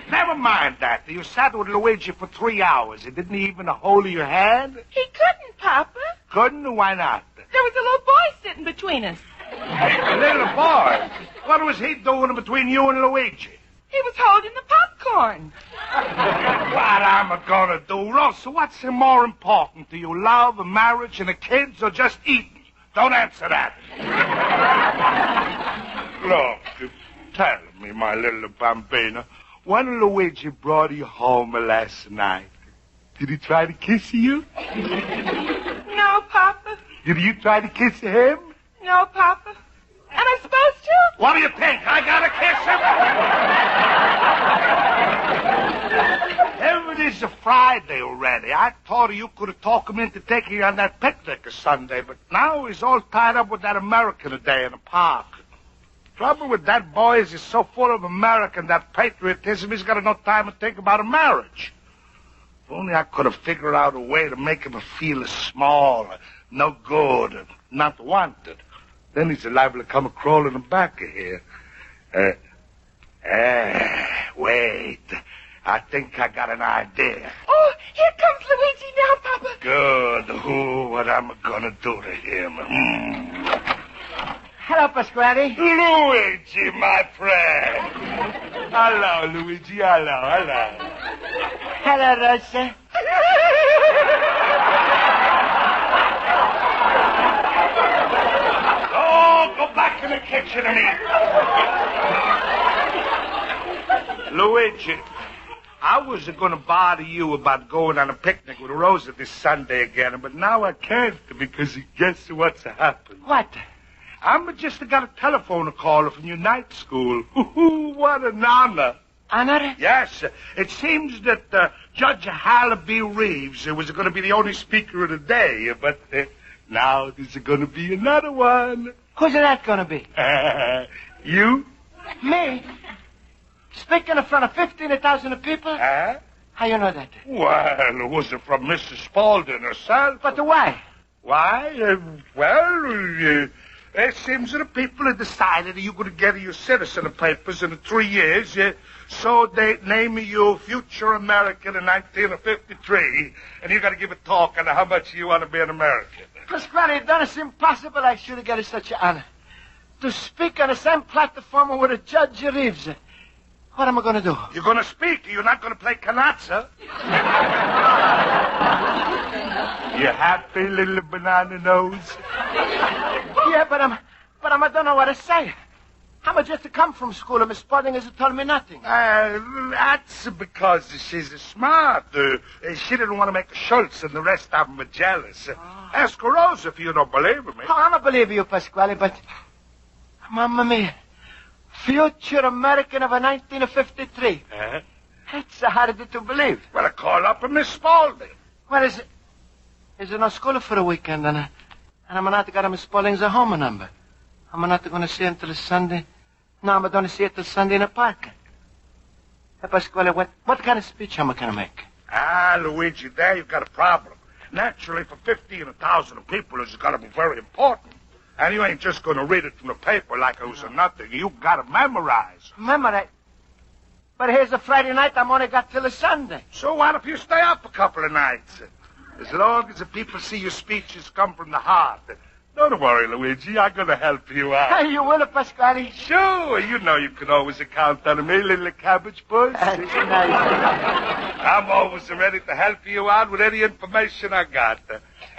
Speaker 6: Never mind that. You sat with Luigi for 3 hours. He didn't even hold your hand?
Speaker 5: He couldn't, Papa.
Speaker 6: Couldn't? Why not?
Speaker 5: There was a little boy sitting between us.
Speaker 6: A little boy? What was he doing between you and Luigi?
Speaker 5: He was holding the popcorn.
Speaker 6: What am I gonna do? Rosa, what's more important to you? Love, marriage, and the kids, or just eating? Don't answer that. Look, tell me, my little bambina, when Luigi brought you home last night, did he try to kiss you?
Speaker 5: No, Papa.
Speaker 6: Did you try to kiss him?
Speaker 5: No, Papa. Am I supposed to?
Speaker 6: What do you think? I gotta kiss him? It is a Friday already. I thought you could have talked him into taking you on that picnic a Sunday, but now he's all tied up with that American today in the park. Trouble with that boy is he's so full of American, that patriotism, he's got no time to think about a marriage. If only I could have figured out a way to make him feel small, no good, not wanted. Then he's liable to come crawling back of here. Wait. I think I got an idea.
Speaker 5: Oh, here comes Luigi now, Papa.
Speaker 6: Good. What am I gonna do to him?
Speaker 24: Hello, Pasquale.
Speaker 6: Luigi, my friend. Hello, Luigi. Hello.
Speaker 24: Hello, Rosa.
Speaker 6: Oh, go back in the kitchen and eat. Luigi, I was going to bother you about going on a picnic with Rosa this Sunday again, but now I can't because guess what's happened?
Speaker 24: What?
Speaker 6: I'm just got a telephone call from your night school. What an honor.
Speaker 24: Honor?
Speaker 6: Yes. It seems that Judge Harold Reeves was going to be the only speaker of the day, but now there's going to be another one.
Speaker 24: Who's that going to be?
Speaker 6: You?
Speaker 24: Me? Speaking in front of 15,000 people?
Speaker 6: Huh?
Speaker 24: How you know that?
Speaker 6: Well, it wasn't from Mrs. Spaulding herself.
Speaker 24: But why?
Speaker 6: Why? It seems that the people have decided that you're going to get your citizen papers in 3 years, so they name you future American in 1953, and you got to give a talk on how much you want to be an American.
Speaker 24: Pasquale, it doesn't seem possible I should have got such an honor. To speak on the same platform with a Judge Reeves. What am I going to do?
Speaker 6: You're going to speak. You're not going to play canazza. You happy, little banana nose?
Speaker 24: Yeah, but I don't know what to say. I'm just come from school, and Miss Spaulding hasn't told me nothing.
Speaker 6: That's because she's smart. She didn't want to make a Schultz, and the rest of them are jealous. Ask Rosa if you don't believe me.
Speaker 24: Oh, I don't believe you, Pasquale, but... Mamma mia. Future American of 1953. That's hard to believe.
Speaker 6: Well, I call up Miss Spaulding.
Speaker 24: Well, is it no school for a weekend, and I'm not got Miss Spaulding's home number. I'm not going to see her until Sunday. No, I'm going to see her till Sunday in the park. Hey, Pasquale, what kind of speech am I going to make?
Speaker 6: Luigi, there you've got a problem. Naturally, for 15,000 people, it's got to be very important. And you ain't just going to read it from the paper like it was nothing. You got to memorize.
Speaker 24: Memorize? But here's a Friday night. I'm only got till a Sunday.
Speaker 6: So what if you stay up a couple of nights? As long as the people see your speeches come from the heart. Don't worry, Luigi. I'm going to help you out.
Speaker 24: Hey, you will, Pasquale?
Speaker 6: Sure. You know you can always count on me, little cabbage puss.
Speaker 24: That's nice.
Speaker 6: I'm always ready to help you out with any information I got.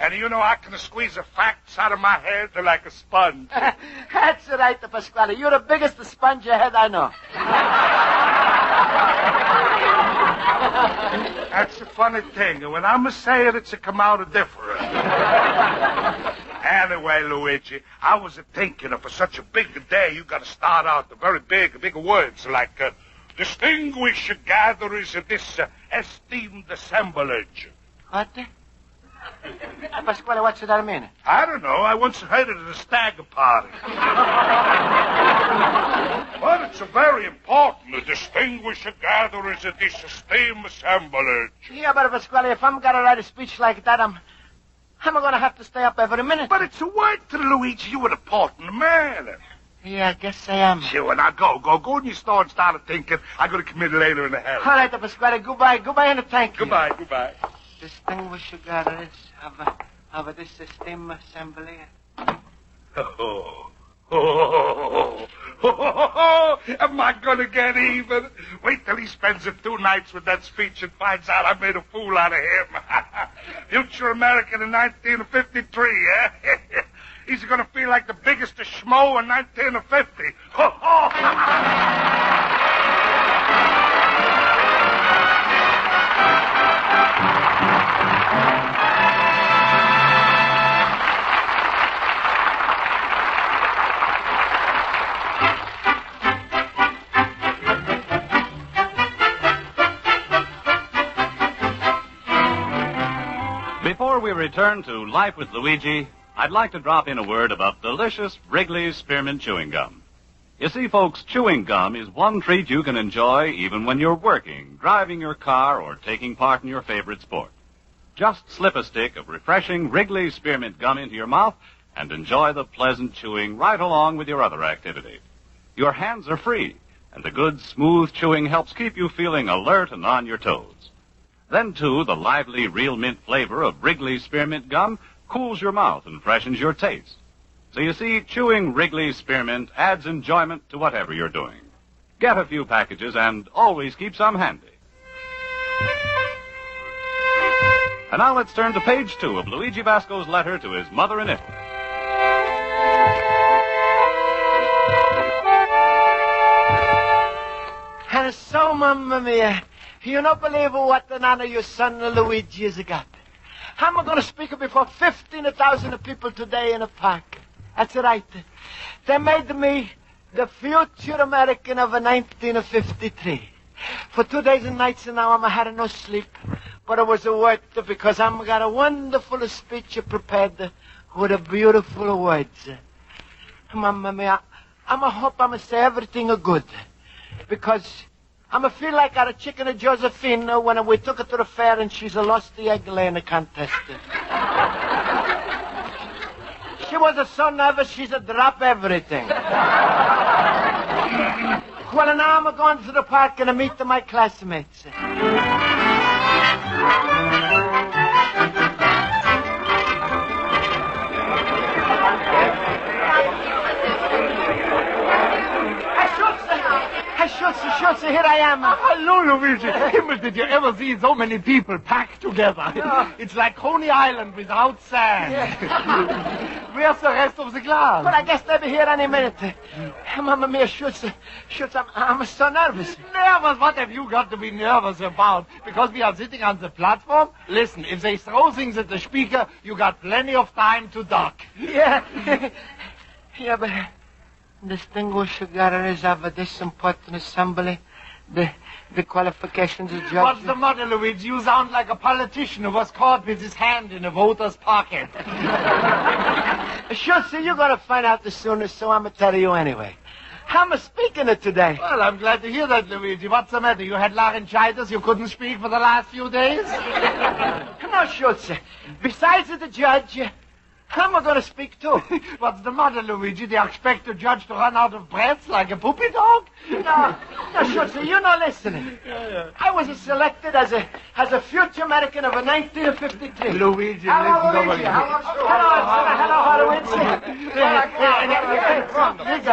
Speaker 6: And you know I can squeeze the facts out of my head like a sponge.
Speaker 24: That's right, Pasquale. You're the biggest sponge head I know.
Speaker 6: That's the funny thing. When I'm saying it's come out different. Anyway, Luigi, I was thinking for such a big day, you got to start out the very big words like Distinguished gatherers of this esteemed assemblage.
Speaker 24: What? Pasquale, what's that mean?
Speaker 6: I don't know. I once heard it at a stag party. But it's a very important. The distinguished gatherers of this esteemed assemblage.
Speaker 24: Yeah, but Pasquale, if I'm gonna write a speech like that, I'm gonna have to stay up every minute.
Speaker 6: But it's a word to Luigi. You're an important man.
Speaker 24: Yeah, I guess I am.
Speaker 6: Sure, now go in your store and start thinking. I'm gonna come in later in the house.
Speaker 24: All right, Pasquale, goodbye and thank you.
Speaker 6: Goodbye.
Speaker 24: Distinguished gatherers of this esteemed assembly.
Speaker 6: Am I gonna get even? Wait till he spends the 2 nights with that speech and finds out I made a fool out of him. Future American in 1953, eh? He's gonna feel like the biggest schmo in 1950.
Speaker 23: Before we return to Life with Luigi, I'd like to drop in a word about delicious Wrigley's Spearmint Chewing Gum. You see, folks, chewing gum is one treat you can enjoy even when you're working, driving your car, or taking part in your favorite sport. Just slip a stick of refreshing Wrigley's Spearmint Gum into your mouth and enjoy the pleasant chewing right along with your other activity. Your hands are free, and the good, smooth chewing helps keep you feeling alert and on your toes. Then, too, the lively real mint flavor of Wrigley's Spearmint Gum cools your mouth and freshens your taste. So you see, chewing Wrigley's Spearmint adds enjoyment to whatever you're doing. Get a few packages and always keep some handy. And now let's turn to page 2 of Luigi Vasco's letter to his mother in Italy.
Speaker 24: And so, Mamma Mia, you don't believe what an honor your son Luigi has got. I'm going to speak before 15,000 people today in a park. That's right. They made me the future American of 1953. For 2 days and nights now, I had no sleep. But it was worth it because I'm got a wonderful speech prepared with beautiful words. Mamma Mia, I hope I'm say everything good. Because I feel like our chicken Josephine when we took her to the fair and she's lost the egg laying contest. She was so nervous she's drop everything. Well, now I'm going to the park and I meet my classmates. Schultz, here I am.
Speaker 9: Hello, Luigi. Himmel, did you ever see so many people packed together?
Speaker 24: No.
Speaker 9: It's like Coney Island without sand.
Speaker 24: Yeah.
Speaker 9: Where's the rest of the glass?
Speaker 24: But I guess they'll be here any minute. Mamma Mia, Schultz, I'm so nervous.
Speaker 9: Nervous? What have you got to be nervous about? Because we are sitting on the platform? Listen, if they throw things at the speaker, you got plenty of time to duck.
Speaker 24: Yeah. Yeah, but distinguished gatherers of this important assembly, the qualifications of judge.
Speaker 9: What's the matter, Luigi? You sound like a politician who was caught with his hand in a voter's pocket.
Speaker 24: Sure, so you're going to find out the soonest, so I'm going to tell you anyway. I'm speaking it today.
Speaker 9: Well, I'm glad to hear that, Luigi. What's the matter? You had laryngitis? You couldn't speak for the last few days?
Speaker 24: No, Schultz. Besides the judge, I'm going to speak too.
Speaker 9: What's the matter, Luigi? Do you expect the judge to run out of breath like a poopy dog?
Speaker 24: No, Schultz, you're not listening.
Speaker 9: Yeah.
Speaker 24: I was selected as a future American of 1953.
Speaker 9: Luigi,
Speaker 24: hello,
Speaker 9: listen
Speaker 24: Luigi.
Speaker 9: to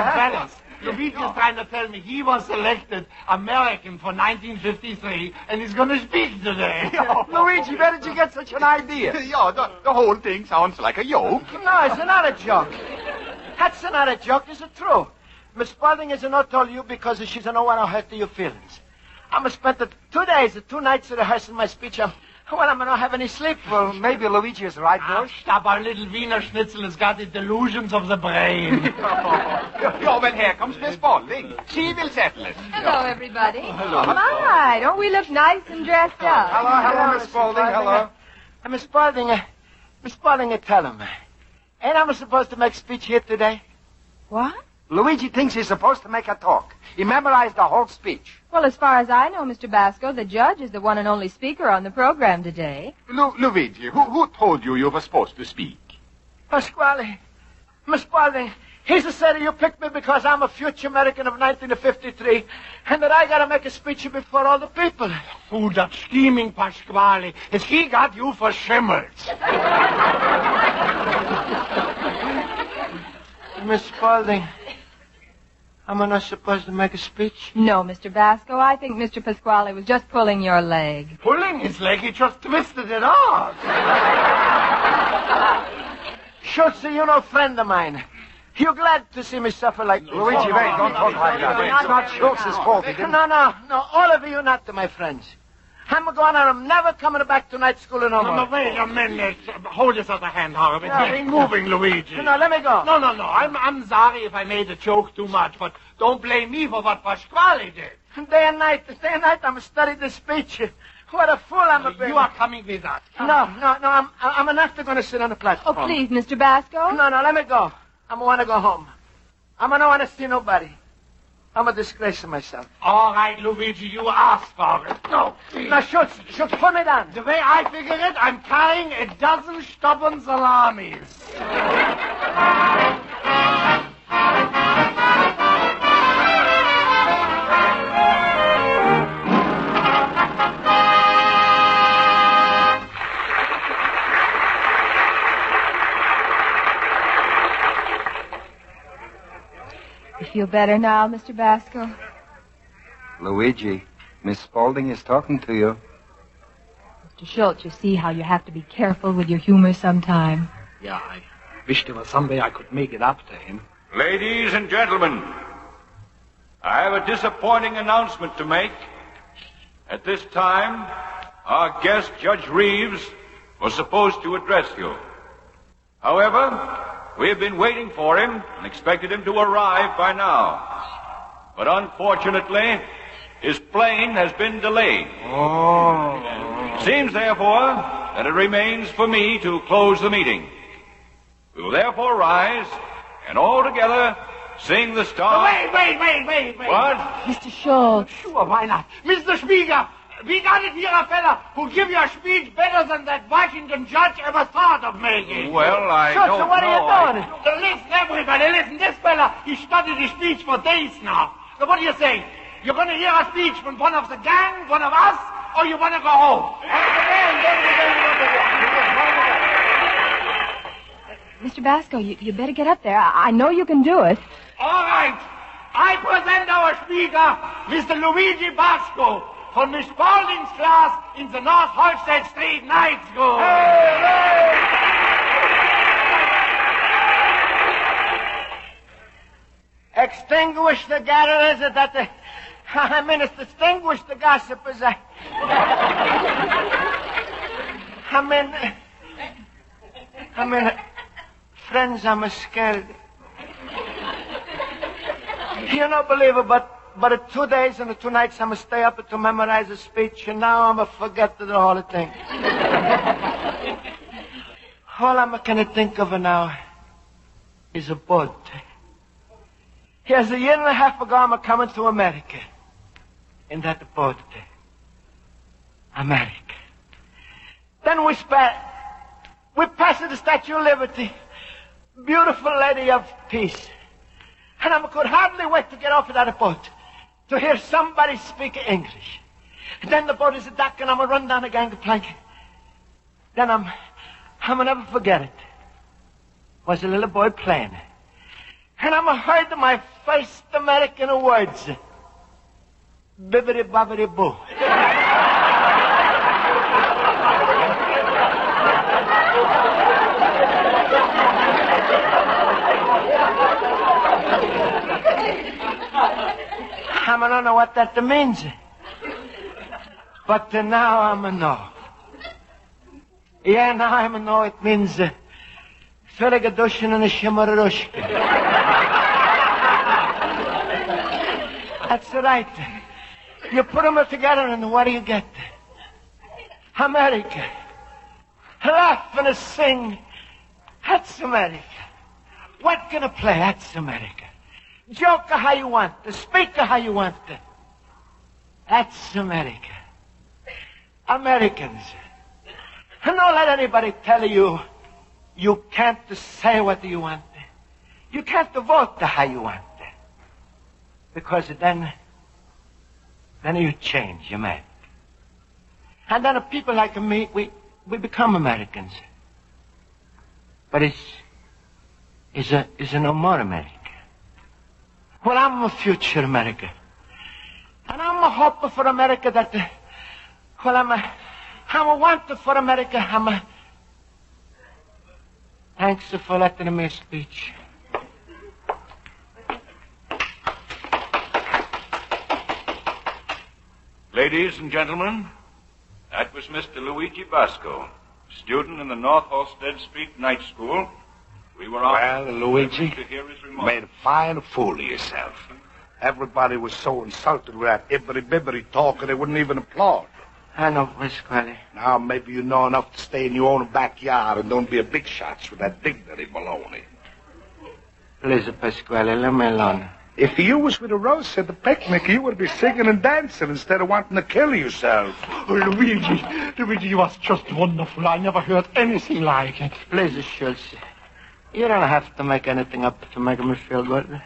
Speaker 24: Hello,
Speaker 9: Luigi is trying to tell me he was selected American for 1953, and he's going to speak today.
Speaker 11: Luigi, where did you get such an idea? Yeah, the whole thing sounds like a joke.
Speaker 24: No, it's not a joke. That's not a joke, it's true. Miss Spalding is not told you because she doesn't want to hurt your feelings. I'm spent 2 days, 2 nights rehearsing my speech. Well, I'm not have any sleep.
Speaker 11: Well, maybe Luigi is right, boys.
Speaker 9: Stop, our little Wiener Schnitzel has got the delusions of the brain.
Speaker 15: well, here comes Miss Spaulding. She will settle it.
Speaker 5: Hello, everybody.
Speaker 15: Hello.
Speaker 5: My, don't we look nice and dressed up?
Speaker 11: Hello, Miss Spaulding. Hello.
Speaker 24: Miss Spaulding, tell him. Ain't I supposed to make speech here today?
Speaker 5: What?
Speaker 11: Luigi thinks he's supposed to make a talk. He memorized the whole speech.
Speaker 5: Well, as far as I know, Mr. Basco, the judge is the one and only speaker on the program today.
Speaker 15: Luigi, who told you were supposed to speak?
Speaker 24: Pasquale. Miss Spaulding, he's said you picked me because I'm a future American of 1953, and that I gotta make a speech before all the people.
Speaker 9: Oh, that scheming Pasquale. Has he got you for shimmers?
Speaker 24: Miss Spaulding, am I not supposed to make a speech?
Speaker 5: No, Mr. Basco, I think Mr. Pasquale was just pulling your leg.
Speaker 9: Pulling his leg? He just twisted it off.
Speaker 24: Schultz, you know, friend of mine. You glad to see me suffer like...
Speaker 11: Luigi, wait, don't talk like that. It's not Schultz's fault. He didn't...
Speaker 24: No, all of you not, my friends. I'm going, I'm never coming back to night school no more.
Speaker 9: No, wait a minute. Hold this other hand, Harold. It's getting moving, Luigi.
Speaker 24: No, let me go.
Speaker 9: No. I'm sorry if I made the joke too much, but don't blame me for what Pasquale did.
Speaker 24: Day and night, I'm studying the speech. What a fool I'm a
Speaker 9: You are coming with us.
Speaker 24: No, I'm not going to sit on the platform.
Speaker 5: Oh, please, Mr. Basco.
Speaker 24: No, let me go. I want to go home. I don't want to see nobody. I'm a disgrace to myself.
Speaker 9: All right, Luigi, you asked for it. No, please.
Speaker 24: Now, Schultz, put me down.
Speaker 9: The way I figure it, I'm carrying a dozen stubborn salamis.
Speaker 5: You feel better now, Mr. Basco?
Speaker 11: Luigi, Miss Spaulding is talking to you.
Speaker 5: Mr. Schultz, you see how you have to be careful with your humor sometime.
Speaker 9: Yeah, I wish there was some way I could make it up to him.
Speaker 23: Ladies and gentlemen, I have a disappointing announcement to make. At this time, our guest, Judge Reeves, was supposed to address you. However, we have been waiting for him and expected him to arrive by now. But unfortunately, his plane has been delayed. Seems, therefore, that it remains for me to close the meeting. We will therefore rise and all together sing the star...
Speaker 9: Wait.
Speaker 23: What?
Speaker 5: Mr. Schultz.
Speaker 9: Sure, why not? Mr. Speaker, we got it here, a fella who give you a speech better than that Washington judge ever thought of making.
Speaker 23: Well, I
Speaker 24: Schultz,
Speaker 23: don't
Speaker 24: what
Speaker 23: know.
Speaker 24: are you doing?
Speaker 9: Listen, everybody, listen. This fella, he studied his speech for days now. So what do you say? You're going to hear a speech from one of the gang, one of us, or you want to go home?
Speaker 5: Mr. Basco, you better get up there. I know you can do it.
Speaker 9: All right. I present our speaker, Mr. Luigi Basco, from Miss Spaulding's class in the North Halsted Street Night School.
Speaker 24: Extinguish the gatherers that the... I mean, it's distinguish the gossipers. I mean, friends, I'm scared. You don't believe it, but 2 days and 2 nights I'm stay up to memorize a speech, and now I'm forget the whole thing. All I'm gonna think of now is a boat. Here's a year and a half ago I'm coming to America. In that boat. America. Then we passed the Statue of Liberty. Beautiful lady of peace. And I could hardly wait to get off of that boat to hear somebody speak English. And then the boat is a dock and I'm going to run down the gangplank. Then I'm going to never forget it. Was a little boy playing. And I'm heard my first American words. Bibbidi bobbidi boo. I don't know what that means. But now I'm a know. Yeah, now I know it means Feligadushin and a Shimararushka. That's right. You put them all together and what do you get? America. Laugh and sing. That's America. What can I play? That's America. Joke how you want to. Speak how you want to. That's America. Americans. And don't let anybody tell you you can't say what you want. You can't vote how you want. Because then you change, you may. And then people like me, we become Americans. But is no more America. Well, I'm a future America. And I'm a hope for America that, I'm a want for America. Thanks for letting me speak.
Speaker 4: Ladies and gentlemen, that was Mr. Luigi Basco, student in the North Halstead Street Night School. We were
Speaker 6: Well, Luigi,
Speaker 4: to hear his remarks.
Speaker 6: made a fine fool of yourself. Everybody was so insulted with that ibbity-bibbity talk, they wouldn't even applaud.
Speaker 24: I know, Pasquale.
Speaker 6: Now maybe you know enough to stay in your own backyard and don't be a big shots with that dignity baloney.
Speaker 24: Please, Pasquale, let me alone.
Speaker 6: If you was with a Rose at the picnic, you would be singing and dancing instead of wanting to kill yourself.
Speaker 9: Oh, Luigi, you was just wonderful. I never heard anything like it.
Speaker 24: Please, Schultz, you don't have to make anything up to make me feel good.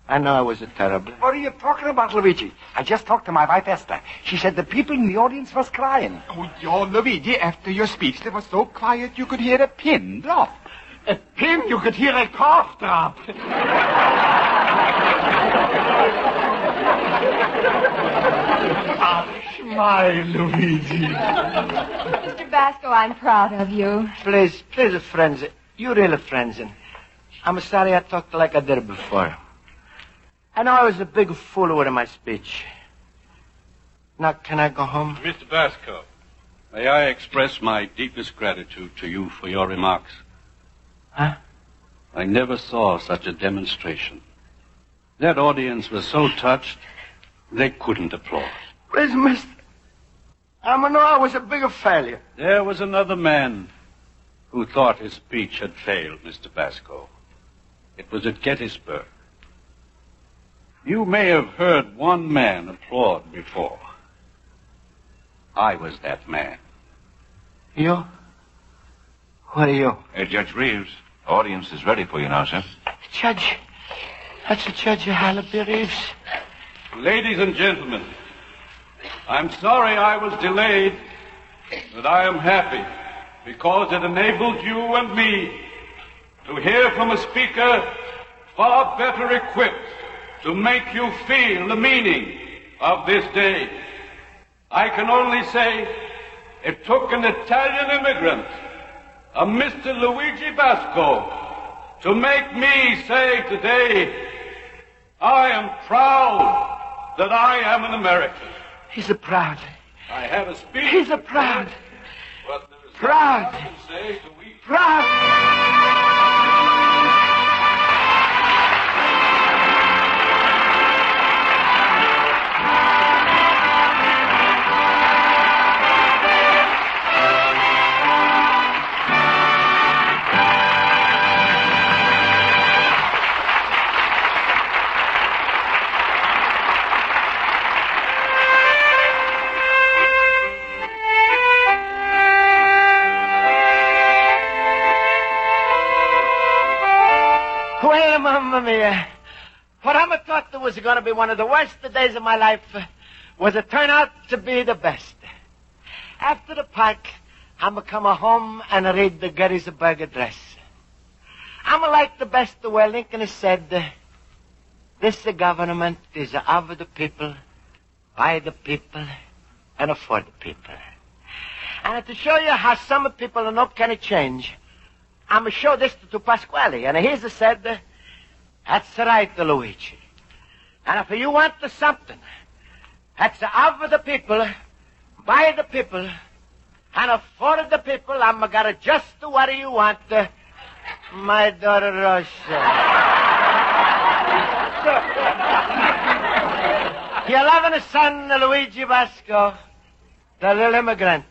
Speaker 24: I know I was terrible.
Speaker 11: What are you talking about, Luigi? I just talked to my wife, Esther. She said the people in the audience was crying.
Speaker 15: Oh, yeah, Luigi, after your speech, they were so quiet you could hear a pin drop.
Speaker 9: A pin, you could hear a cough drop. My Luigi.
Speaker 5: Mr. Basco, I'm proud of you.
Speaker 24: Please, friends, you really friends, and I'm sorry I talked like I did before. I know I was a big fool with my speech. Now, can I go home?
Speaker 10: Mr. Basco, may I express my deepest gratitude to you for your remarks?
Speaker 24: Huh?
Speaker 10: I never saw such a demonstration. That audience was so touched, they couldn't applaud.
Speaker 24: Please, mister, I know I was a bigger failure.
Speaker 10: There was another man who thought his speech had failed, Mr. Basco. It was at Gettysburg. You may have heard one man applaud before. I was that man.
Speaker 24: You? What are you?
Speaker 4: Judge Reeves, audience is ready for you now, sir.
Speaker 24: Judge. That's the Judge Harold Peary.
Speaker 10: Ladies and gentlemen, I'm sorry I was delayed, but I am happy because it enabled you and me to hear from a speaker far better equipped to make you feel the meaning of this day. I can only say it took an Italian immigrant, a Mr. Luigi Basco, to make me say today, I am proud that I am an American.
Speaker 24: He's a proud.
Speaker 10: I had a speech.
Speaker 24: He's a proud.
Speaker 10: But there is
Speaker 24: Proud.
Speaker 10: nothing I can say to we
Speaker 24: Proud. Well, Mamma Mia, what I thought that was going to be one of the worst days of my life was it turned out to be the best. After the park, I'm going to come home and read the Gettysburg Address. I'm like the best where Lincoln has said, this government is of the people, by the people, and for the people. And to show you how some people are not going to change, I'm going to show this to Pasquale. And he's said, that's right, Luigi. And if you want something that's of the people, by the people, And for the people, I'm gonna just what you want. My daughter Russia. Your loving son, Luigi Basco, the little immigrant.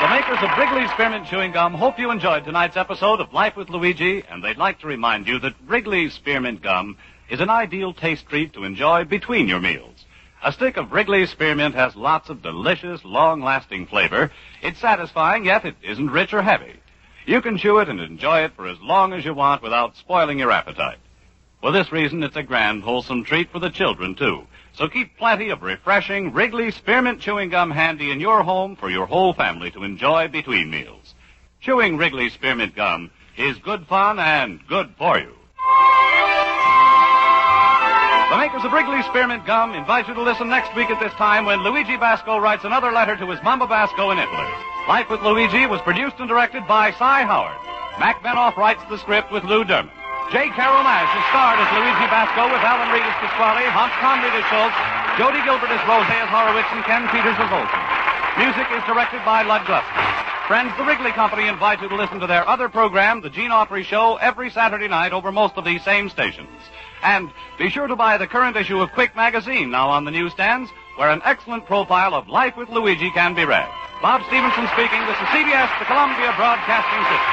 Speaker 23: The makers of Wrigley's Spearmint Chewing Gum hope you enjoyed tonight's episode of Life with Luigi, and they'd like to remind you that Wrigley's Spearmint Gum is an ideal taste treat to enjoy between your meals. A stick of Wrigley's Spearmint has lots of delicious, long-lasting flavor. It's satisfying, yet it isn't rich or heavy. You can chew it and enjoy it for as long as you want without spoiling your appetite. For this reason, it's a grand, wholesome treat for the children, too. So keep plenty of refreshing Wrigley Spearmint Chewing Gum handy in your home for your whole family to enjoy between meals. Chewing Wrigley Spearmint Gum is good fun and good for you. The makers of Wrigley Spearmint Gum invite you to listen next week at this time when Luigi Basco writes another letter to his Mama Basco in Italy. Life with Luigi was produced and directed by Cy Howard. Mac Benoff writes the script with Lou Derman. J. Carroll Nash is starred as Luigi Basco with Alan Reed as Pasquale, Hans Conried as Schultz, Jody Gilbert as Rose as Horowitz, and Ken Peters as Olson. Music is directed by Lud Glusky. Friends, the Wrigley Company invite you to listen to their other program, The Gene Autry Show, every Saturday night over most of these same stations. And be sure to buy the current issue of Quick Magazine now on the newsstands, where an excellent profile of Life with Luigi can be read. Bob Stevenson speaking. This is CBS, the Columbia Broadcasting System.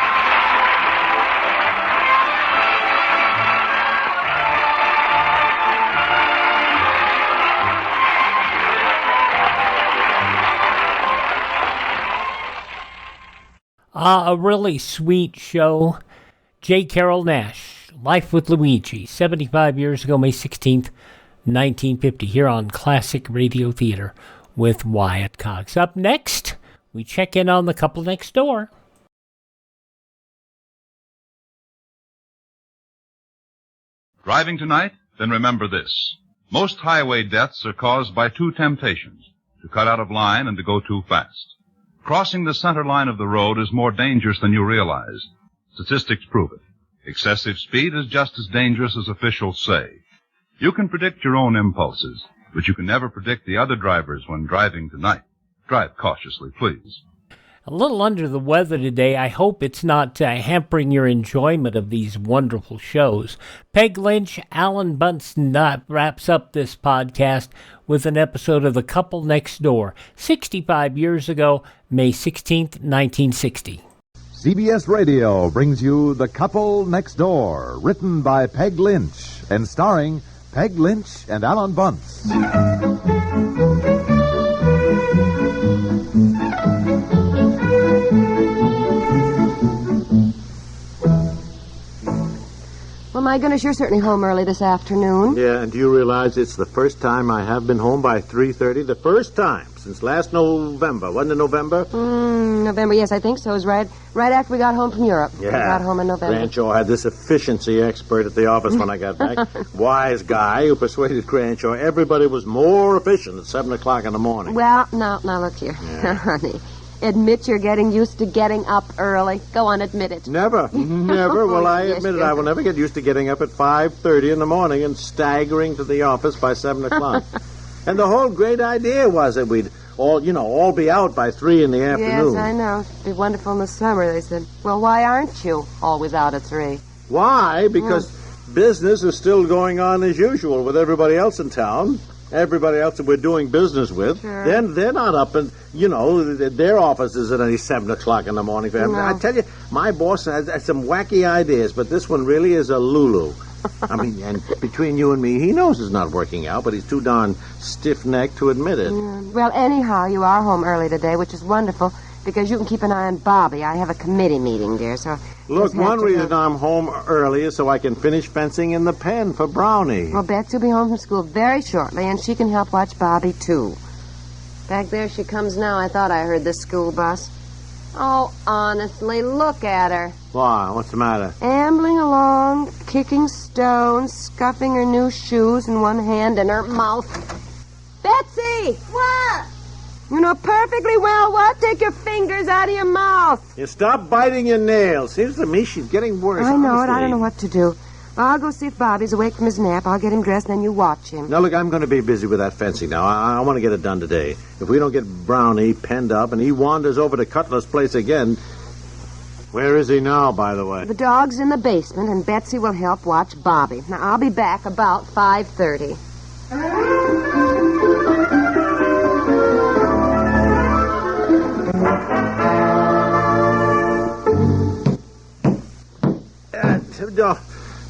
Speaker 7: A really sweet show. J. Carroll Nash, Life with Luigi, 75 years ago, May 16th, 1950, here on Classic Radio Theater with Wyatt Cox. Up next, we check in on the couple next door.
Speaker 1: Driving tonight? Then remember this. Most highway deaths are caused by two temptations, to cut out of line and to go too fast. Crossing the center line of the road is more dangerous than you realize. Statistics prove it. Excessive speed is just as dangerous as officials say. You can predict your own impulses, but you can never predict the other drivers when driving tonight. Drive cautiously, please.
Speaker 7: A little under the weather today. I hope it's not hampering your enjoyment of these wonderful shows. Peg Lynch, Alan Bunsen wraps up this podcast with an episode of The Couple Next Door, 65 years ago, May 16th, 1960.
Speaker 12: CBS Radio brings you The Couple Next Door, written by Peg Lynch and starring Peg Lynch and Alan Bunce.
Speaker 18: Well, my goodness, you're certainly home early this afternoon.
Speaker 19: Yeah, and do you realize it's the first time I have been home by 3:30? The first time since last November. Wasn't it November?
Speaker 18: November, yes, I think so. It was right after we got home from Europe.
Speaker 19: Yeah.
Speaker 18: We got home in November.
Speaker 19: Granshaw had this efficiency expert at the office when I got back. Wise guy who persuaded Granshaw everybody was more efficient at 7 o'clock in the morning.
Speaker 18: Well, now look here.
Speaker 19: Yeah.
Speaker 18: Honey, admit you're getting used to getting up early. Go on, admit it.
Speaker 19: Never. Well, I
Speaker 18: Yes,
Speaker 19: admit it.
Speaker 18: yes.
Speaker 19: I will never get used to getting up at 5:30 in the morning and staggering to the office by 7 o'clock. And the whole great idea was that we'd all be out by 3 in the afternoon.
Speaker 18: Yes, I know. It'd be wonderful in the summer, they said. Well, why aren't you always out at 3?
Speaker 19: Why? Because business is still going on as usual with everybody else in town. Everybody else that we're doing business with.
Speaker 18: Sure.
Speaker 19: Then they're not up and, their office isn't any 7 o'clock in the morning for them.
Speaker 18: No.
Speaker 19: I tell you, my boss has some wacky ideas, but this one really is a Lulu. I mean, and between you and me, he knows it's not working out, but he's too darn stiff-necked to admit it.
Speaker 18: Well, anyhow, you are home early today, which is wonderful, because you can keep an eye on Bobby. I have a committee meeting, dear, so...
Speaker 19: Look,
Speaker 18: just have
Speaker 19: one
Speaker 18: to
Speaker 19: reason
Speaker 18: go.
Speaker 19: I'm home early is so I can finish fencing in the pen for Brownie.
Speaker 18: Well, Betsy will be home from school very shortly, and she can help watch Bobby, too. Back there she comes now. I thought I heard the school bus. Oh, honestly, look at her.
Speaker 19: Why? What's the matter?
Speaker 18: Ambling along, kicking stones, scuffing her new shoes in one hand and her mouth. Betsy! What? You know perfectly well what? Take your fingers out of your mouth.
Speaker 19: You stop biting your nails. Seems to me she's getting worse.
Speaker 18: I know
Speaker 19: honestly.
Speaker 18: it. I don't know what to do. I'll go see if Bobby's awake from his nap. I'll get him dressed, and then you watch him.
Speaker 19: Now, look, I'm going to be busy with that fencing now. I want to get it done today. If we don't get Brownie penned up and he wanders over to Cutler's place again... Where is he now, by the way?
Speaker 18: The dog's in the basement, and Betsy will help watch Bobby. Now, I'll be back about 5:30.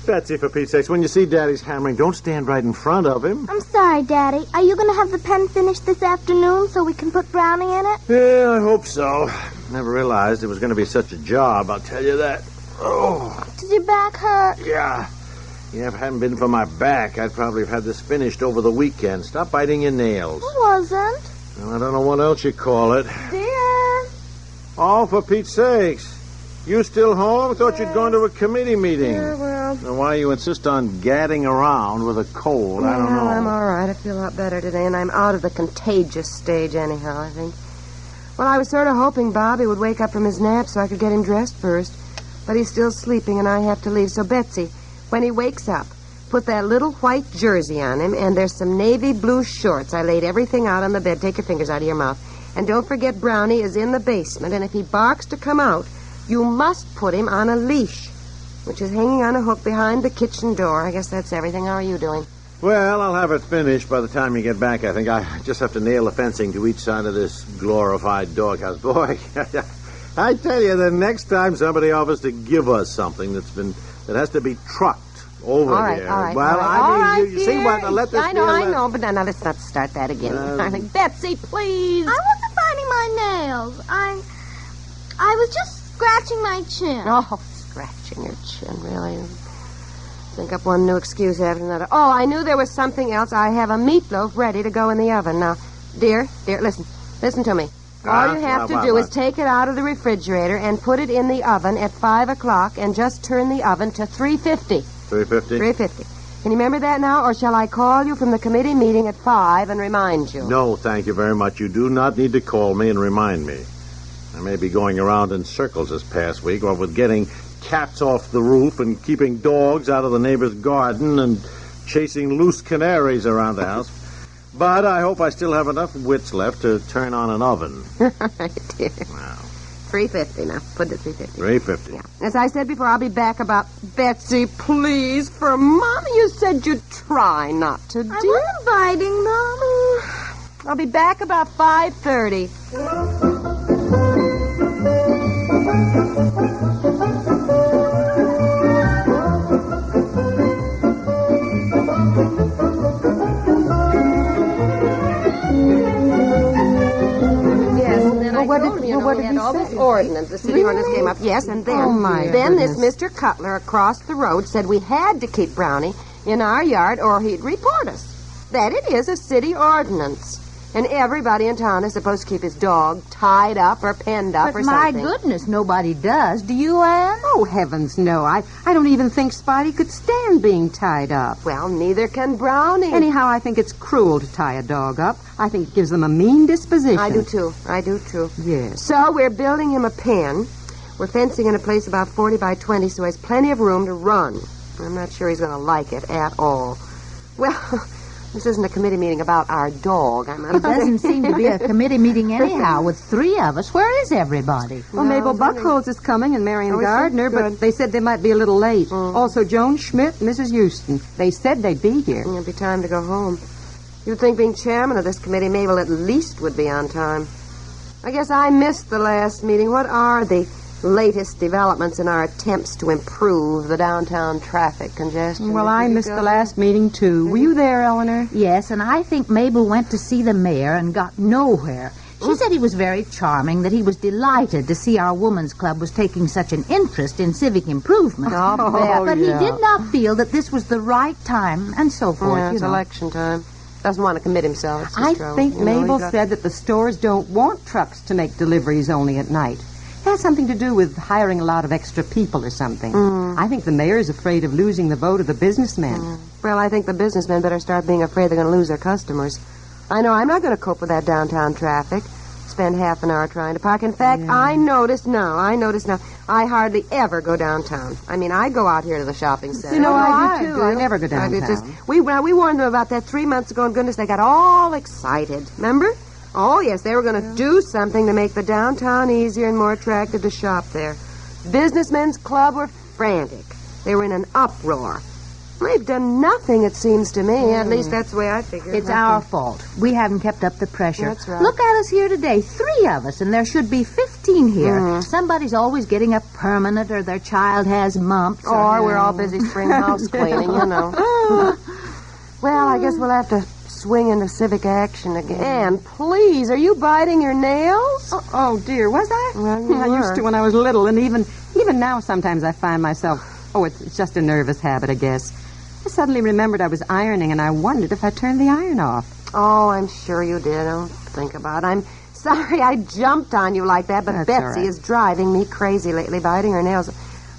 Speaker 19: Betsy, for Pete's sakes, when you see Daddy's hammering, don't stand right in front of him.
Speaker 8: I'm sorry, Daddy. Are you going to have the pen finished this afternoon so we can put Brownie in it?
Speaker 19: Yeah, I hope so. Never realized it was going to be such a job, I'll tell you that. Oh.
Speaker 8: Does your back hurt?
Speaker 19: Yeah. Yeah, if it hadn't been for my back, I'd probably have had this finished over the weekend. Stop biting your nails.
Speaker 8: It wasn't.
Speaker 19: Well, I don't know what else you call it.
Speaker 8: Dear.
Speaker 19: Oh, for Pete's sakes. You still home? Thought you'd gone to a committee meeting.
Speaker 18: Yeah, well...
Speaker 19: Now, why you insist on gadding around with a cold, I don't know.
Speaker 18: I'm all right. I feel a lot better today, and I'm out of the contagious stage anyhow, I think. Well, I was sort of hoping Bobby would wake up from his nap so I could get him dressed first. But he's still sleeping, and I have to leave. So, Betsy, when he wakes up, put that little white jersey on him, and there's some navy blue shorts. I laid everything out on the bed. Take your fingers out of your mouth. And don't forget Brownie is in the basement, and if he barks to come out, you must put him on a leash, which is hanging on a hook behind the kitchen door. I guess that's everything. How are you doing?
Speaker 19: Well, I'll have it finished by the time you get back, I think. I just have to nail the fencing to each side of this glorified doghouse. Boy, I tell you, the next time somebody offers to give us something that has to be trucked over here.
Speaker 18: All right.
Speaker 19: Well, I mean, you see what? Now, let this
Speaker 18: I know, but now let's not start that again. Darling. Betsy, please.
Speaker 8: I wasn't biting my nails. I was just scratching my chin.
Speaker 18: Oh, scratching your chin, really? Think up one new excuse after another. Oh, I knew there was something else. I have a meatloaf ready to go in the oven. Now, dear, listen to me. All you have to do is take it out of the refrigerator and put it in the oven at 5 o'clock and just turn the oven to 350.
Speaker 19: 350?
Speaker 18: 350. Can you remember that now, or shall I call you from the committee meeting at 5 and remind you?
Speaker 19: No, thank you very much. You do not need to call me and remind me. I may be going around in circles this past week, or with getting cats off the roof and keeping dogs out of the neighbor's garden and chasing loose canaries around the house. But I hope I still have enough wits left to turn on an oven.
Speaker 18: Dear. Wow. 350 now. Put it 350.
Speaker 19: 350.
Speaker 18: Yeah. As I said before, I'll be back about... Betsy, please, for Mommy, you said you'd try not to do...
Speaker 8: I wasn't biting, Mommy.
Speaker 18: I'll be back about 5:30. What did you say? This ordinance, the city ordinance came up, yes, and then this Mr. Cutler across the road said we had to keep Brownie in our yard or he'd report us. That it is a city ordinance. And everybody in town is supposed to keep his dog tied up or penned up or something.
Speaker 20: But my goodness, nobody does. Do you, Anne?
Speaker 21: Oh, heavens, no. I don't even think Spidey could stand being tied up.
Speaker 18: Well, neither can Brownie.
Speaker 21: Anyhow, I think it's cruel to tie a dog up. I think it gives them a mean disposition.
Speaker 18: I do, too.
Speaker 21: Yes.
Speaker 18: So we're building him a pen. We're fencing in a place about 40 by 20, so he has plenty of room to run. I'm not sure he's going to like it at all. Well... This isn't a committee meeting about our dog.
Speaker 20: It doesn't seem to be a committee meeting anyhow with 3 of us. Where is everybody?
Speaker 21: Well, Mabel Buckholz is coming and Marion Gardner, but they said they might be a little late. Also, Joan Schmidt, Mrs. Houston. They said they'd be here.
Speaker 18: It'll be time to go home. You'd think being chairman of this committee, Mabel at least would be on time. I guess I missed the last meeting. What are the latest developments in our attempts to improve the downtown traffic congestion?
Speaker 21: Well, I missed the last meeting, too. Were you there, Eleanor?
Speaker 20: Yes, and I think Mabel went to see the mayor and got nowhere. She said he was very charming, that he was delighted to see our women's club was taking such an interest in civic improvement. But he did not feel that this was the right time, and so forth.
Speaker 18: Yeah, it's election time. Doesn't want to commit himself.
Speaker 21: I think Mabel said that the stores don't want trucks to make deliveries only at night. It has something to do with hiring a lot of extra people or something. I think the mayor's afraid of losing the vote of the businessmen.
Speaker 18: Well, I think the businessmen better start being afraid they're going to lose their customers. I know I'm not going to cope with that downtown traffic. spend half an hour trying to park. In fact, I notice now, I hardly ever go downtown. I mean, I go out here to the shopping center.
Speaker 21: You know, I do, too. I never go downtown.
Speaker 18: We warned them about that 3 months ago, and goodness, they got all excited. Remember? Oh, yes, they were going to do something to make the downtown easier and more attractive to shop there. Businessmen's Club were frantic. They were in an uproar. They've done nothing, it seems to me. At least that's the way I figure it.
Speaker 20: It's our fault. We haven't kept up the pressure.
Speaker 18: That's right.
Speaker 20: Look at us here today. 3 of us, and there should be 15 here. Somebody's always getting a permanent, or their child has mumps.
Speaker 18: Or we're all busy spring house cleaning, you know. Well, I guess we'll have to swing into civic action again. Please, are you biting your nails?
Speaker 21: Oh, dear, was I?
Speaker 18: Well,
Speaker 21: I used to when I was little, and even now sometimes I find myself... Oh, it's just a nervous habit, I guess. I suddenly remembered I was ironing, and I wondered if I turned the iron off.
Speaker 18: Oh, I'm sure you did. Don't think about it. I'm sorry I jumped on you like that, but
Speaker 21: That's
Speaker 18: Betsy
Speaker 21: all right.
Speaker 18: is driving me crazy lately, biting her nails.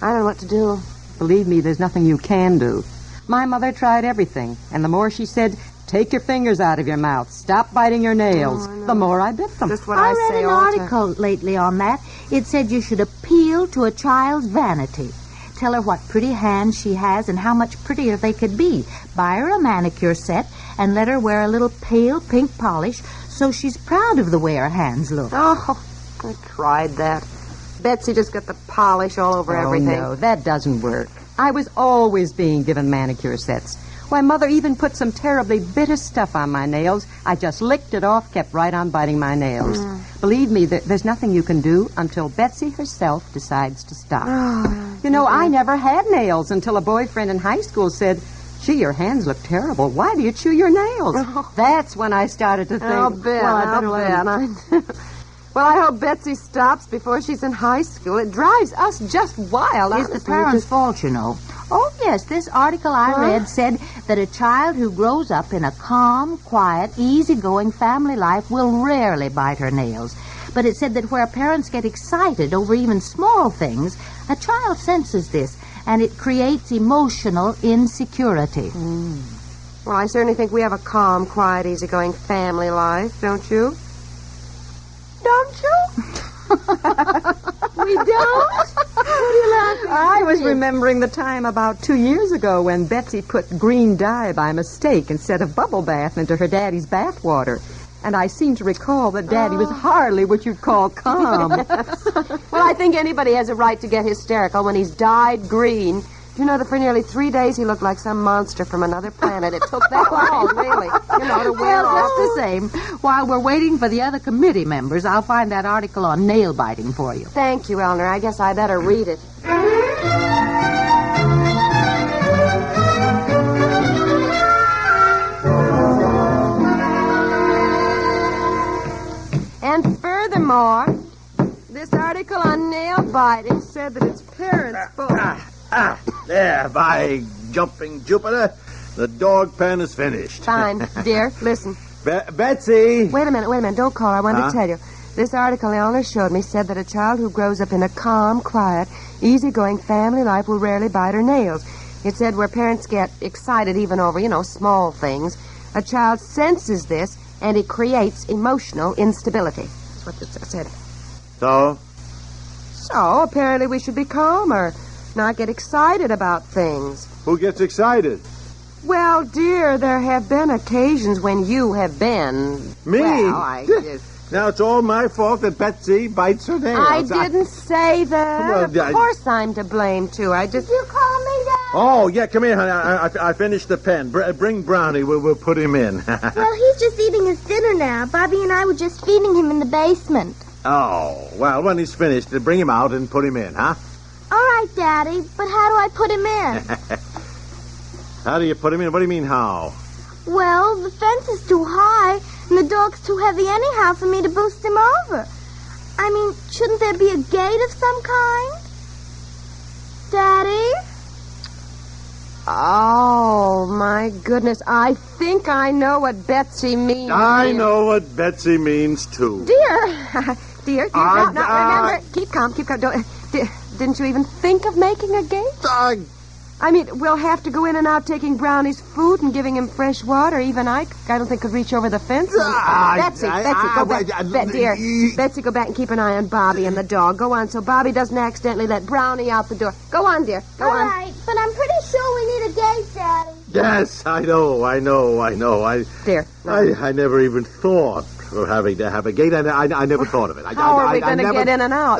Speaker 18: I don't know what to do.
Speaker 21: Believe me, there's nothing you can do. My mother tried everything, and the more she said, take your fingers out of your mouth, stop biting your nails, the more I bit them.
Speaker 18: Just what
Speaker 20: I
Speaker 18: say
Speaker 20: read an
Speaker 18: all the time.
Speaker 20: article lately on that. It said you should appeal to a child's vanity. Tell her what pretty hands she has and how much prettier they could be. Buy her a manicure set and let her wear a little pale pink polish so she's proud of the way her hands look.
Speaker 18: Oh, I tried that. Betsy just got the polish all over everything.
Speaker 21: No, that doesn't work. I was always being given manicure sets. Why, Mother even put some terribly bitter stuff on my nails. I just licked it off, kept right on biting my nails. Believe me, there's nothing you can do until Betsy herself decides to stop. You know, I never had nails until a boyfriend in high school said, gee, your hands look terrible. Why do you chew your nails? That's when I started to think,
Speaker 18: I'll bet. Well, I hope Betsy stops before she's in high school. It drives us just wild.
Speaker 20: It's the parents' fault, you know. Oh, yes, this article I read said that a child who grows up in a calm, quiet, easygoing family life will rarely bite her nails. But it said that where parents get excited over even small things, a child senses this, and it creates emotional insecurity.
Speaker 18: Well, I certainly think we have a calm, quiet, easygoing family life, don't you? Don't you? We don't? What are you laughing at?
Speaker 21: I was remembering the time about 2 years ago when Betsy put green dye by mistake instead of bubble bath into her daddy's bath water. And I seem to recall that Daddy was hardly what you'd call calm.
Speaker 18: Well, I think anybody has a right to get hysterical when he's dyed green. You know that for nearly 3 days he looked like some monster from another planet. It took that long, really, to wear off.
Speaker 20: Just the same. While we're waiting for the other committee members, I'll find that article on nail biting for you.
Speaker 18: Thank you, Eleanor. I guess I better read it. And furthermore, this article on nail biting said that it's parents' fault.
Speaker 19: There, by jumping Jupiter, the dog pen is finished.
Speaker 18: Fine. Dear, listen.
Speaker 19: Betsy!
Speaker 18: Wait a minute. Don't call. I wanted to tell you. This article Eleanor showed me said that a child who grows up in a calm, quiet, easygoing family life will rarely bite her nails. It said where parents get excited even over, small things, a child senses this and it creates emotional instability. That's what it said.
Speaker 19: So,
Speaker 18: apparently we should be calmer, not get excited about things.
Speaker 19: who gets excited?
Speaker 18: Well, dear, there have been occasions when you have been...
Speaker 19: Me?
Speaker 18: Well, I just...
Speaker 19: Now, it's all my fault that Betsy bites her nails.
Speaker 18: I didn't say that.
Speaker 19: Well,
Speaker 18: of course I'm to blame, too. I just...
Speaker 8: You call me that?
Speaker 19: Oh, yeah, come here, honey. I finished the pen. Bring Brownie. We'll put him in.
Speaker 8: Well, he's just eating his dinner now. Bobby and I were just feeding him in the basement.
Speaker 19: Oh, well, when he's finished, bring him out and put him in, huh?
Speaker 8: All right, Daddy, but how do I put him in?
Speaker 19: How do you put him in? What do you mean, how?
Speaker 8: Well, the fence is too high, and the dog's too heavy anyhow for me to boost him over. I mean, shouldn't there be a gate of some kind? Daddy?
Speaker 18: Oh, my goodness. I think I know what Betsy means.
Speaker 19: I know what Betsy means, too.
Speaker 18: Dear, remember. Keep calm. Didn't you even think of making a gate? I mean, we'll have to go in and out taking Brownie's food and giving him fresh water. Even I don't think could reach over the fence. Betsy, go back. Dear, Betsy, go back and keep an eye on Bobby and the dog. Go on, so Bobby doesn't accidentally let Brownie out the door. Go on, dear. Go on.
Speaker 8: All right, but I'm pretty sure we need a gate, Daddy.
Speaker 19: Yes, I know.
Speaker 18: Dear.
Speaker 19: I never even thought of having to have a gate. I never thought of it.
Speaker 18: How are we going to get in and out?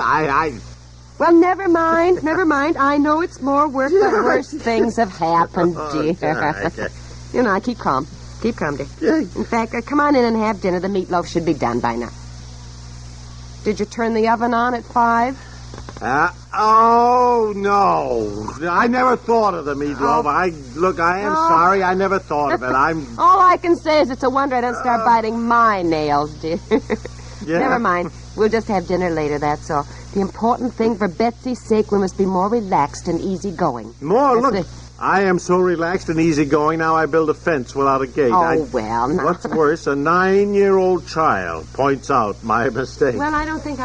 Speaker 18: Well, never mind. I know it's more work, but worse things have happened, dear. You know, keep calm. Keep calm, dear. In fact, come on in and have dinner. The meatloaf should be done by now. Did you turn the oven on at 5?
Speaker 19: Oh, no. I never thought of the meatloaf. I am sorry. I never thought of it.
Speaker 18: All I can say is it's a wonder I don't start biting my nails, dear.
Speaker 19: Yeah.
Speaker 18: Never mind. We'll just have dinner later, that's all. The important thing, for Betsy's sake, we must be more relaxed and easygoing.
Speaker 19: I am so relaxed and easygoing now I build a fence without a gate.
Speaker 18: Well, now.
Speaker 19: What's worse, a 9-year-old child points out my mistake.
Speaker 18: Well, I don't think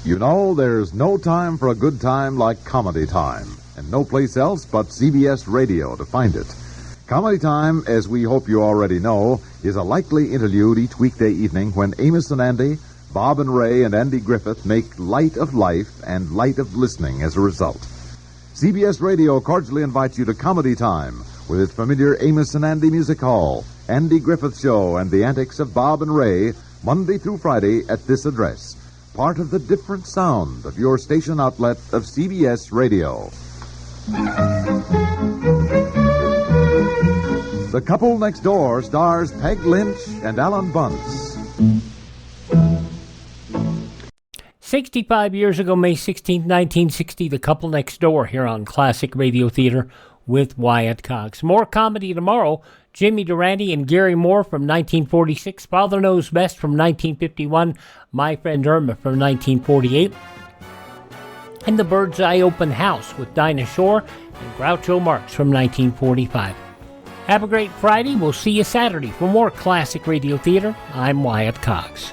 Speaker 12: You know, there's no time for a good time like Comedy Time, and no place else but CBS Radio to find it. Comedy Time, as we hope you already know, is a lightly interlude each weekday evening when Amos and Andy, Bob and Ray, and Andy Griffith make light of life and light of listening as a result. CBS Radio cordially invites you to Comedy Time with its familiar Amos and Andy Music Hall, Andy Griffith Show, and the antics of Bob and Ray, Monday through Friday at this address. Part of the different sound of your station outlet of CBS Radio. The Couple Next Door stars Peg Lynch and Alan Bunce.
Speaker 7: 65 years ago, May 16, 1960, The Couple Next Door here on Classic Radio Theater with Wyatt Cox. More comedy tomorrow. Jimmy Durante and Gary Moore from 1946. Father Knows Best from 1951. My Friend Irma from 1948. And The Bird's Eye Open House with Dinah Shore and Groucho Marx from 1945. Have a great Friday. We'll see you Saturday for more Classic Radio Theater. I'm Wyatt Cox.